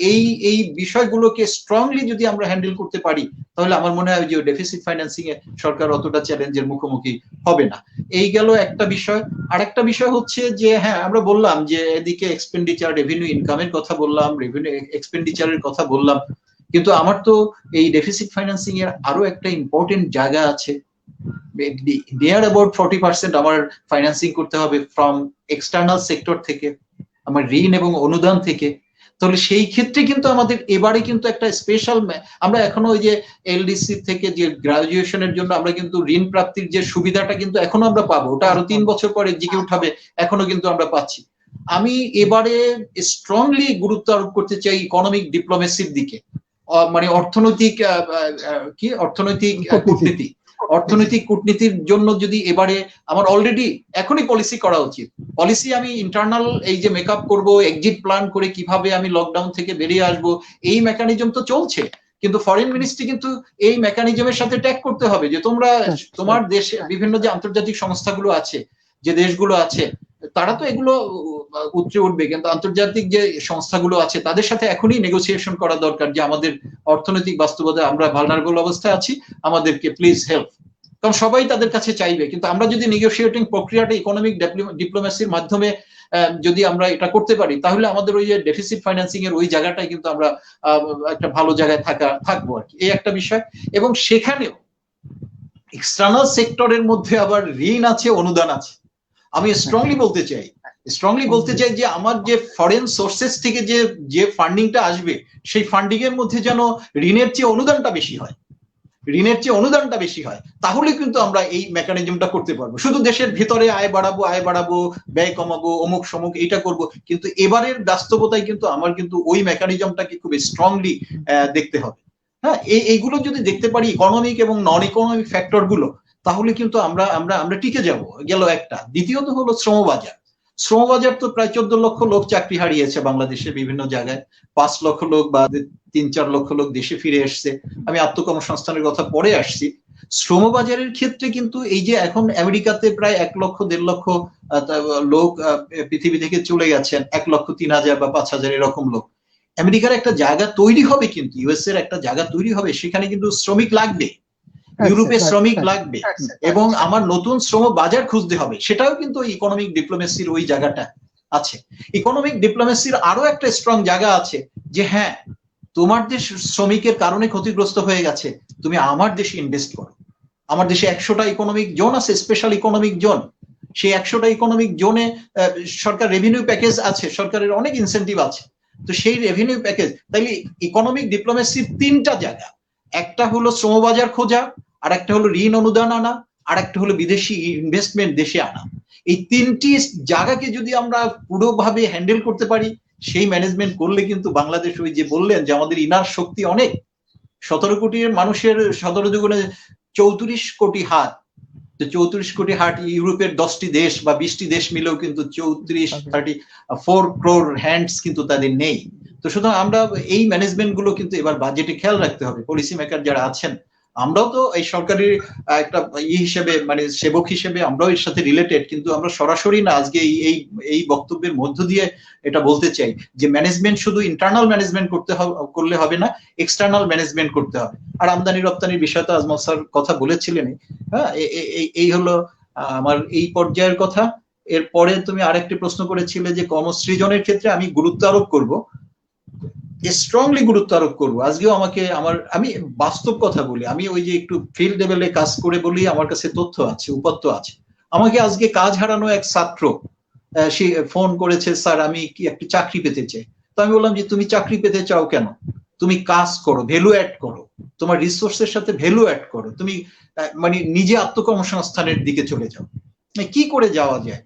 এই বিষয়গুলোকে স্ট্রংলি যদি আমরা হ্যান্ডেল করতে পারি, তাহলে আমার মনে হয় যে ডেফিসিট ফাইন্যান্সিং এ সরকার অতটা চ্যালেঞ্জের মুখোমুখি হবে না। এই গেল একটা বিষয়। আরেকটা বিষয় হচ্ছে যে হ্যাঁ, আমরা বললাম যে এদিকে এক্সপেন্ডিচার, রেভিনিউ ইনকামের কথা বললাম, রেভিনিউ এক্সপেন্ডিচারের কথা বললাম, কিন্তু আমার তো এই ডেফিসিট ফাইন্যান্সিং এর আরো একটা ইম্পর্টেন্ট জায়গা আছে। নিয়ার অ্যাবাউট 40% আমার ফাইন্যান্সিং করতে হবে ফ্রম এক্সটার্নাল সেক্টর থেকে, আমার ঋণ এবং অনুদান থেকে। তাহলে সেই ক্ষেত্রে কিন্তু আমাদের এবারে কিন্তু একটা স্পেশাল, আমরা এখনো ওই যে এলডিসি থেকে যে গ্রাজুয়েশনের জন্য আমরা কিন্তু ঋণ প্রাপ্তির যে সুবিধাটা কিন্তু এখনো আমরা পাবো, ওটা আরো 3 বছর পরে এক্সিকিউট হবে, এখনো কিন্তু আমরা পাচ্ছি। আমি এবারে স্ট্রংলি গুরুত্ব আরোপ করতে চাই ইকোনমিক ডিপ্লোমেসির দিকে, মানে অর্থনৈতিক কূটনীতির জন্য যদি এবারে আমার অলরেডি এখনই পলিসি করা উচিত। পলিসি আমি ইন্টারনাল এই যে মেকআপ করব, এক্সিট প্ল্যান করে কিভাবে আমি লকডাউন থেকে বেরিয়ে আসব, এই মেকানিজম তো চলছে, কিন্তু ফরেন মিনিস্ট্রি কিন্তু এই মেকানিজমের সাথে ট্যাগ করতে হবে যে তোমরা তোমার দেশে বিভিন্ন যে আন্তর্জাতিক সংস্থাগুলো আছে, যে দেশগুলো আছে, তারা তো এগুলো উতরে উঠবে, কিন্তু আন্তর্জাতিক যে সংস্থাগুলো আছে তাদের সাথে এখনই নেগোসিয়েশন করা দরকার যে আমাদের অর্থনৈতিক বাস্তবতায় আমরা ভালনারেবল অবস্থায় আছি, আমাদেরকে প্লিজ হেল্প। কারণ সবাই তাদের কাছে চাইবে, কিন্তু আমরা যদি নেগোসিয়েটিং প্রক্রিয়াটা ইকোনমিক ডিপ্লোমেসির মাধ্যমে যদি আমরা এটা করতে পারি, তাহলে আমাদের ওই যে ডেফিসিট ফাইন্যান্সিং এর ওই জায়গাটাই কিন্তু আমরা একটা ভালো জায়গায় থাকবো আর কি। এই একটা বিষয়। এবং সেখানেও এক্সটার্নাল সেক্টরের মধ্যে আবার ঋণ আছে, অনুদান আছে। আমি স্ট্রংলি বলতে চাই যে আমার যে ফরেন সোর্সেস থেকে যে ফান্ডিংটা আসবে, সেই ফান্ডিং এর মধ্যে যেন ঋণের চেয়ে অনুদানটা বেশি হয়, তাহলে কিন্তু আমরা এই মেকানিজমটা করতে পারবো। শুধু দেশের ভিতরে আয় বাড়াবো, ব্যয় কমাবো, অমুক সমুক এইটা করব, কিন্তু এবারের বাস্তবতায় কিন্তু আমার কিন্তু ওই মেকানিজমটাকে খুব স্ট্রংলি দেখতে হবে। হ্যাঁ, এইগুলো যদি দেখতে পারি, ইকোনমিক এবং নন ইকোনমিক ফ্যাক্টর গুলো, তাহলে কিন্তু আমরা টিকে যাব। গেল একটা। দ্বিতীয়ত হলো শ্রমবাজার তো প্রায় 14 লক্ষ লোক চাকরি হারিয়েছে বাংলাদেশের বিভিন্ন জায়গায়, 5 লক্ষ লোক বা 3-4 লক্ষ লোক দেশে ফিরে এসছে। আমি আত্মকর্মসংস্থানের কথা পরে আসছি। শ্রমবাজারের ক্ষেত্রে কিন্তু এই যে এখন আমেরিকাতে প্রায় 1-1.5 লক্ষ লোক পৃথিবী থেকে চলে গেছেন, 1,03,000 বা 5,000 এরকম লোক। আমেরিকার একটা জায়গা তৈরি হবে, কিন্তু ইউএস এর একটা জায়গা তৈরি হবে, সেখানে কিন্তু শ্রমিক লাগবে। ইউরোপে শ্রমিক লাগবে এবং আমার নতুন শ্রম বাজার খুঁজতে হবে, সেটাও কিন্তু ইকোনমিক ডিপ্লোমেসির ওই জায়গাটা আছে। ইকোনমিক ডিপ্লোমেসির আরো একটা স্ট্রং জায়গা আছে যে হ্যাঁ, তোমার দেশ শ্রমিকের কারণে ক্ষতিগ্রস্ত হয়ে গেছে, তুমি আমার দেশে ইনভেস্ট করো। আমার দেশে 100টা ইকোনমিক জোন আছে, স্পেশাল ইকোনমিক জোন। সেই 100টা ইকোনমিক জোনে সরকার রেভিনিউ প্যাকেজ আছে, সরকারের অনেক ইনসেন্টিভ আছে। তো সেই রেভিনিউ প্যাকেজ, তাইলে ইকোনমিক ডিপ্লোমেসির 3টা জায়গা, একটা হলো শ্রমবাজার খোঁজা, আর একটা হলো ঋণ অনুদান আনা, আর একটা হলো বিদেশি ইনভেস্টমেন্ট দেশে আনা। এই 3টি জায়গাকে যদি আমরা পুরোভাবে হ্যান্ডেল করতে পারি, সেই ম্যানেজমেন্ট করলে কিন্তু বাংলাদেশ, ওই যে বললেন যে আমাদের ইনার শক্তি অনেক, 17 কোটি মানুষের 17 দুগুণে 34 কোটি হাত, 34 কোটি হাট ইউরোপের 10টি দেশ বা 20টি দেশ মিলেও কিন্তু 34 ক্রোর হ্যান্ডস কিন্তু তাদের নেই। তো সুতরাং আমরা এই ম্যানেজমেন্ট গুলো কিন্তু এবার বাজেটে খেয়াল রাখতে হবে। পলিসি মেকার যারা আছেন, আমরাও তো এই সরকারের একটা হিসেবে, মানে সেবক হিসেবে আমরাও এর সাথে রিলেটেড, কিন্তু আমরা সরাসরি না আজকে এই বক্তব্যের মধ্য দিয়ে এটা বলতে চাই যে ম্যানেজমেন্ট শুধু ইন্টারনাল ম্যানেজমেন্ট করলে হবে না, এক্সটার্নাল ম্যানেজমেন্ট করতে হবে। আর আমদানি রপ্তানির বিষয়টা আজমল স্যার কথা বলেছিলেন। হ্যাঁ, এই হলো আমার এই পর্যায়ের কথা। এরপরে তুমি আরেকটি প্রশ্ন করেছিলে যে কর্মসৃজনের ক্ষেত্রে আমি গুরুত্ব আরোপ করব, স্ট্রংলি গুরুত্ব আরোপ করবো। আজকেও আমি বাস্তব কথা বলি, আমি ওই যে একটু ফিল্ড লেভেলে কাজ করে বলি আমার কাছে তথ্য আছে, উপাত্ত আছে। আমাকে আজকে কাজ হারানো এক ছাত্র সে ফোন করেছে, স্যার আমি কি একটি চাকরি পেতে চাই। তো আমি বললাম যে তুমি চাকরি পেতে চাও কেন, তুমি কাজ করো, ভ্যালু অ্যাড করো, তোমার রিসোর্সের সাথে ভ্যালু অ্যাড করো, তুমি মানে নিজে আত্মকর্মসংস্থানের দিকে চলে যাও। কি করে যাওয়া যায়,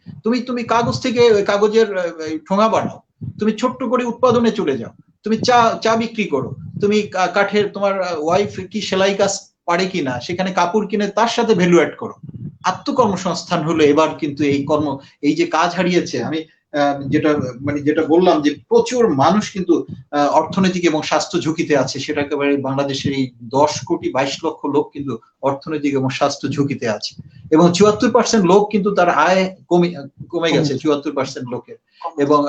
তুমি কাগজ থেকে কাগজের ঠোঙা বানাও, তুমি ছোট্ট করে উৎপাদনে চলে যাও, তুমি চা বিক্রি করো, তুমি কাঠের, তোমার ওয়াইফ কি সেলাই কাজ পারে কিনা সেখানে কাপড় কিনে তার সাথে ভ্যালু অ্যাড করো। আত্মকর্মসংস্থান হলো এবার কিন্তু এই যে কাজ হারিয়েছে, আমি যেটা বললাম যে প্রচুর মানুষ কিন্তু অর্থনৈতিক এবং স্বাস্থ্য ঝুঁকিতে আছে, সেটা একেবারে বাংলাদেশের এই 10 কোটি 22 লক্ষ লোক কিন্তু অর্থনৈতিক এবং স্বাস্থ্য ঝুঁকিতে আছে, এবং 74% লোক কিন্তু তার আয় কমে গেছে, 74% লোকের। এবং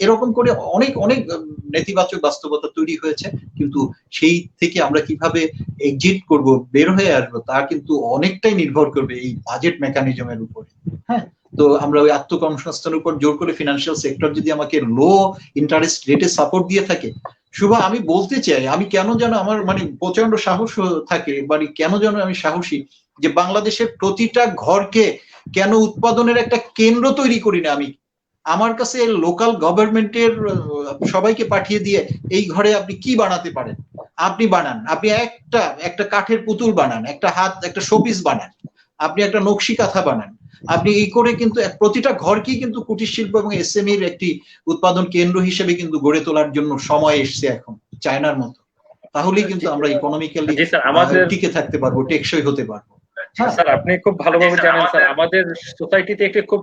এরকম করে অনেক অনেক নেতিবাচক বাস্তবতা তৈরি হয়েছে, কিন্তু সেই থেকে আমরা কিভাবে এক্সিট করব, বের হয়ে আসবো, তা কিন্তু অনেকটাই নির্ভর করবে এই বাজেট মেকানিজমের উপরে। হ্যাঁ, তো আমরা ওই আত্মকর্মসংস্থানের উপর জোর করে ফিনান্সিয়াল সেক্টর যদি আমাকে লো ইন্টারেস্ট রেটে সাপোর্ট দিয়ে থাকে, শুভ আমি বলতে চাই, আমি কেন যেন আমার মানে প্রচন্ড সাহস থাকে, মানে কেন যেন আমি সাহসী যে বাংলাদেশের প্রতিটা ঘরকে কেন উৎপাদনের একটা কেন্দ্র তৈরি করি না আমি। আমার কাছে লোকাল গভর্নমেন্টের সবাইকে পাঠিয়ে দিয়ে এই ঘরে আপনি কি বানাতে পারেন আপনি বানান, আপনি একটা কাঠের পুতুল বানান, একটা শোপিস বানান, আপনি একটা নকশি কাঁথা বানান, আপনি এই করে কিন্তু প্রতিটা ঘরকেই কিন্তু কুটির শিল্প এবং এসএমইর একটি উৎপাদন কেন্দ্র হিসেবে কিন্তু গড়ে তোলার জন্য সময় এসছে এখন, চায়নার মতো। তাহলেই কিন্তু আমরা ইকোনমিক্যালি টিকে থাকতে পারবো, টেকসই হতে পারবো। স্যার আপনি খুব ভালোভাবে জানেন স্যার, আমাদের সোসাইটিতে একটি খুব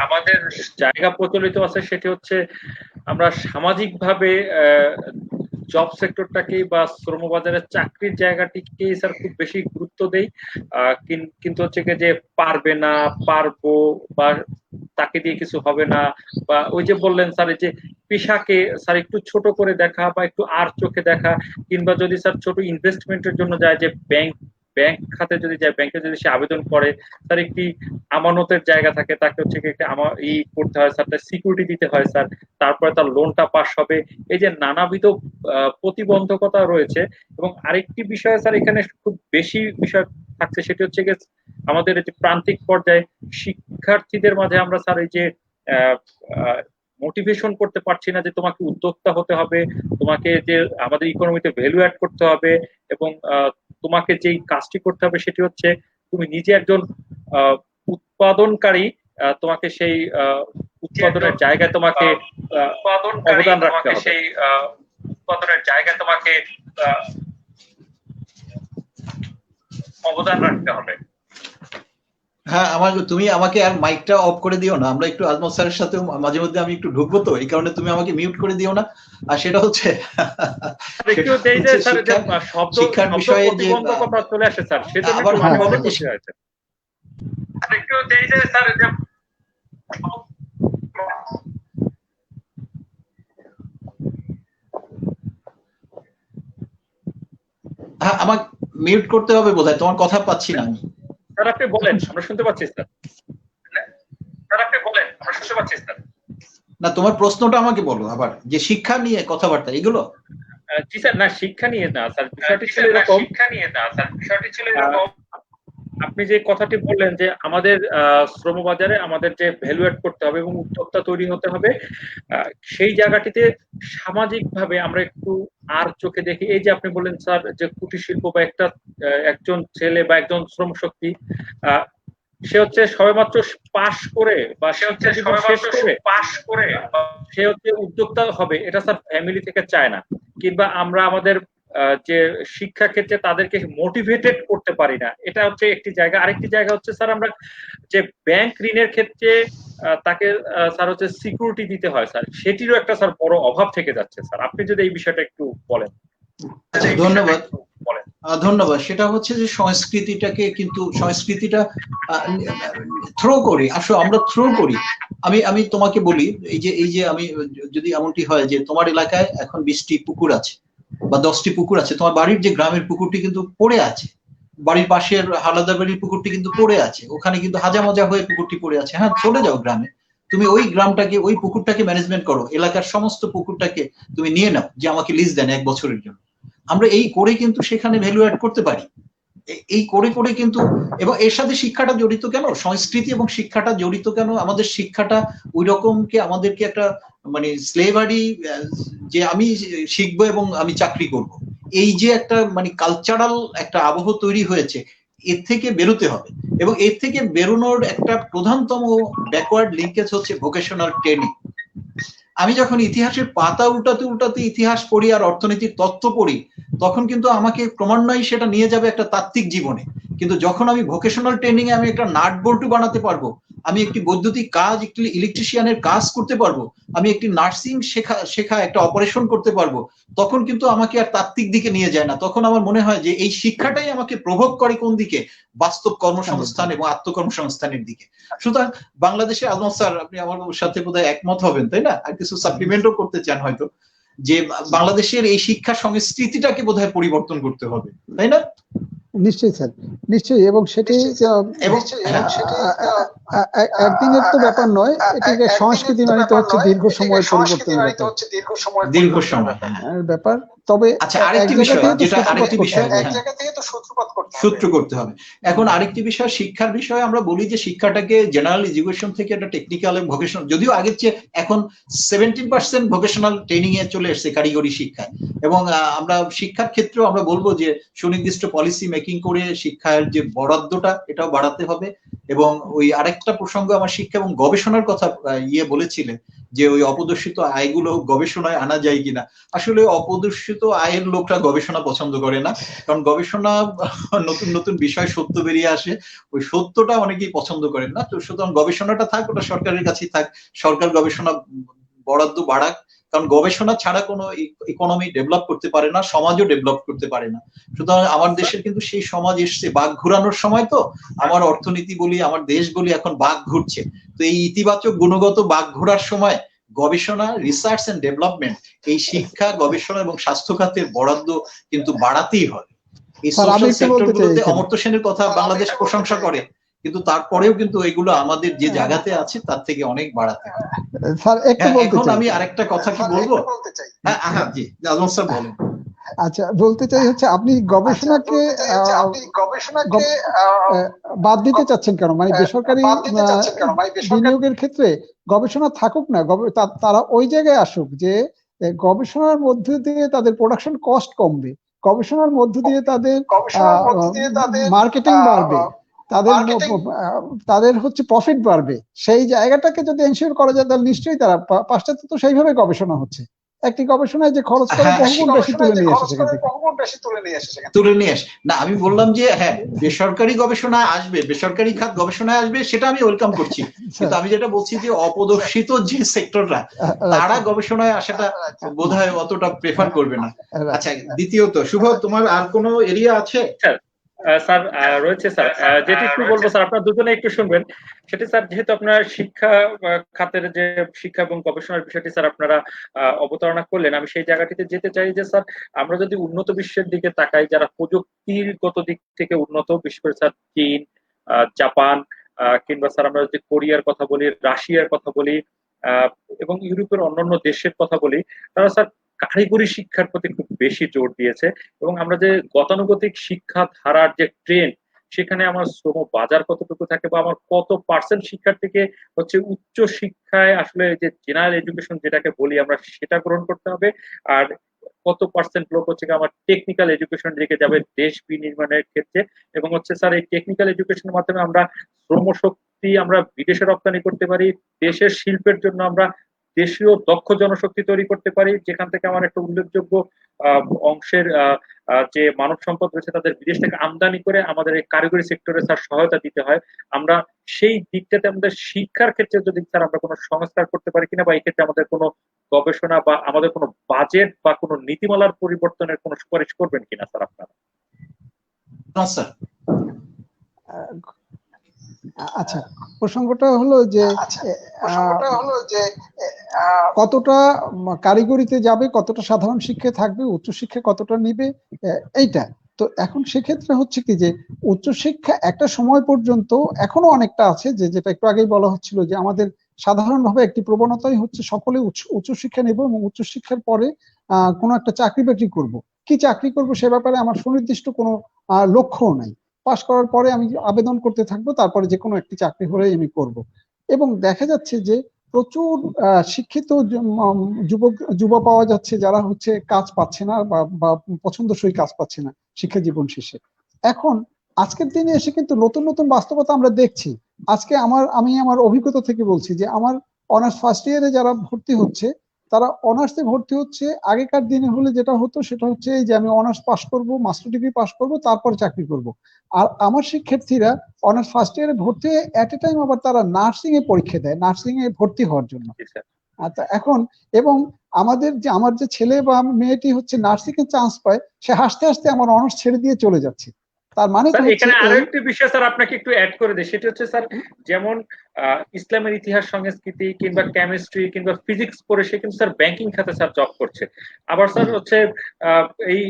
আমাদের জায়গা প্রচলিত আছে, সেটি হচ্ছে আমরা সামাজিকভাবে জব সেক্টরটাকে বা শ্রমবাজারের চাকরির জায়গাটিকে স্যার খুব বেশি গুরুত্ব দেই, কিন্তু হচ্ছে যে পারবে না, পারবো, বা তাকে দিয়ে কিছু হবে না, বা ওই যে বললেন স্যার এই যে পেশাকে স্যার একটু ছোট করে দেখা বা একটু আর চোখে দেখা, কিংবা যদি স্যার ছোট ইনভেস্টমেন্টের জন্য যায় যে ব্যাংক খাতে যদি যায়, ব্যাংকে যদি সে আবেদন করে, তার একটি আমানতের জায়গা থাকে, তাকে হচ্ছে একটা করতে হয় স্যার, তার সিকিউরিটি দিতে হয় স্যার, তারপরে তার লোনটা পাস হবে। এই যে নানাবিধ প্রতিবন্ধকতা রয়েছে। এবং আরেকটি বিষয় স্যার এখানে খুব বেশি বিষয় থাকছে, সেটি হচ্ছে গিয়ে আমাদের যে প্রান্তিক পর্যায়ে শিক্ষার্থীদের মাঝে আমরা স্যার এই যে মোটিভেশন করতে পারছি না যে তোমাকে উদ্যোক্তা হতে হবে, তোমাকে যে আমাদের ইকোনমিতে ভ্যালু অ্যাড করতে হবে, এবং তোমাকে যেই কাজটি করতে হবে সেটি হচ্ছে তুমি নিজে একজন উৎপাদনকারী, তোমাকে সেই উৎপাদনের জায়গায় তোমাকে অবদান রাখতে হবে, সেই উৎপাদনের জায়গায় তোমাকে অবদান রাখতে হবে। হ্যাঁ, তুমি আমাকে আর মাইকটা অফ করে দিও না, আমরা একটু আজমল স্যারের সাথে মাঝে মধ্যে আমি একটু ঢুকবো, তো এই কারণে তুমি আমাকে মিউট করে দিও না। আর সেটা হচ্ছে শিক্ষার বিষয়ে যে চলে আসে স্যার, সেটা আবার মিউট করতে হবে বোধহয়, তোমার কথা পাচ্ছি না আমি। স্যার আপনি বলেন, আমরা শুনতে পাচ্ছি স্যার। স্যার আপনি বলেন, আমরা শুনতে পাচ্ছি স্যার। না, তোমার প্রশ্নটা আমাকে বলো আবার, যে শিক্ষা নিয়ে কথাবার্তা এগুলো। জি স্যার, না শিক্ষা নিয়ে না স্যার, বিষয়টি ছিল এরকম, শিক্ষা নিয়ে না স্যার, বিষয়টি ছিল এরকম, আপনি যে কথাটি বললেন যে আমাদের শ্রমবাজারে আমাদের যে ভ্যালু এড করতে হবে এবং উদ্যোক্তা তৈরি হতে হবে, সেই জায়গাটিতে সামাজিকভাবে আমরা একটু আর চোখে দেখি। এই যে আপনি বললেন স্যার যে কুটির শিল্প বা একজন ছেলে বা একজন শ্রমশক্তি, সে হচ্ছে সবেমাত্র পাশ করে বা সে হচ্ছে শেষ করে পাশ করে সে হচ্ছে উদ্যোক্তা হবে, এটা স্যার ফ্যামিলি থেকে চায় না। কিংবা আমরা আমাদের যে শিক্ষা ক্ষেত্রে তাদেরকে মোটিভেটেড করতে পারি না, এটা হচ্ছে একটি জায়গা। আরেকটি জায়গা হচ্ছে স্যার আমরা যে ব্যাংক ঋণের ক্ষেত্রে তাকে স্যার হচ্ছে সিকিউরিটি দিতে হয় স্যার, সেটিরও একটা স্যার বড় অভাব থেকে যাচ্ছে স্যার। আপনি যদি এই বিষয়টা একটু বলেন। ধন্যবাদ। ধন্যবাদ। সেটা হচ্ছে যে সংস্কৃতিটাকে, কিন্তু সংস্কৃতিটা থ্রো করি, আসলে আমরা থ্রো করি। আমি তোমাকে বলি, এই যে আমি যদি এমনটি হয় যে তোমার এলাকায় এখন 20টি পুকুর আছে বা 10টি পুকুর আছে, তোমার বাড়ির যে গ্রামের পুকুরটি কিন্তু পড়ে আছে, বাড়ির পাশের হালাদার বাড়ির পুকুরটি কিন্তু পড়ে আছে, ওখানে কিন্তু হাজা মজা হয়ে পুকুরটি পড়ে আছে। হ্যাঁ, চলে যাও গ্রামে, তুমি ওই গ্রামটাকে, ওই পুকুরটাকে ম্যানেজমেন্ট করো, এলাকার সমস্ত পুকুরটাকে তুমি নিয়ে নাও, যে আমাকে লিজ দেন 1 বছরের জন্য। আমরা এই করে কিন্তু সেখানে ভ্যালু অ্যাড করতে পারি, এই করে করে কিন্তু। এবং এর সাথে শিক্ষাটা জড়িত কেন, সংস্কৃতি এবং শিক্ষাটা জড়িত কেন? আমাদের শিক্ষাটা ওই রকমকে আমাদেরকে একটা মানে স্লেভারি, যে আমি শিখবো এবং আমি চাকরি করব, এই যে একটা মানে কালচারাল একটা আবহ তৈরি হয়েছে, এর থেকে বেরোতে হবে। এবং এর থেকে বেরোনোর একটা প্রধানতম ব্যাকওয়ার্ড লিঙ্কেজ হচ্ছে ভোকেশনাল ট্রেনিং। আমি যখন ইতিহাসের পাতা উল্টাতে উল্টাতে ইতিহাস পড়ি আর অর্থনীতির তত্ত্ব পড়ি, তখন কিন্তু আমাকে ক্রমান্বয়ে সেটা নিয়ে যাবে একটা তাত্ত্বিক জীবনে। কিন্তু যখন আমি ভোকেশনাল ট্রেনিং এ আমি একটা নাট বল্টু বানাতে পারবো, আমি একটি বৈদ্যুতিক কাজ, একটি ইলেকট্রিশিয়ানের কাজ করতে পারবো, আমি একটি নার্সিং শেখা একটা অপারেশন করতে পারবো, তখন কিন্তু আমাকে আর তাত্ত্বিক দিকে নিয়ে যায় না। তখন আমার মনে হয় যে এই শিক্ষাটাই আমাকে প্রভোগ করে কোন দিকে, বাস্তব কর্মসংস্থান এবং আত্মকর্মসংস্থানের দিকে। সুতরাং বাংলাদেশে, আজমত স্যার আপনি আমার সাথে বোধহয় একমত হবেন, তাই না? আর কিছু সাপ্লিমেন্টও করতে চান হয়তো, যে বাংলাদেশের এই শিক্ষা সংস্কৃতিটাকে বোধহয় পরিবর্তন করতে হবে, তাই না? নিশ্চয়ই স্যার, নিশ্চয়ই। এবং সেটি একদিনের তো ব্যাপার নয়, এটিকে সংস্কৃতি মানে তো হচ্ছে দীর্ঘ সময় পরিবর্তনের ব্যাপার। তবে আচ্ছা, আরেকটি বিষয়, যেটা আরেকটি বিষয় সূত্র করতে হবে। এখন আরেকটি বিষয়, শিক্ষার বিষয়ে আমরা বলি যে শিক্ষাটাকে জেনারেল এডুকেশন থেকে একটা টেকনিক্যাল এবং ভোকেশনাল, যদিও আগের চেয়ে এখন 70% ভোকেশনাল ট্রেনিং এ চলে এসেছে, কারিগরি শিক্ষায়। এবং আমরা শিক্ষার ক্ষেত্রেও আমরা বলবো যে সুনির্দিষ্ট পলিসি মেকিং করে শিক্ষার যে বরাদ্দটা এটাও বাড়াতে হবে। এবং ওই আরেকটা প্রসঙ্গ, আমার শিক্ষা এবং গবেষণার কথা বলেছিলেন, যে ওই অপদর্শিত আয়গুলো গবেষণায় আনা যায় কিনা। আসলে অপদর্শিত আয়ের লোকরা গবেষণা পছন্দ করে না, কারণ গবেষণা নতুন নতুন বিষয় সত্য বেরিয়ে আসে, ওই সত্যটা অনেকেই পছন্দ করেন না। তো সুতরাং গবেষণাটা থাক, ওটা সরকারের কাছেই থাক, সরকার গবেষণা বরাদ্দ বাড়াক, কারণ গবেষণা ছাড়া কোনো ইকোনমি ডেভেলপ করতে পারে না, সমাজও ডেভেলপ করতে পারে না। সুতরাং আমার দেশের কিন্তু সেই সমাজ এসছে, বাঘ ঘুরানোর সময়। তো আমার অর্থনীতি বলি, আমার দেশ বলি, এখন বাঘ ঘুরছে। তো এই ইতিবাচক গুণগত বাঘ ঘোরার সময় গবেষণা, রিসার্চ এন্ড ডেভেলপমেন্ট, এই শিক্ষা, গবেষণা এবং স্বাস্থ্য খাতের বরাদ্দ কিন্তু বাড়াতেই হবে। এই সোশ্যাল সেক্টরগুলোতে অমর্ত্য সেনের কথা বাংলাদেশ প্রশংসা করে, কিন্তু তারপরেও কিন্তু এগুলো আমাদের যে জায়গাতে আছে তার থেকে অনেক বাড়াতে হবে। এখন আমি আরেকটা কথা কি বলবো? হ্যাঁ জি, আজমত স্যার বলেন। আচ্ছা, বলতে চাই হচ্ছে আপনি গবেষণাকে বাদ দিতে চাচ্ছেন কেন? মানে বেসরকারি বিনিয়োগের ক্ষেত্রে গবেষণা থাকুক না, তারা ওই জায়গায় আসুক যে গবেষণার মধ্য দিয়ে তাদের প্রোডাকশন কস্ট কমবে, গবেষণার মধ্য দিয়ে তাদের মার্কেটিং বাড়বে, তাদের হচ্ছে প্রফিট বাড়বে। সেই জায়গাটাকে যদি এনশিওর করা যায়, তাহলে নিশ্চয়ই তারা, পাশ্চাত্যে তো সেইভাবে গবেষণা হচ্ছে, একটি গবেষণায় যে খরচ করে বহুগুণ বেশি তুলে নিয়ে আসে তুলে নিয়ে আসে না। আমি বললাম যে হ্যাঁ, বেসরকারি গবেষণা আসবে, বেসরকারি খাত গবেষণায় আসবে, সেটা আমি ওয়েলকাম করছি। কিন্তু আমি যেটা বলছি যে অপদর্শিত যে সেক্টররা, তারা গবেষণায় আসাটা বোধহয় অতটা প্রেফার করবে না। আচ্ছা, দ্বিতীয়ত শুভ, তোমার আর কোনো এরিয়া আছে? স্যার রয়েছে স্যার, যেটি একটু বলবো স্যার, আপনারা দুজনে একটু শুনবেন। সেটি স্যার, যেহেতু আপনার শিক্ষা খাতের যে শিক্ষা এবং গবেষণার বিষয়টি স্যার আপনারা অবতারণা করলেন, আমি সেই জায়গাটিতে যেতে চাই যে স্যার, আমরা যদি উন্নত বিশ্বের দিকে তাকাই, যারা প্রযুক্তিগত দিক থেকে উন্নত, বিশেষ করে স্যার চীন, জাপান, কিংবা স্যার আমরা যদি কোরিয়ার কথা বলি, রাশিয়ার কথা বলি, আহ, এবং ইউরোপের অন্যান্য দেশের কথা বলি, তারা স্যার কারিগরি শিক্ষার প্রতি খুব বেশি জোর দিয়েছে। এবং আমরা যে গতানুগতিক শিক্ষা ধারার যে ট্রেন্ড, সেখানে আমার শ্রম বাজার কতটুকু থাকে, বা আমার কত পার্সেন্ট শিক্ষার্থীকে হচ্ছে উচ্চ শিক্ষায় আসলে যে জেনারেল এডুকেশন যেটাকে বলি আমরা, সেটা গ্রহণ করতে হবে। আর কত পার্সেন্ট লোক হচ্ছে আমার টেকনিক্যাল এডুকেশন দিকে যাবে দেশ বিনির্মাণের ক্ষেত্রে। এবং হচ্ছে স্যার এই টেকনিক্যাল এডুকেশনের মাধ্যমে আমরা শ্রমশক্তি আমরা বিদেশে রপ্তানি করতে পারি, দেশের শিল্পের জন্য আমরা দেশীয় দক্ষ জনশক্তি তৈরি করতে পারি, যেখান থেকে আমার একটা উল্লেখযোগ্য অংশের যে মানব সম্পদ রয়েছে তাদের বিদেশ থেকে আমদানি করে আমাদের এই কারিগরি সেক্টরে স্যার সহায়তা দিতে হয়। আমরা সেই দিকটাতে আমাদের শিক্ষার ক্ষেত্রে যদি স্যার আমরা কোনো সংস্কার করতে পারি কিনা, বা এই ক্ষেত্রে আমাদের কোনো গবেষণা বা আমাদের কোনো বাজেট বা কোনো নীতিমালার পরিবর্তনের কোনো সুপারিশ করবেন কিনা স্যার আপনারা? স্যার আচ্ছা, প্রসঙ্গটা হলো যে কতটা কারিগরিতে যাবে, কতটা সাধারণ শিক্ষায় থাকবে, উচ্চশিক্ষা কতটা নিবে, এইটা তো এখন সেক্ষেত্রে হচ্ছে কি যে উচ্চশিক্ষা একটা সময় পর্যন্ত এখনো অনেকটা আছে, যে যেটা একটু আগেই বলা হচ্ছিল যে আমাদের সাধারণভাবে একটি প্রবণতাই হচ্ছে সকলে উচ্চশিক্ষা নেব এবং উচ্চশিক্ষার পরে কোনো একটা চাকরি বাকরি করব। কি চাকরি করব সে ব্যাপারে আমার সুনির্দিষ্ট কোনো লক্ষ্যও নাই। পাশ করার পরে আমি আবেদন করতে থাকবো, তারপরে যে কোনো একটি চাকরি হলেই আমি করব। এবং দেখা যাচ্ছে যে প্রচুর শিক্ষিত যুব পাওয়া যাচ্ছে যারা হচ্ছে কাজ পাচ্ছে না বা পছন্দসই কাজ পাচ্ছে না শিক্ষা জীবন শেষে। এখন আজকের দিনে এসে কিন্তু নতুন নতুন বাস্তবতা আমরা দেখছি। আজকে আমি আমার অভিজ্ঞতা থেকে বলছি যে আমার অনার্স ফার্স্ট ইয়ারে যারা ভর্তি হচ্ছে, তারা অনার্সে ভর্তি হচ্ছে। আগেকার দিনে হলে যেটা হতো সেটা হচ্ছে এই যে আমি অনার্স পাস করব, মাস্টার ডিগ্রি পাস করব, তারপর চাকরি করব। আর আমার শিক্ষার্থীরা অনার্স ফার্স্ট ইয়ারে ভর্তি হয়ে এট এ টাইম আবার তারা নার্সিং এ পরীক্ষা দেয় নার্সিং এ ভর্তি হওয়ার জন্য। আচ্ছা, এখন এবং আমার যে ছেলে বা মেয়েটি হচ্ছে নার্সিং এ চান্স পায়, সে হাসতে হাসতে আমার অনার্স ছেড়ে দিয়ে চলে যাচ্ছে। তার মানে এখানে আরো একটি বিষয় স্যার আপনাকে একটু অ্যাড করে দিই, সেটা হচ্ছে স্যার, যেমন ইসলামের ইতিহাস সংস্কৃতি কিংবা কেমিস্ট্রি কিংবা ফিজিক্স পড়ে সে কিন্তু স্যার ব্যাংকিং খাতে স্যার জব করছে। আবার স্যার হচ্ছে এই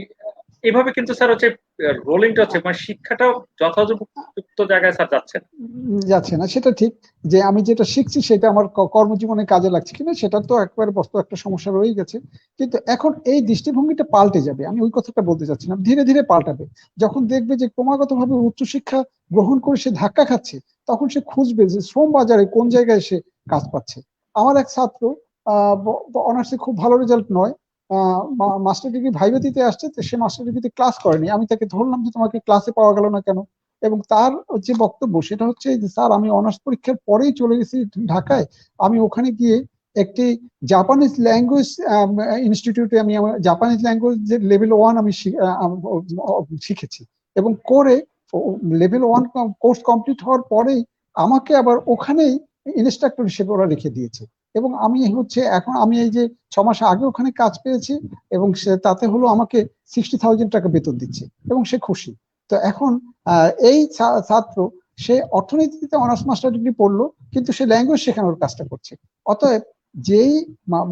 এইভাবে কিন্তু স্যার হচ্ছে রোলিংটা হচ্ছে, মানে শিক্ষাটাও যথাযথ জায়গায় স্যার যাচ্ছে না। সেটা ঠিক যে আমি যেটা শিখছি সেটা আমার কর্মজীবনে কাজে লাগছে কিনা সেটা তো একবারে বস্তু একটা সমস্যা রয়ে গেছে। কিন্তু এখন এই দৃষ্টিভঙ্গিটা পাল্টে যাবে, আমি ওই কথাটা বলতে চাচ্ছি না, ধীরে ধীরে পাল্টাবে। যখন দেখবে যে ক্রমাগতভাবে উচ্চশিক্ষা গ্রহণ করে সে ধাক্কা খাচ্ছে, তখন সে খুঁজবে যে শ্রম বাজারে কোন জায়গায় সে কাজ পাচ্ছে। আমার এক ছাত্র অনার্সে খুব ভালো রেজাল্ট নয়, মাস্টার ডিগ্রি ভাইভা দিতে আসছে, তো সে মাস্টার ডিগ্রিতে ক্লাস করেনি। আমি তাকে ধরলাম যে তোমাকে ক্লাসে পাওয়া গেল না কেন? এবং তার যে বক্তব্য সেটা হচ্ছে যে স্যার আমি অনার্স পরীক্ষার পরেই চলে গেছি ঢাকায়, আমি ওখানে গিয়ে একটি জাপানিজ ল্যাঙ্গুয়েজ ইনস্টিটিউটে আমি আমার জাপানিজ ল্যাঙ্গুয়েজ লেভেল 1 আমি শিখেছি। এবং করে লেভেল 1 কোর্স কমপ্লিট হওয়ার পরেই আমাকে আবার ওখানেই ইনস্ট্রাক্টর হিসেবে ওরা রেখে দিয়েছে। এবং আমি হচ্ছে এখন আমি এই যে 6 মাস আগে ওখানে কাজ পেয়েছি, এবং সে তাতে হলো আমাকে 60,000 টাকা বেতন দিচ্ছে এবং সে খুশি। তো এখন এই ছাত্র সে অর্থনীতিতে অনার্স মাস্টার ডিগ্রি পড়লো, কিন্তু সে ল্যাঙ্গুয়েজ শেখানোর কাজটা করছে। অতএব যেই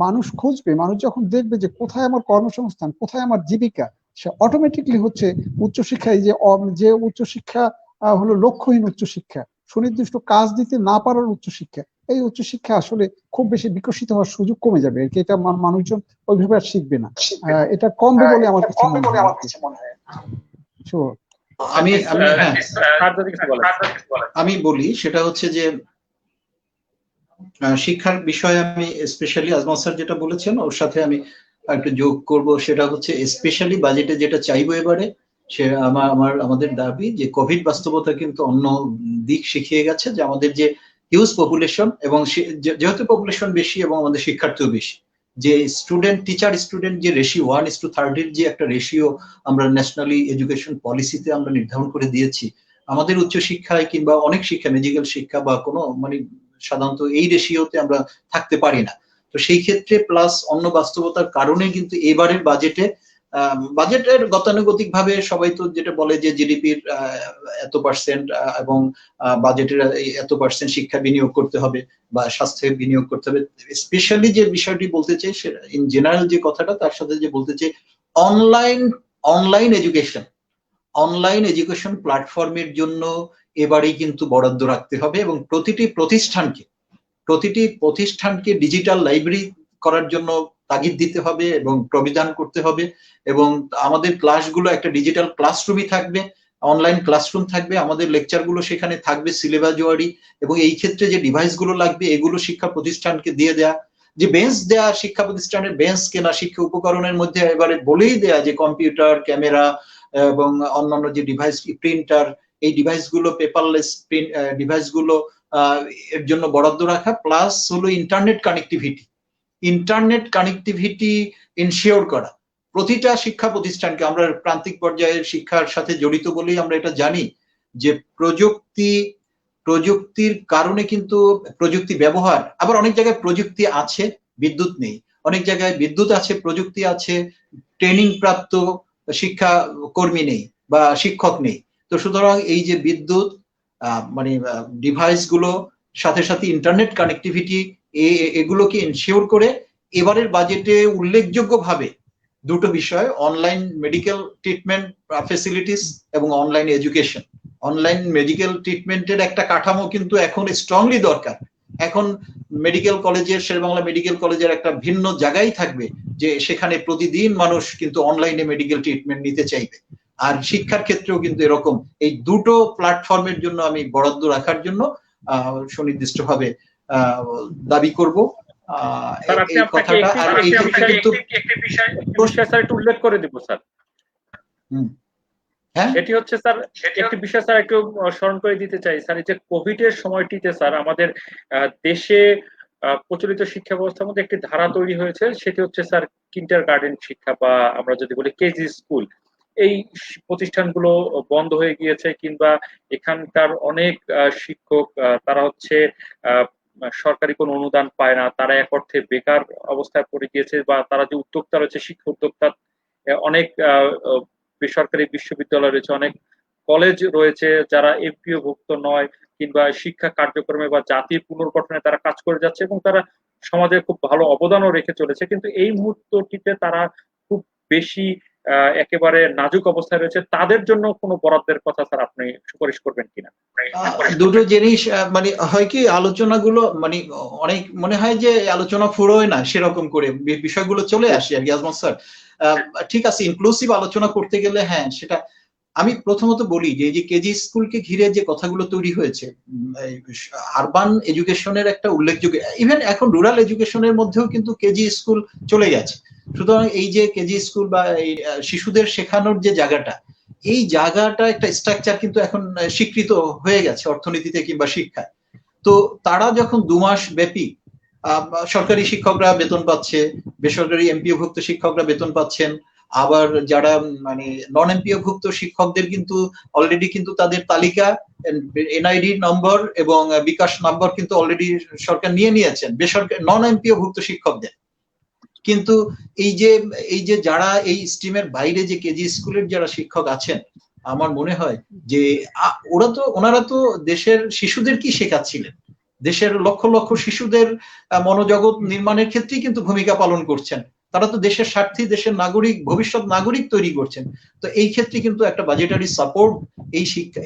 মানুষ খুঁজবে, মানুষ যখন দেখবে যে কোথায় আমার কর্মসংস্থান, কোথায় আমার জীবিকা, সে অটোমেটিকলি হচ্ছে উচ্চশিক্ষায় যে উচ্চশিক্ষা হলো লক্ষ্যহীন উচ্চশিক্ষা, সুনির্দিষ্ট কাজ দিতে না পারার উচ্চশিক্ষা, এই উচ্চশিক্ষা আসলে খুব বেশি বিকশিত হওয়ার সুযোগ কমে যাবে আর কি। এটা মানুষজন ওইভাবে আর শিখবে না, এটা কমবে বলে আমার কাছে মনে হয়। আমি বলি সেটা হচ্ছে যে শিক্ষার বিষয়ে আমি স্পেশালি আজমল স্যার যেটা বলেছেন ওর সাথে আমি একটু যোগ করব। সেটা হচ্ছে স্পেশালি বাজেটে যেটা চাইবো এবারে, সে আমাদের দাবি যে কোভিড বাস্তবতা কিন্তু অন্য দিক শিখিয়ে গেছে যে আমাদের যে হিউজ পপুলেশন, এবং যেহেতু পপুলেশন বেশি এবং আমাদের শিক্ষার্থীও বেশি, যে স্টুডেন্ট টিচার স্টুডেন্ট যে রেশিও 1:30 যে একটা রেশিও আমরা ন্যাশনালি এডুকেশন পলিসিতে আমরা নির্ধারণ করে দিয়েছি, আমাদের উচ্চশিক্ষায় কিংবা অনেক শিক্ষা মেডিকেল শিক্ষা বা কোনো মানে সাধারণত এই রেশিওতে আমরা থাকতে পারি না। তো সেই ক্ষেত্রে প্লাস অন্য বাস্তবতার কারণে কিন্তু এবারের বাজেটে বাজেটের গতানুগতিক ভাবে সবাই তো যেটা বলে যে জিডিপির এত পার্সেন্ট এবং বাজেটের এত পার্সেন্ট শিক্ষা বিনিয়োগ করতে হবে বা স্বাস্থ্যে বিনিয়োগ করতে হবে। স্পেশালি যে বিষয়টি বলতে চাই সেটা ইন জেনারেল যে কথাটা, তার সাথে যে বলতে চাই অনলাইন এডুকেশন প্ল্যাটফর্মের জন্য এবারেই কিন্তু বরাদ্দ রাখতে হবে এবং প্রতিটি প্রতিষ্ঠানকে ডিজিটাল লাইব্রেরি করার জন্য তাগিদ দিতে হবে এবং প্রবিধান করতে হবে। এবং আমাদের ক্লাসগুলো একটা ডিজিটাল ক্লাসরুমই থাকবে, অনলাইন ক্লাসরুম থাকবে, আমাদের লেকচারগুলো সেখানে থাকবে সিলেবাস ওয়ারি। এবং এই ক্ষেত্রে যে ডিভাইসগুলো লাগবে এগুলো শিক্ষা প্রতিষ্ঠানকে দিয়ে দেয়া, যে বেঞ্চ দেয়া, শিক্ষা প্রতিষ্ঠানের বেঞ্চ কেনা, শিক্ষা উপকরণের মধ্যে এবারে বলেই দেয়া যে কম্পিউটার, ক্যামেরা এবং অন্যান্য যে ডিভাইস, প্রিন্টার, এই ডিভাইসগুলো, পেপারলেস প্রিন্ট ডিভাইসগুলো এর জন্য বরাদ্দ রাখা। প্লাস হলো ইন্টারনেট কানেক্টিভিটি ইনশিওর করা। প্রতিটা শিক্ষা প্রতিষ্ঠানকে, আমরা প্রান্তিক পর্যায়ের শিক্ষার সাথে জড়িত বলেই আমরা এটা জানি যে প্রযুক্তির কারণে কিন্তু প্রযুক্তি ব্যবহার, আবার অনেক জায়গায় প্রযুক্তি আছে বিদ্যুৎ নেই, অনেক জায়গায় বিদ্যুৎ আছে প্রযুক্তি আছে, ট্রেনিং প্রাপ্ত শিক্ষা কর্মী নেই বা শিক্ষক নেই। তো সুতরাং এই যে বিদ্যুৎ মানে ডিভাইস গুলো সাথে সাথে ইন্টারনেট কানেক্টিভিটি, এগুলোকে ইনশিওর করে এবারের বাজেটে উল্লেখযোগ্যভাবে দুটো বিষয়, অনলাইন মেডিকেল ট্রিটমেন্ট ফেসিলিটিস এবং অনলাইন এডুকেশন। অনলাইন মেডিকেল ট্রিটমেন্টের একটা কাঠামো কিন্তু এখন স্ট্রংলি দরকার। এখন মেডিকেল কলেজের, শেরেবাংলা মেডিকেল কলেজের একটা ভিন্ন জায়গায় থাকবে যে সেখানে প্রতিদিন মানুষ কিন্তু অনলাইনে মেডিকেল ট্রিটমেন্ট নিতে চাইবে। আর শিক্ষার ক্ষেত্রেও কিন্তু এরকম এই দুটো প্ল্যাটফর্মের জন্য আমি বরাদ্দ রাখার জন্য সুনির্দিষ্টভাবে দাবি করব। এই কথাটা আর এই ক্ষেত্রে কিন্তু একটি বিষয় স্যার একটু উল্লেখ করে দিব স্যার। এটি হচ্ছে স্যার একটি বিষয় স্যার একটু স্মরণ করে দিতে চাই স্যার, এই যে কোভিড এর সময়টিতে স্যার আমাদের দেশে প্রচলিত শিক্ষা ব্যবস্থার মধ্যে একটি ধারা তৈরি হয়েছে, সেটি হচ্ছে স্যার কিন্ডার গার্ডেন শিক্ষা বা আমরা যদি বলি কেজি স্কুল। এই প্রতিষ্ঠানগুলো বন্ধ হয়ে গিয়েছে, কিংবা এখানকার অনেক শিক্ষক তারা হচ্ছে সরকারি কোনো অনুদান পায় না, তারা এক অর্থে বেকার অবস্থায় পড়ে গিয়েছে, বা তারা যে উদ্যোক্তা রয়েছে, শিক্ষা উদ্যোক্তা অনেক বেসরকারি বিশ্ববিদ্যালয় রয়েছে, অনেক কলেজ রয়েছে যারা এমপিও ভুক্ত নয়, কিংবা শিক্ষা কার্যক্রমে বা জাতির পুনর্গঠনে তারা কাজ করে যাচ্ছে এবং তারা সমাজে খুব ভালো অবদানও রেখে চলেছে, কিন্তু এই মুহূর্তটিতে তারা খুব বেশি একেবারে নাজুক অবস্থায় রয়েছে। তাদের জন্য কোনো বরাদ্দের কথা স্যার আপনি সুপারিশ করবেন কিনা? দুটো জিনিস, মানে হয় কি আলোচনাগুলো মানে অনেক মনে হয় যে আলোচনা ফুরোয় না, সেরকম করে বিষয়গুলো চলে আসে আর কি। আজমত স্যার ঠিক আছে, ইনক্লুসিভ আলোচনা করতে গেলে হ্যাঁ, সেটা আমি প্রথমত বলি যে এই যে কেজি স্কুলকে ঘিরে যে কথাগুলো তৈরি হয়েছে, আরবান এডুকেশনের একটা উল্লেখযোগ্য, ইভেন এখন রুরাল এডুকেশনের মধ্যেও কিন্তু কেজি স্কুল চলে গেছে। সুতরাং এই যে কেজি স্কুল বা এই শিশুদের শেখানোর যে জায়গাটা, এই জায়গাটা একটা স্ট্রাকচার কিন্তু এখন স্বীকৃত হয়ে গেছে অর্থনীতিতে কিংবা শিক্ষায়। তো তারা যখন 2 মাস ব্যাপী সরকারি শিক্ষকরা বেতন পাচ্ছে, বেসরকারি এমপিওভুক্ত শিক্ষকরা বেতন পাচ্ছেন, আবার যারা মানে নন এমপিওভুক্ত শিক্ষকদের কিন্তু অলরেডি কিন্তু তাদের তালিকা, এনআইডি নম্বর এবং বিকাশ নম্বর কিন্তু অলরেডি সরকার নিয়েছেন বেসরকারি নন এমপিওভুক্ত শিক্ষকদের। কিন্তু এই যে যারা এই স্ট্রিমের বাইরে যে কেজি স্কুলের যারা শিক্ষক আছেন, আমার মনে হয় যে ওনারা তো দেশের শিশুদের কি শেখাচ্ছিলেন, দেশের লক্ষ লক্ষ শিশুদের মনোজগৎ নির্মাণের ক্ষেত্রেই কিন্তু ভূমিকা পালন করছেন। তারা তো দেশের স্বার্থে দেশের নাগরিক, ভবিষ্যৎ নাগরিক তৈরি করছেন। তো এই ক্ষেত্রে কিন্তু একটা বাজেটারি সাপোর্ট, এই শিক্ষা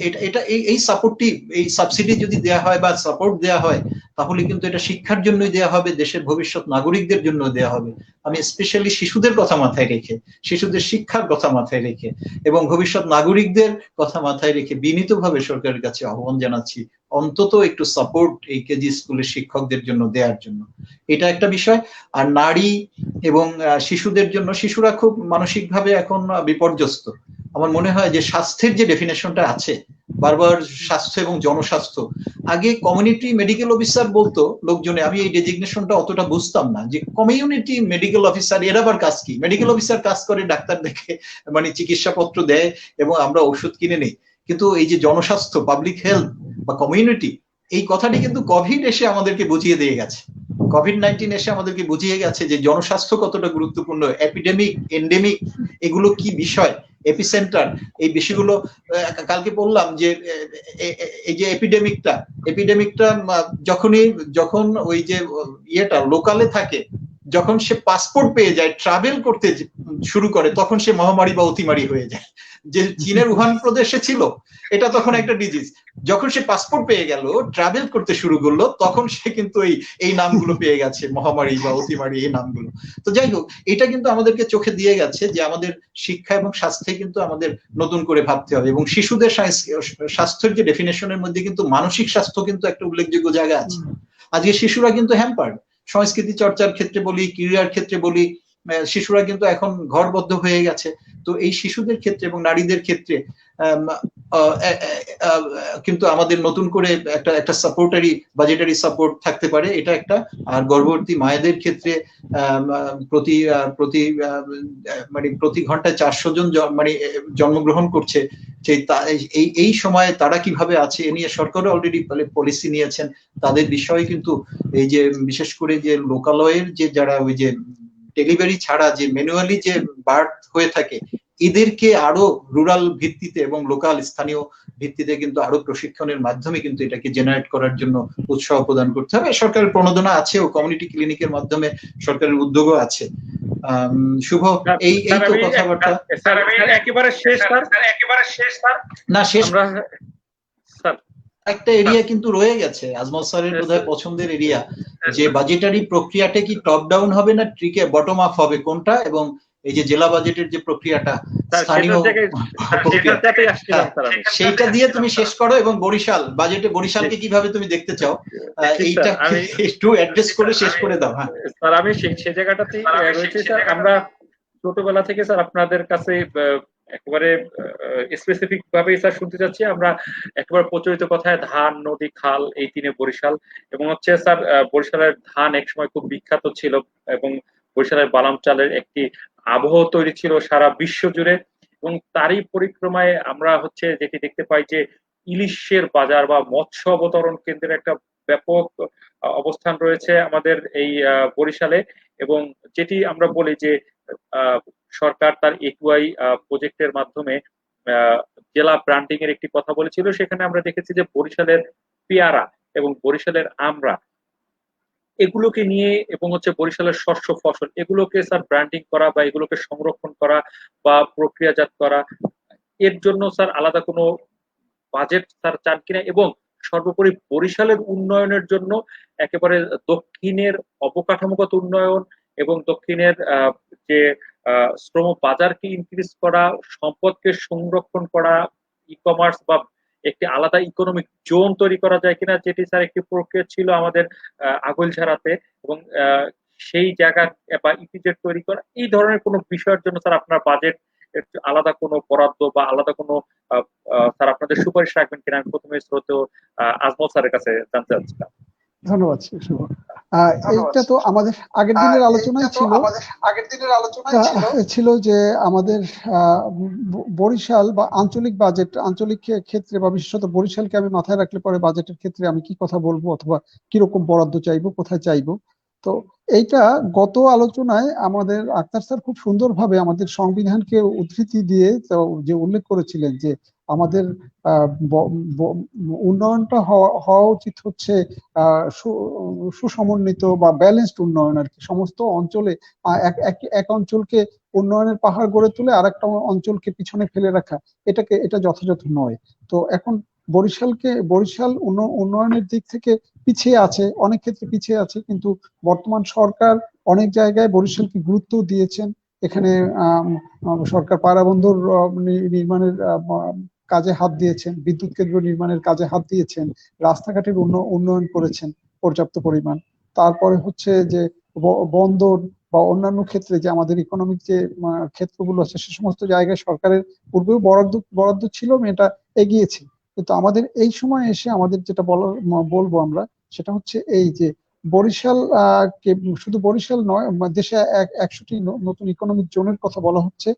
এই সাপোর্টটি, এই সাবসিডি যদি দেওয়া হয় বা সাপোর্ট দেওয়া হয়, তাহলে কিন্তু এটা শিক্ষার জন্যই দেওয়া হবে, দেশের ভবিষ্যৎ নাগরিকদের জন্য দেওয়া হবে। আমি স্পেশালি শিশুদের কথা মাথায় রেখে, শিশুদের শিক্ষার কথা মাথায় রেখে এবং ভবিষ্যৎ নাগরিকদের কথা মাথায় রেখে বিনীতভাবে সরকারের কাছে আহ্বান জানাচ্ছি অন্তত একটু সাপোর্ট এই কেজি স্কুলের শিক্ষকদের জন্য দেওয়ার জন্য। এটা একটা বিষয়। আর নারী এবং শিশুদের জন্য, শিশুরা খুব মানসিকভাবে এখন বিপর্যস্ত। আমার মনে হয় যে স্বাস্থ্যের যে ডেফিনেশনটা আছে, বারবার স্বাস্থ্য এবং জনস্বাস্থ্য, আগে কমিউনিটি মেডিকেল অফিসার বলতো লোকজনে, আমি এই ডেজিগনেশনটা অতটা বুঝতাম না যে কমিউনিটি মেডিকেল অফিসার এর আবার কাজ কি। মেডিকেল অফিসার কাজ করে ডাক্তার দেখে, মানে চিকিৎসাপত্র দেয় এবং আমরা ওষুধ কিনে নিই, কিন্তু এই যে জনস্বাস্থ্য, পাবলিক হেলথ বা কমিউনিটি, এই কথাটি কিন্তু কোভিড এসে আমাদেরকে বুঝিয়ে দিয়ে গেছে। কোভিড-19 এসে আমাদেরকে বুঝিয়ে গেছে যে জনস্বাস্থ্য কতটা গুরুত্বপূর্ণ, এপিডেমিক, এন্ডেমিক এগুলো কি বিষয়, এপিসেন্টার এই বিষয়গুলো। কালকে বললাম যে এই যে এপিডেমিকটা যখন ওই যে ইয়েটা লোকালে থাকে, যখন সে পাসপোর্ট পেয়ে যায়, ট্রাভেল করতে শুরু করে, তখন সে মহামারী বা অতিমারী হয়ে যায়। যে চীনের উহান প্রদেশে ছিল এটা তখন একটা ডিজিজ, যখন সে পাসপোর্ট পেয়ে গেল, ট্রাভেল করতে শুরু করলো, তখন সে কিন্তু এই নামগুলো পেয়ে গেছে, মহামারী বা অতিমারী এই নামগুলো। তো যাই হোক, এটা কিন্তু আমাদেরকে চোখে দিয়ে গেছে যে আমাদের শিক্ষা এবং স্বাস্থ্যে কিন্তু আমাদের নতুন করে ভাবতে হবে। এবং শিশুদের স্বাস্থ্যের যে ডেফিনেশনের মধ্যে কিন্তু মানসিক স্বাস্থ্য কিন্তু একটা উল্লেখযোগ্য জায়গা আছে। আজকে শিশুরা কিন্তু হ্যাম্পার্ড, সংস্কৃতি চর্চার ক্ষেত্রে বলি, ক্রীড়ার ক্ষেত্রে বলি, শিশুরা কিন্তু এখন ঘরবদ্ধ হয়ে গেছে। তো এই শিশুদের ক্ষেত্রে এবং নারীদের ক্ষেত্রে কিন্তু আমাদের নতুন করে একটা সাপোর্টারি বাজেটারি সাপোর্ট থাকতে পারে, এটা একটা। আর গর্ভবতী মায়েদের ক্ষেত্রে প্রতি ঘন্টায় 400 জন জন্মগ্রহণ করছে, এই সময়ে তারা কিভাবে আছে এ নিয়ে সরকারও অলরেডি পলিসি নিয়েছেন। তাদের বিষয়ে কিন্তু এই যে বিশেষ করে যে লোকালয়ের যে যারা ওই যে ডেলিভারি ছাড়া যে ম্যানুয়ালি যে বার্থ হয়ে থাকে, এদেরকে আরো রুরাল ভিত্তিতে এবং লোকাল স্থানীয় ভিত্তিতে কিন্তু আরো প্রশিক্ষণের মাধ্যমে কিন্তু এটাকে জেনারেট করার জন্য উৎসাহ প্রদান করতে হবে। সরকারের প্রণোদনা আছে ও কমিউনিটি ক্লিনিকের মাধ্যমে সরকারের উদ্যোগও আছে। শুভ, এই তো কথাবার্তা। একেবারে শেষ স্যার, না শেষ, স্যার একটা এরিয়া কিন্তু রয়ে গেছে আজমল স্যারের বোধহয় পছন্দের এরিয়া, যে বাজেটারি প্রক্রিয়াটা কি টপ ডাউন হবে না ট্রিকে বটম আপ হবে, কোনটা? এবং এই যে জেলা বাজেটের যে প্রক্রিয়াটা স্থানীয় সেইটা দিয়ে তুমি শেষ করো। এবং বরিশালকে কিভাবে তুমি দেখতে চাও এইটা একটু অ্যাড্রেস করে শেষ করে দাও। হ্যাঁ স্যার, আমি সেই জায়গাটাতেই রয়েছে স্যার। আমরা ছোটবেলা থেকে স্যার আপনাদের কাছে একেবারে স্পেসিফিক ভাবে স্যার শুনতে চাচ্ছি। আমরা একেবারে প্রচলিত কথায় ধান, নদী, খাল, এই তিনে বরিশাল। এবং হচ্ছে স্যার বরিশালের ধান একসময় খুব বিখ্যাত ছিল এবং বরিশালের বালাম চালের একটি আবহ তৈরি ছিল সারা বিশ্ব জুড়ে। এবং তারই পরিক্রমায় আমরা হচ্ছে যেটি দেখতে পাই যে ইলিশের বাজার বা মৎস্য অবতরণ কেন্দ্রের একটা ব্যাপক অবস্থান রয়েছে আমাদের এই বরিশালে। এবং যেটি আমরা বলি যে সরকার তার এটুআই প্রজেক্টের মাধ্যমে জেলা ব্র্যান্ডিং এর একটি কথা বলেছিল। সেখানে আমরা দেখেছি যে বরিশালের পেয়ারা এবং বরিশালের আমড়া এগুলোকে নিয়ে এবং হচ্ছে বরিশালের শস্য ফসল এগুলোকে স্যার ব্র্যান্ডিং করা বা এগুলোকে সংরক্ষণ করা বা প্রক্রিয়াজাত করা, এর জন্য স্যার আলাদা কোনো বাজেট স্যার চান কিনা? এবং সর্বোপরি বরিশালের উন্নয়নের জন্য একেবারে দক্ষিণের অবকাঠামোগত উন্নয়ন এবং দক্ষিণের যে শ্রম বাজারকে ইনক্রিজ করা, সম্পদকে সংরক্ষণ করা, ই কমার্স বা একটি আলাদা ইকোনমিক জোন তৈরি করা যায় কিনা, যেটি স্যার একটি প্রক্রিয়া ছিল আমাদের আগৈলঝাড়াতে। এবং সেই জায়গা বা ইপিজেড তৈরি করা, এই ধরনের কোনো বিষয়ের জন্য স্যার আপনার বাজেট আলাদা কোনো বরাদ্দ বা আলাদা কোনো স্যার আপনাদের সুপারিশ রাখবেন কিনা, আমি প্রথমে শ্রোতেও আজমল স্যারের কাছে জানতে চাচ্ছিলাম। ধন্যবাদ শুভ। এইটা তো আমাদের আগের দিনের আলোচনায় ছিল যে আমাদের বরিশাল বা আঞ্চলিক বাজেট, আঞ্চলিক ক্ষেত্রে বা বিশেষত বরিশালকে আমি মাথায় রাখলে পরে বাজেটের ক্ষেত্রে আমি কি কথা বলবো অথবা কিরকম বরাদ্দ চাইবো, কোথায় চাইবো। তো এইটা গত আলোচনায় আমাদের আক্তার স্যার খুব সুন্দরভাবে আমাদের সংবিধানকে উদ্ধৃতি দিয়ে যে উল্লেখ করেছিলেন যে আমাদের উন্নয়নটা হওয়া উচিত হচ্ছে সুসমন্বিত বা ব্যালেন্সড উন্নয়ন আর কি। সমস্ত অঞ্চলে এক অঞ্চলকে উন্নয়নের পাহাড় গড়ে তুলে আর একটা অঞ্চলকে পিছনে ফেলে রাখা, এটা যথাযথ নয়। তো এখন বরিশাল উন্নয়নের দিক থেকে পিছিয়ে আছে, অনেক ক্ষেত্রে পিছিয়ে আছে, কিন্তু বর্তমান সরকার অনেক জায়গায় বরিশালকে গুরুত্ব দিয়েছেন। এখানে সরকার পায়রা বন্দর নির্মাণের কাজে হাত দিয়েছেন, বিদ্যুৎ কেন্দ্র নির্মাণের কাজে হাত দিয়েছেন, রাস্তাঘাটের উন্নয়ন করেছেন পর্যাপ্ত পরিমাণ। তারপরে হচ্ছে যে বন্দর বা অন্যান্য ক্ষেত্রে যে আমাদের ইকোনমিক যে ক্ষেত্রগুলো আছে সে সমস্ত জায়গায় সরকারের পূর্বেও বরাদ্দ ছিল, এটা এগিয়েছে। কিন্তু আমাদের এই সময় এসে আমাদের যেটা বলবো আমরা সেটা হচ্ছে এই যে বরিশাল শুধু বরিশাল নয়, দেশে 100টি নতুন ইকোনমিক জোনের কথা বলা হচ্ছে।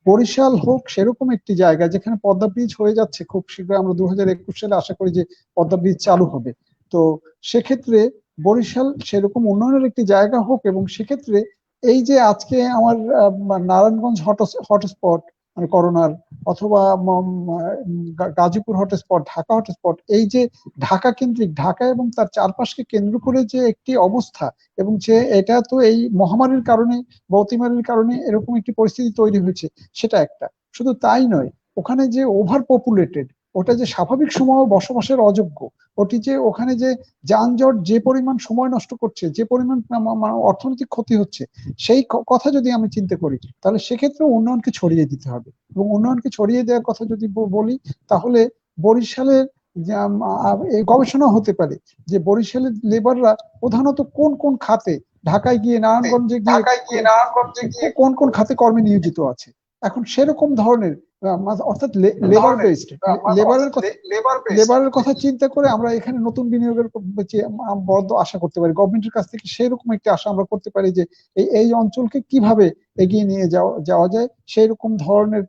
বরিশাল হোক সেরকম একটি জায়গা যেখানে পদ্মা ব্রিজ হয়ে যাচ্ছে খুব শীঘ্রই, আমরা 2021 সালে আশা করি যে পদ্মা ব্রিজ চালু হবে। তো সেক্ষেত্রে বরিশাল সেরকম উন্নয়নের একটি জায়গা হোক, এবং সেক্ষেত্রে এই যে আজকে আমার নারায়ণগঞ্জ হটস্পট মানে করোনার, অথবা গাজীপুর হটস্পট, ঢাকা হটস্পট, এই যে ঢাকা কেন্দ্রিক, ঢাকা এবং তার চারপাশকে কেন্দ্র করে যে একটি অবস্থা, এবং যে এটা তো এই মহামারীর কারণে বা অতিমারির কারণে এরকম একটি পরিস্থিতি তৈরি হয়েছে, সেটা একটা। শুধু তাই নয়, ওখানে যে ওভার পপুলেটেড, ওটা যে স্বাভাবিক সময় বসবাসের অযোগ্য, ওটি যে ওখানে যে যানজট যে পরিমাণ সময় নষ্ট করছে, যে পরিমাণ অর্থনৈতিক ক্ষতি হচ্ছে, সেই কথা যদি আমি চিন্তা করি, তাহলে সেক্ষেত্রে উন্নয়নকে ছড়িয়ে দিতে হবে। এবং উন্নয়নকে ছড়িয়ে দেওয়ার কথা যদি বলি, তাহলে বরিশালের এই গবেষণা হতে পারে যে বরিশালের লেবাররা প্রধানত কোন কোন খাতে, ঢাকায় গিয়ে নারায়ণগঞ্জে গিয়ে কোন কোন খাতে কর্মে নিয়োজিত আছে। এখন সেরকম ধরনের অর্থাৎ লেবারের কথা চিন্তা করে আমরা এখানে নতুন বিনিয়োগের বরাদ্দ আশা করতে পারি গভর্নমেন্টের কাছ থেকে। সেরকম একটা আশা আমরা করতে পারি যে এই অঞ্চলকে কিভাবে এগিয়ে নিয়ে যাওয়া যায়, সেই রকম ধরনের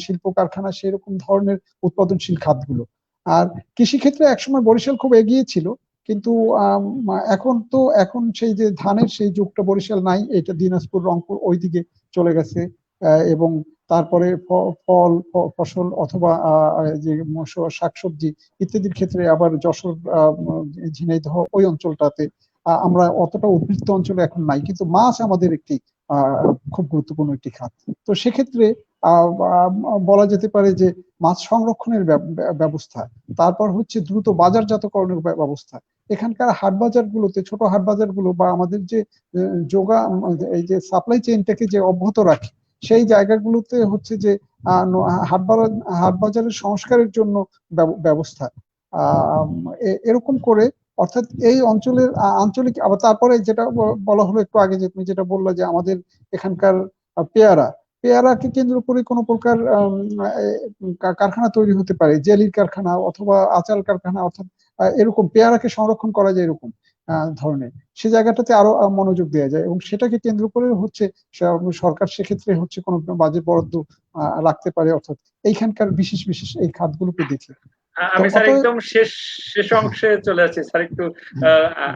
শিল্প কারখানা, সেই রকম ধরনের উৎপাদনশীল খাতগুলো। আর কৃষিক্ষেত্রে একসময় বরিশাল খুব এগিয়ে ছিল, কিন্তু এখন সেই যে ধানের সেই যুগটা বরিশাল নাই, এটা দিনাজপুর, রংপুর ওইদিকে চলে গেছে। এবং তারপরে ফসল অথবা যে শাকসবজি ইত্যাদির ক্ষেত্রে আবার যশোর, ঝিনাইদহ ওই অঞ্চলটাতে আমরা অতটা উদ্বৃত্ত অঞ্চলে এখন নাই, কিন্তু মাছ আমাদের একটি খুব গুরুত্বপূর্ণ একটি খাত। তো সেক্ষেত্রে বলা যেতে পারে যে মাছ সংরক্ষণের ব্যবস্থা, তারপর হচ্ছে দ্রুত বাজারজাতকরণের ব্যবস্থা। এখানকার হাট বাজার গুলোতে, ছোট হাট বাজার গুলো বা আমাদের যে এই যে সাপ্লাই চেইনটাকে যে অব্যাহত রাখে, সেই জায়গাগুলোতে হচ্ছে যে হাট বাজারের সংস্কারের জন্য ব্যবস্থা, এরকম করে, অর্থাৎ এই অঞ্চলের আঞ্চলিক। আবার তারপরে যেটা বলা হলো একটু আগে, যে তুমি যেটা বললা যে আমাদের এখানকার পেয়ারাকে কেন্দ্র করে কোনো প্রকার কারখানা তৈরি হতে পারে, জেলির কারখানা অথবা আচার কারখানা, অর্থাৎ এরকম পেয়ারাকে সংরক্ষণ করা যায় এরকম ধরনের, সে জায়গাটাতে আরো মনোযোগ দেওয়া যায়, এবং সেটাকে কেন্দ্র করে হচ্ছে সরকার সেক্ষেত্রে হচ্ছে কোনো বাজেট বরাদ্দ রাখতে পারে, অর্থাৎ এইখানকার বিশেষ বিশেষ এই খাতগুলোকে দেখে। আমি স্যার একদম শেষ শেষ অংশে চলে যাচ্ছি স্যার, একটু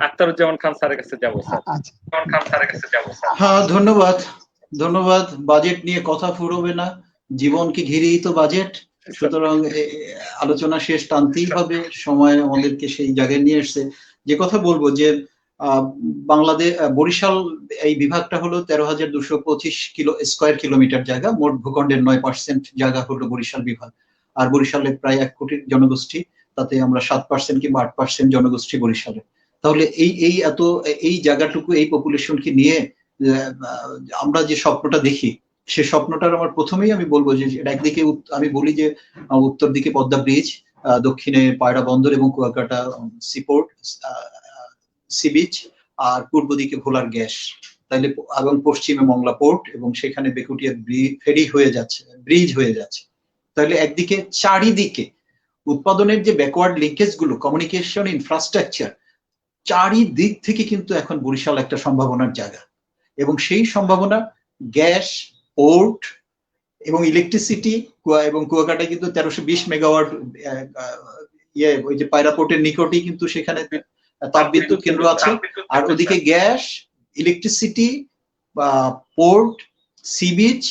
আখতারুজ্জামান খান স্যারের কাছে যাবো স্যার। হ্যাঁ, ধন্যবাদ। বাজেট নিয়ে কথা ফুরোবে না, জীবনকে ঘিরেই তো বাজেট, সুতরাং আলোচনা শেষ টানতেই হবে, সময় আমাদেরকে সেই জায়গায় নিয়ে এসছে। যে কথা বলবো যে বাংলাদেশ বরিশাল এই বিভাগটা হলো 13,225 স্কয়ার কিলোমিটার জায়গা, মোট ভূখণ্ডের 9% জায়গা হলো বরিশাল বিভাগ। আর বরিশালে প্রায় 1 কোটি জনগোষ্ঠী, তাতে আমরা 7% কিংবা 8% জনগোষ্ঠী বরিশালে। তাহলে এই জায়গাটুকু, এই পপুলেশনকে নিয়ে আমরা যে স্বপ্নটা দেখি, সে স্বপ্নটার আমার প্রথমেই আমি বলবো যে একদিকে আমি বলি যে উত্তর দিকে পদ্মা ব্রিজ, দক্ষিণে পায়রা বন্দর এবং কুয়াকাটা সিপোর্ট, সি বিচ, আর পূর্ব দিকে ভোলার গ্যাস, তাইলে এবং পশ্চিমে মংলা পোর্ট, এবং সেখানে বেকুটিয়া ফেরি হয়ে যাচ্ছে, ব্রিজ হয়ে যাচ্ছে। তাহলে একদিকে চারিদিকে উৎপাদনের যে ব্যাকওয়ার্ড লিঙ্কেজ গুলো, কমিউনিকেশন ইনফ্রাস্ট্রাকচার, চারিদিক থেকে কিন্তু এখন বরিশাল একটা সম্ভাবনার জায়গা। এবং সেই সম্ভাবনা গ্যাস, পোর্ট এবং ইলেকট্রিসিটি, এবং কুয়াকাটা কিন্তু 1320 মেগাওয়াট ওই যে পায়রা পোর্টের নিকটেই কিন্তু সেখানে তাপবিদ্যুৎ কেন্দ্র আছে। আর ওদিকে gas, electricity, port, sea beach,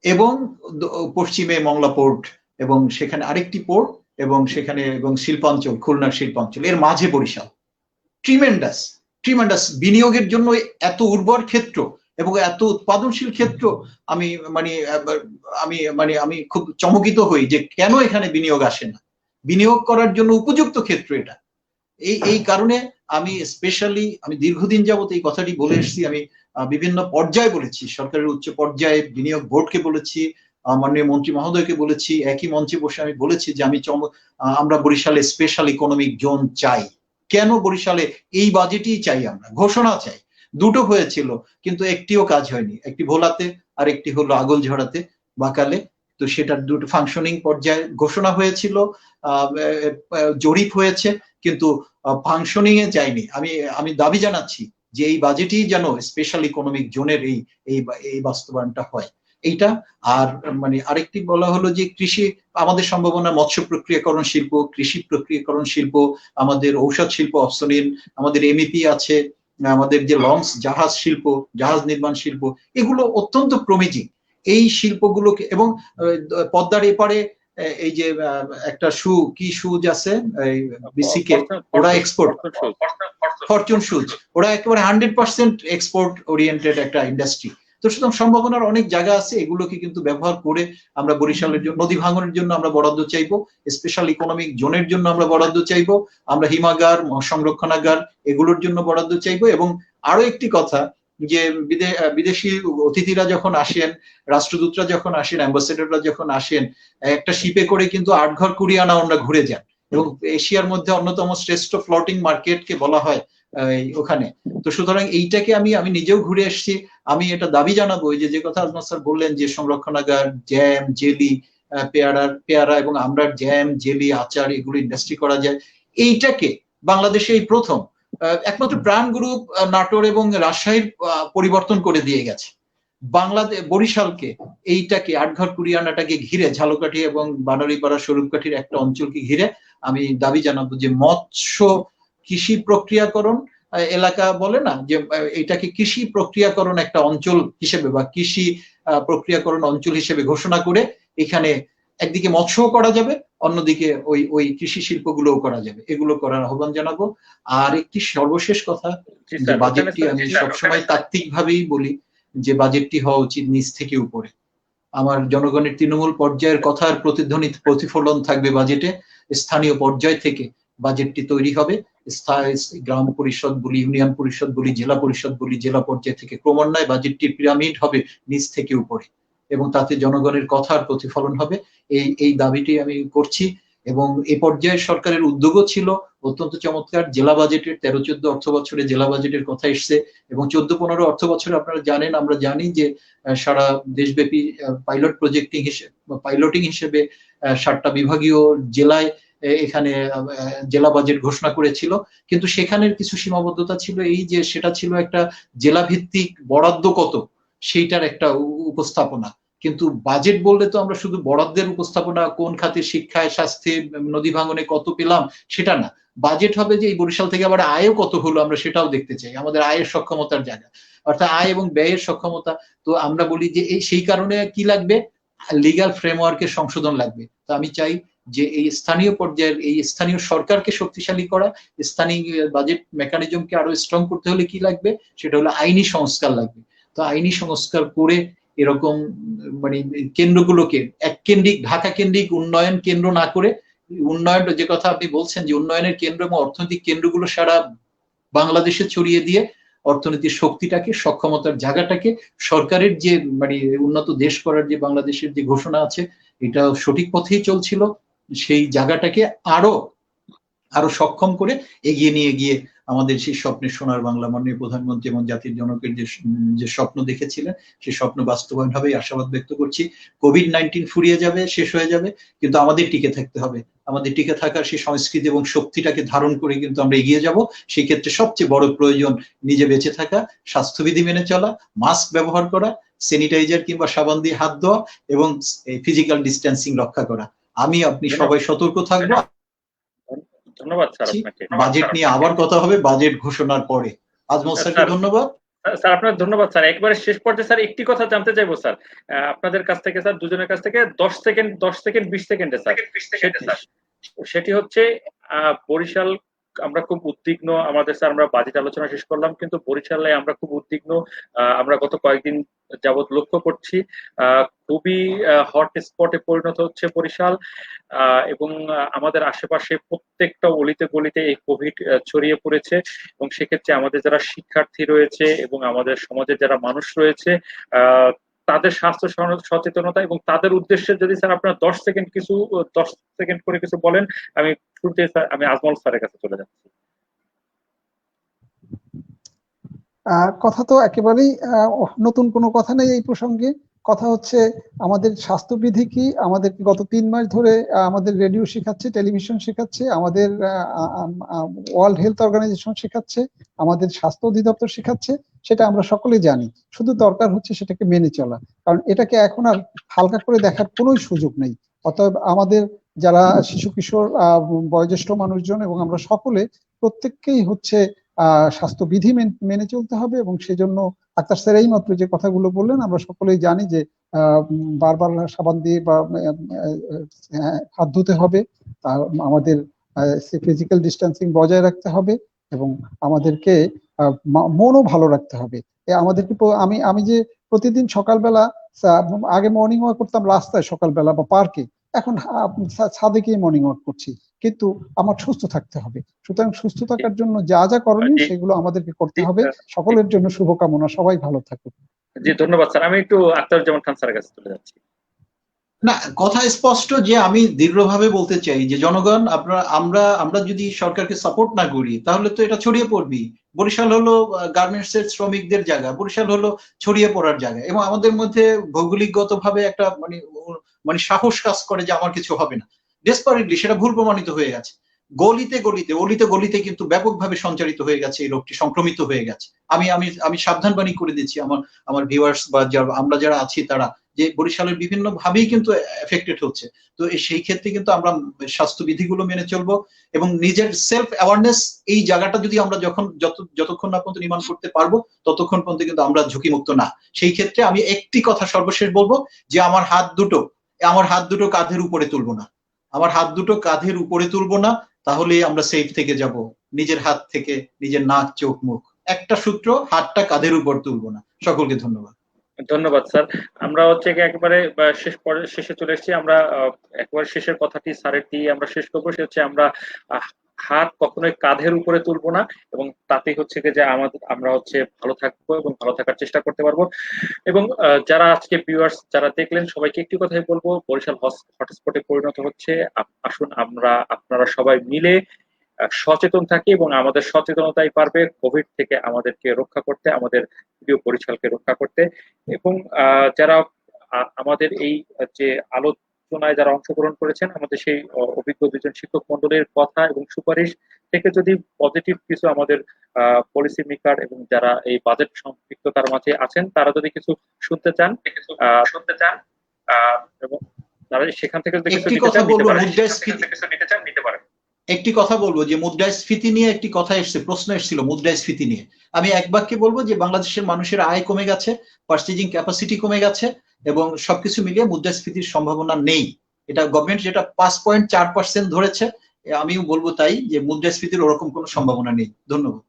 এবং পশ্চিমে মংলা পোর্ট, এবং সেখানে আরেকটি পোর্ট, এবং সেখানে এবং শিল্পাঞ্চল, খুলনার শিল্পাঞ্চল, এর মাঝে বরিশাল। ট্রিমেন্ডাস বিনিয়োগের জন্য এত উর্বর ক্ষেত্র এবং এত উৎপাদনশীল ক্ষেত্র। আমি খুব চমকিত হই যে কেন এখানে বিনিয়োগ আসে না। বিনিয়োগ করার জন্য উপযুক্ত ক্ষেত্র এটা। এই কারণে আমি দীর্ঘদিন যাবত এই কথাটি বলে এসেছি। আমি বিভিন্ন পর্যায়ে বলেছি, সরকারের উচ্চ পর্যায়ে বিনিয়োগ বোর্ডকে বলেছি, মাননীয় মন্ত্রী মহোদয়কে বলেছি, একই মঞ্চে বসে আমি বলেছি যে আমরা বরিশালে স্পেশাল ইকোনমিক জোন চাই। কেন বরিশালে এই বাজেটই চাই, আমরা ঘোষণা চাই। দুটো হয়েছিল কিন্তু একটিও কাজ হয়নি, একটি ভোলাতে আর একটি হলো আগলঝড়াতে, বাকালে। তো সেটার দুটো ফাংশনিং পর্যায়ে ঘোষণা হয়েছিল, জরিপ হয়েছে, কিন্তু ফাংশনিং এ যায়নি। আমি দাবি জানাচ্ছি যে এই বাজেটই যেন স্পেশাল ইকোনমিক জোনের এই বাস্তবায়নটা হয়। এইটা। আর মানে আরেকটি বলা হলো যে কৃষি, আমাদের সম্ভাবনা মৎস্য প্রক্রিয়াকরণ শিল্প, কৃষি প্রক্রিয়াকরণ শিল্প, আমাদের ঔষধ শিল্প অপশনিন, আমাদের এমইপি আছে, আমাদের যে লঞ্চ জাহাজ শিল্প, জাহাজ নির্মাণ শিল্প, এগুলো অত্যন্ত প্রমিজিং। এই শিল্পগুলোকে, এবং পদ্মার এপারে এই যে একটা কি শুজ আছে বিসিকে, ওরা এক্সপোর্ট, ফরচুন শুজ, ওরা একেবারে 100% এক্সপোর্ট ওরিয়েন্টেড একটা ইন্ডাস্ট্রি। তো সুতরাং সম্ভাবনার অনেক জায়গা আছে, এগুলোকে কিন্তু ব্যবহার করে আমরা বরিশালের জন্য, নদী ভাঙনের জন্য আমরা বরাদ্দ চাইবো, স্পেশাল ইকোনমিক জোনের জন্য আমরা বরাদ্দ চাইবো, আমরা হিমাগার সংরক্ষণাগার এগুলোর জন্য বরাদ্দ চাইবো। এবং আরো একটি কথা, যে বিদেশি অতিথিরা যখন আসেন, রাষ্ট্রদূতরা যখন আসেন, অ্যাম্বাসেডররা যখন আসেন, একটা শিপে করে কিন্তু 8 ঘর কুড়িয়ানা ওনারা ঘুরে যান, এবং এশিয়ার মধ্যে অন্যতম শ্রেষ্ঠ ফ্লোটিং মার্কেটকে বলা হয় ওখানে। তো সুতরাং এইটাকে আমি নিজেও ঘুরে এসেছি। আমি এটা দাবি জানাবো, যে কথা আজমত স্যার বললেন যে সংরক্ষণাগার, জ্যাম, জেলি, পেয়ারা এবং আমরার জ্যাম, জেলি, আচার এগুলো ইন্ডাস্ট্রি করা যায়, এইটাকে বাংলাদেশে এই প্রথম, একমাত্র প্রাণ গ্রুপ নাটোর এবং রাজশাহীর পরিবর্তন করে দিয়ে গেছে। বাংলাদেশ বরিশালকে, এইটাকে 8 ঘর কুড়িয়ানাটাকে ঘিরে, ঝালকাঠি এবং বানারীপাড়া স্বরূপকাঠির একটা অঞ্চলকে ঘিরে আমি দাবি জানাবো যে মৎস্য কৃষি প্রক্রিয়াকরণ এলাকা বলে না, যে এটাকে কৃষি প্রক্রিয়াকরণ একটা অঞ্চল হিসেবে বা কৃষি প্রক্রিয়াকরণ অঞ্চল হিসেবে ঘোষণা করে এখানে একদিকে মৎস্য করা যাবে, অন্যদিকে ওই কৃষি শিল্পগুলোও করা যাবে, এগুলো করার আহ্বান জানাবো। আর একটি সর্বশেষ কথা, যে বাজেটটি আমি সবসময় তাত্ত্বিক ভাবেই বলি যে বাজেটটি হওয়া উচিত নিচ থেকে উপরে। আমার জনগণের তৃণমূল পর্যায়ের কথার প্রতিফলন থাকবে বাজেটে, স্থানীয় পর্যায় থেকে বাজেটটি তৈরি হবে, গ্রাম পরিষদ বলি, ইউনিয়ন পরিষদ বলি, জেলা পরিষদ বলি, জেলা পর্যায় থেকে ক্রমান্বয়ে বাজেটটির পিরামিড হবে নিচ থেকে উপরে, এবং তাতে জনগণের কথার প্রতিফলন হবে। এই দাবিটি আমি করছি। এবং এ পর্যায়ে সরকারের উদ্যোগও ছিল অত্যন্ত চমৎকার। জেলা বাজেটের 13-14 অর্থ বছরে জেলা বাজেটের কথা এসছে, এবং 14-15 অর্থ বছরে আপনারা জানেন, আমরা জানি যে সারা দেশব্যাপী পাইলটিং হিসেবে 7টা বিভাগীয় জেলায় এখানে জেলা বাজেট ঘোষণা করেছিল। কিন্তু সেখানের কিছু সীমাবদ্ধতা ছিল, এই যে সেটা ছিল একটা জেলা ভিত্তিক বরাদ্দ কত সেইটার একটা উপস্থাপনা। কিন্তু বাজেট বললে তো আমরা শুধু বরাদ্দের উপস্থাপনা, কোন খাতে শিক্ষায়, স্বাস্থ্যে, নদী ভাঙনে কত পেলাম সেটা না। বাজেট হবে যে এই বরিশাল থেকে আবার আয়ও কত হলো আমরা সেটাও দেখতে চাই, আমাদের আয়ের সক্ষমতার জায়গা, অর্থাৎ আয় এবং ব্যয়ের সক্ষমতা। তো আমরা বলি যে সেই কারণে কি লাগবে, লিগ্যাল ফ্রেমওয়ার্কের সংশোধন লাগবে। তো আমি চাই যে এই স্থানীয় পর্যায়ের, এই স্থানীয় সরকারকে শক্তিশালী করা, স্থানীয় বাজেট মেকানিজমকে আরো স্ট্রং করতে হলে কি লাগবে, সেটা হলো আইনি সংস্কার লাগবে। তো আইনি সংস্কার করে এরকম মানে কেন্দ্রগুলোকে এক কেন্দ্রিক, ঢাকা কেন্দ্রিক উন্নয়ন কেন্দ্র না করে, উন্নয়ন যে কথা আপনি বলছেন যে উন্নয়নের কেন্দ্র এবং অর্থনৈতিক কেন্দ্রগুলো সারা বাংলাদেশে ছড়িয়ে দিয়ে অর্থনীতির শক্তিটাকে, সক্ষমতার জায়গাটাকে, সরকারের যে মানে উন্নত দেশ করার যে বাংলাদেশের যে ঘোষণা আছে, এটা সঠিক পথেই চলছিল, সেই জায়গাটাকে আরো সক্ষম করে এগিয়ে নিয়ে গিয়ে আমাদের সেই স্বপ্নের সোনার বাংলা, মাননীয় প্রধানমন্ত্রী এবং জাতির জনকের যে স্বপ্ন দেখেছিলেন, সেই স্বপ্ন বাস্তবায়ন হবে আশাবাদ ব্যক্ত করছি। কোভিড-19 ফুরিয়ে যাবে, শেষ হয়ে যাবে, কিন্তু আমাদের টিকে থাকতে হবে। আমাদের টিকে থাকার সেই সংস্কৃতি এবং শক্তিটাকে ধারণ করে কিন্তু আমরা এগিয়ে যাব। সেই ক্ষেত্রে সবচেয়ে বড় প্রয়োজন নিজে বেঁচে থাকা, স্বাস্থ্যবিধি মেনে চলা, মাস্ক ব্যবহার করা, স্যানিটাইজার কিংবা সাবান দিয়ে হাত ধোয়া, এবং ফিজিক্যাল ডিস্টেন্সিং রক্ষা করা। আপনি সবাই সতর্ক থাকবো। ধন্যবাদ স্যার আপনাকে। বাজেট নিয়ে আবার কথা হবে বাজেট ঘোষণার পরে। আজমত স্যারকে ধন্যবাদ। স্যার আপনার ধন্যবাদ স্যার। একবারে শেষ পর্যায়ে স্যার একটি কথা জানতে চাইবো স্যার, আপনাদের কাছ থেকে স্যার, দুজনের কাছ থেকে 10 সেকেন্ড 20 সেকেন্ডে স্যার, সেটি হচ্ছে বরিশাল আমরা খুব উদ্বিগ্ন আমাদের স্যার, আমরা বাজেট আলোচনা শেষ করলাম, কিন্তু বরিশালে আমরা খুব উদ্বিগ্ন। আমরা গত কয়েকদিন যাবৎ লক্ষ্য করছি খুবই হট স্পটে পরিণত হচ্ছে বরিশাল, এবং আমাদের আশেপাশে প্রত্যেকটা অলিতে গলিতে এই কোভিড ছড়িয়ে পড়েছে, এবং সেক্ষেত্রে আমাদের যারা শিক্ষার্থী রয়েছে এবং আমাদের সমাজের যারা মানুষ রয়েছে তাদের স্বাস্থ্য সচেতনতা এবং তাদের উদ্দেশ্যে যদি স্যার আপনার 10 সেকেন্ড করে কিছু বলেন। আমি শুরুতে স্যার আমি আজমল স্যারের কাছে চলে যাচ্ছি। কথা তো একেবারেই নতুন কোনো কথা নেই এই প্রসঙ্গে। কথা হচ্ছে আমাদের স্বাস্থ্যবিধি কি, আমাদেরকে গত 3 মাস ধরে আমাদের রেডিও শেখাচ্ছে, টেলিভিশন শেখাচ্ছে, আমাদের ওয়ার্ল্ড হেলথ অর্গানাইজেশন শেখাচ্ছে, আমাদের স্বাস্থ্য অধিদপ্তর শেখাচ্ছে, সেটা আমরা সকলেই জানি। শুধু দরকার হচ্ছে সেটাকে মেনে চলা, কারণ এটাকে এখন আর হালকা করে দেখার কোনো সুযোগ নেই। অতএব আমাদের যারা শিশু কিশোর বয়োজ্যেষ্ঠ মানুষজন এবং আমরা সকলে প্রত্যেককেই হচ্ছে স্বাস্থ্যবিধি মেনে চলতে হবে, এবং সেজন্য আক্তার স্যার এই মাত্র যে কথাগুলো বললেন আমরা সকলেই জানি যে বারবার সাবান দিয়ে বা হাত ধুতে হবে, আমাদের ফিজিক্যাল ডিস্টেন্সিং বজায় রাখতে হবে, এবং আমাদেরকে মনও ভালো রাখতে হবে। আমাদেরকে আমি আমি যে প্রতিদিন সকালবেলা আগে মর্নিং ওয়াক করতাম রাস্তায় সকালবেলা বা পার্কে, এখন ছাদে গিয়ে মর্নিং ওয়াক করছি, কিন্তু আমার সুস্থ থাকতে হবে। সুতরাং সুস্থ থাকার জন্য যা যা করণীয় সেগুলো আমাদেরকে করতে হবে। সকলের জন্য শুভকামনা, সবাই ভালো থাকুক। জি ধন্যবাদ স্যার। আমি একটু আখতারুজ্জামান খান স্যারের কাছে চলে যাচ্ছি। না, কথা স্পষ্ট যে আমি দৃঢ়ভাবে বলতে চাই যে জনগণ আমরা যদি সরকারকে সাপোর্ট না করি তাহলে তো এটা ছড়িয়ে পড়বি। বরিশাল হলো গার্মেন্টস এর শ্রমিকদের জায়গা, বরিশাল হলো ছড়িয়ে পড়ার জায়গা, এবং আমাদের মধ্যে ভৌগোলিকগতভাবে একটা মানে সাহস কাজ করে যে আমার কিছু হবে না। ডেসপারেটলি সেটা ভুল প্রমাণিত হয়ে গেছে। গলিতে গলিতে অলিতে গলিতে কিন্তু ব্যাপকভাবে সঞ্চারিত হয়ে গেছে, এই রোগটি সংক্রমিত হয়ে গেছে। আমি আমি আমি সাবধান বাণী করে দিচ্ছি আমার ভিউয়ার্স বা আমরা যারা আছি তারা, যে বরিশালের বিভিন্ন ভাবেই কিন্তু এফেক্টেড হচ্ছে। তো সেই ক্ষেত্রে কিন্তু আমরা স্বাস্থ্যবিধিগুলো মেনে চলবো, এবং নিজের সেলফ অ্যাওয়ারনেস এই জায়গাটা যদি আমরা যতক্ষণ না পর্যন্ত নির্মাণ করতে পারবো ততক্ষণ পর্যন্ত কিন্তু আমরা ঝুঁকিমুক্ত না। সেই ক্ষেত্রে আমি একটি কথা সর্বশেষ বলবো যে আমার হাত দুটো কাঁধের উপরে তুলবো না, আমার হাত দুটো কাঁধের উপরে তুলবো না, তাহলে আমরা সেফ থেকে যাব। নিজের হাত থেকে, নিজের নাক চোখ মুখ, একটা সূত্র, হাতটা কাঁধের উপর তুলবো না। সকলকে ধন্যবাদ। ধন্যবাদ স্যার। আমরা হচ্ছে একেবারে শেষে চলে এসেছি। আমরা একবার শেষের কথাটি স্যারের দিয়ে আমরা শেষ করবো। সে হচ্ছে আমরা হাত কখনোই কাঁধের উপরে তুলবো না, এবং তাতে হচ্ছে যে আমরা হচ্ছে ভালো থাকবো এবং ভালো থাকার চেষ্টা করতে পারবো। এবং যারা আজকে ভিউয়ার্স যারা দেখলেন সবাইকে একটি কথাই বলবো, বরিশাল হটস্পটে পরিণত হচ্ছে। আসুন আপনারা সবাই মিলে সচেতন থাকি, এবং আমাদের সচেতনতাই পারবে কোভিড থেকে আমাদেরকে রক্ষা করতে, আমাদের প্রিয় বরিশালকে রক্ষা করতে। এবং যারা আমাদের এই যে আলোচনায় যারা অংশগ্রহণ করেছেন, আমাদের সেই অভিজ্ঞ দুজন শিক্ষক মন্ডলের কথা এবং সুপারিশ থেকে যদি পজিটিভ কিছু আমাদের পলিসি মেকার এবং যারা এই বাজেট সম্পৃক্ততার মাঝে আছেন তারা যদি কিছু শুনতে চান এবং তারা সেখান থেকে যদি কিছু নিতে চান নিতে পারেন। একটি কথা বলবো যে মুদ্রাস্ফীতি নিয়ে একটি কথা প্রশ্ন এসেছিল মুদ্রাস্ফীতি নিয়ে। আমি এক বাক্যে বলবো যে বাংলাদেশের মানুষের আয় কমে গেছে, পারচেজিং ক্যাপাসিটি কমে গেছে, এবং সবকিছু মিলিয়ে মুদ্রাস্ফীতির সম্ভাবনা নেই। এটা গভর্নমেন্ট যেটা 5.4% ধরেছে, আমিও বলবো তাই, যে মুদ্রাস্ফীতির ওরকম কোনো সম্ভাবনা নেই। ধন্যবাদ।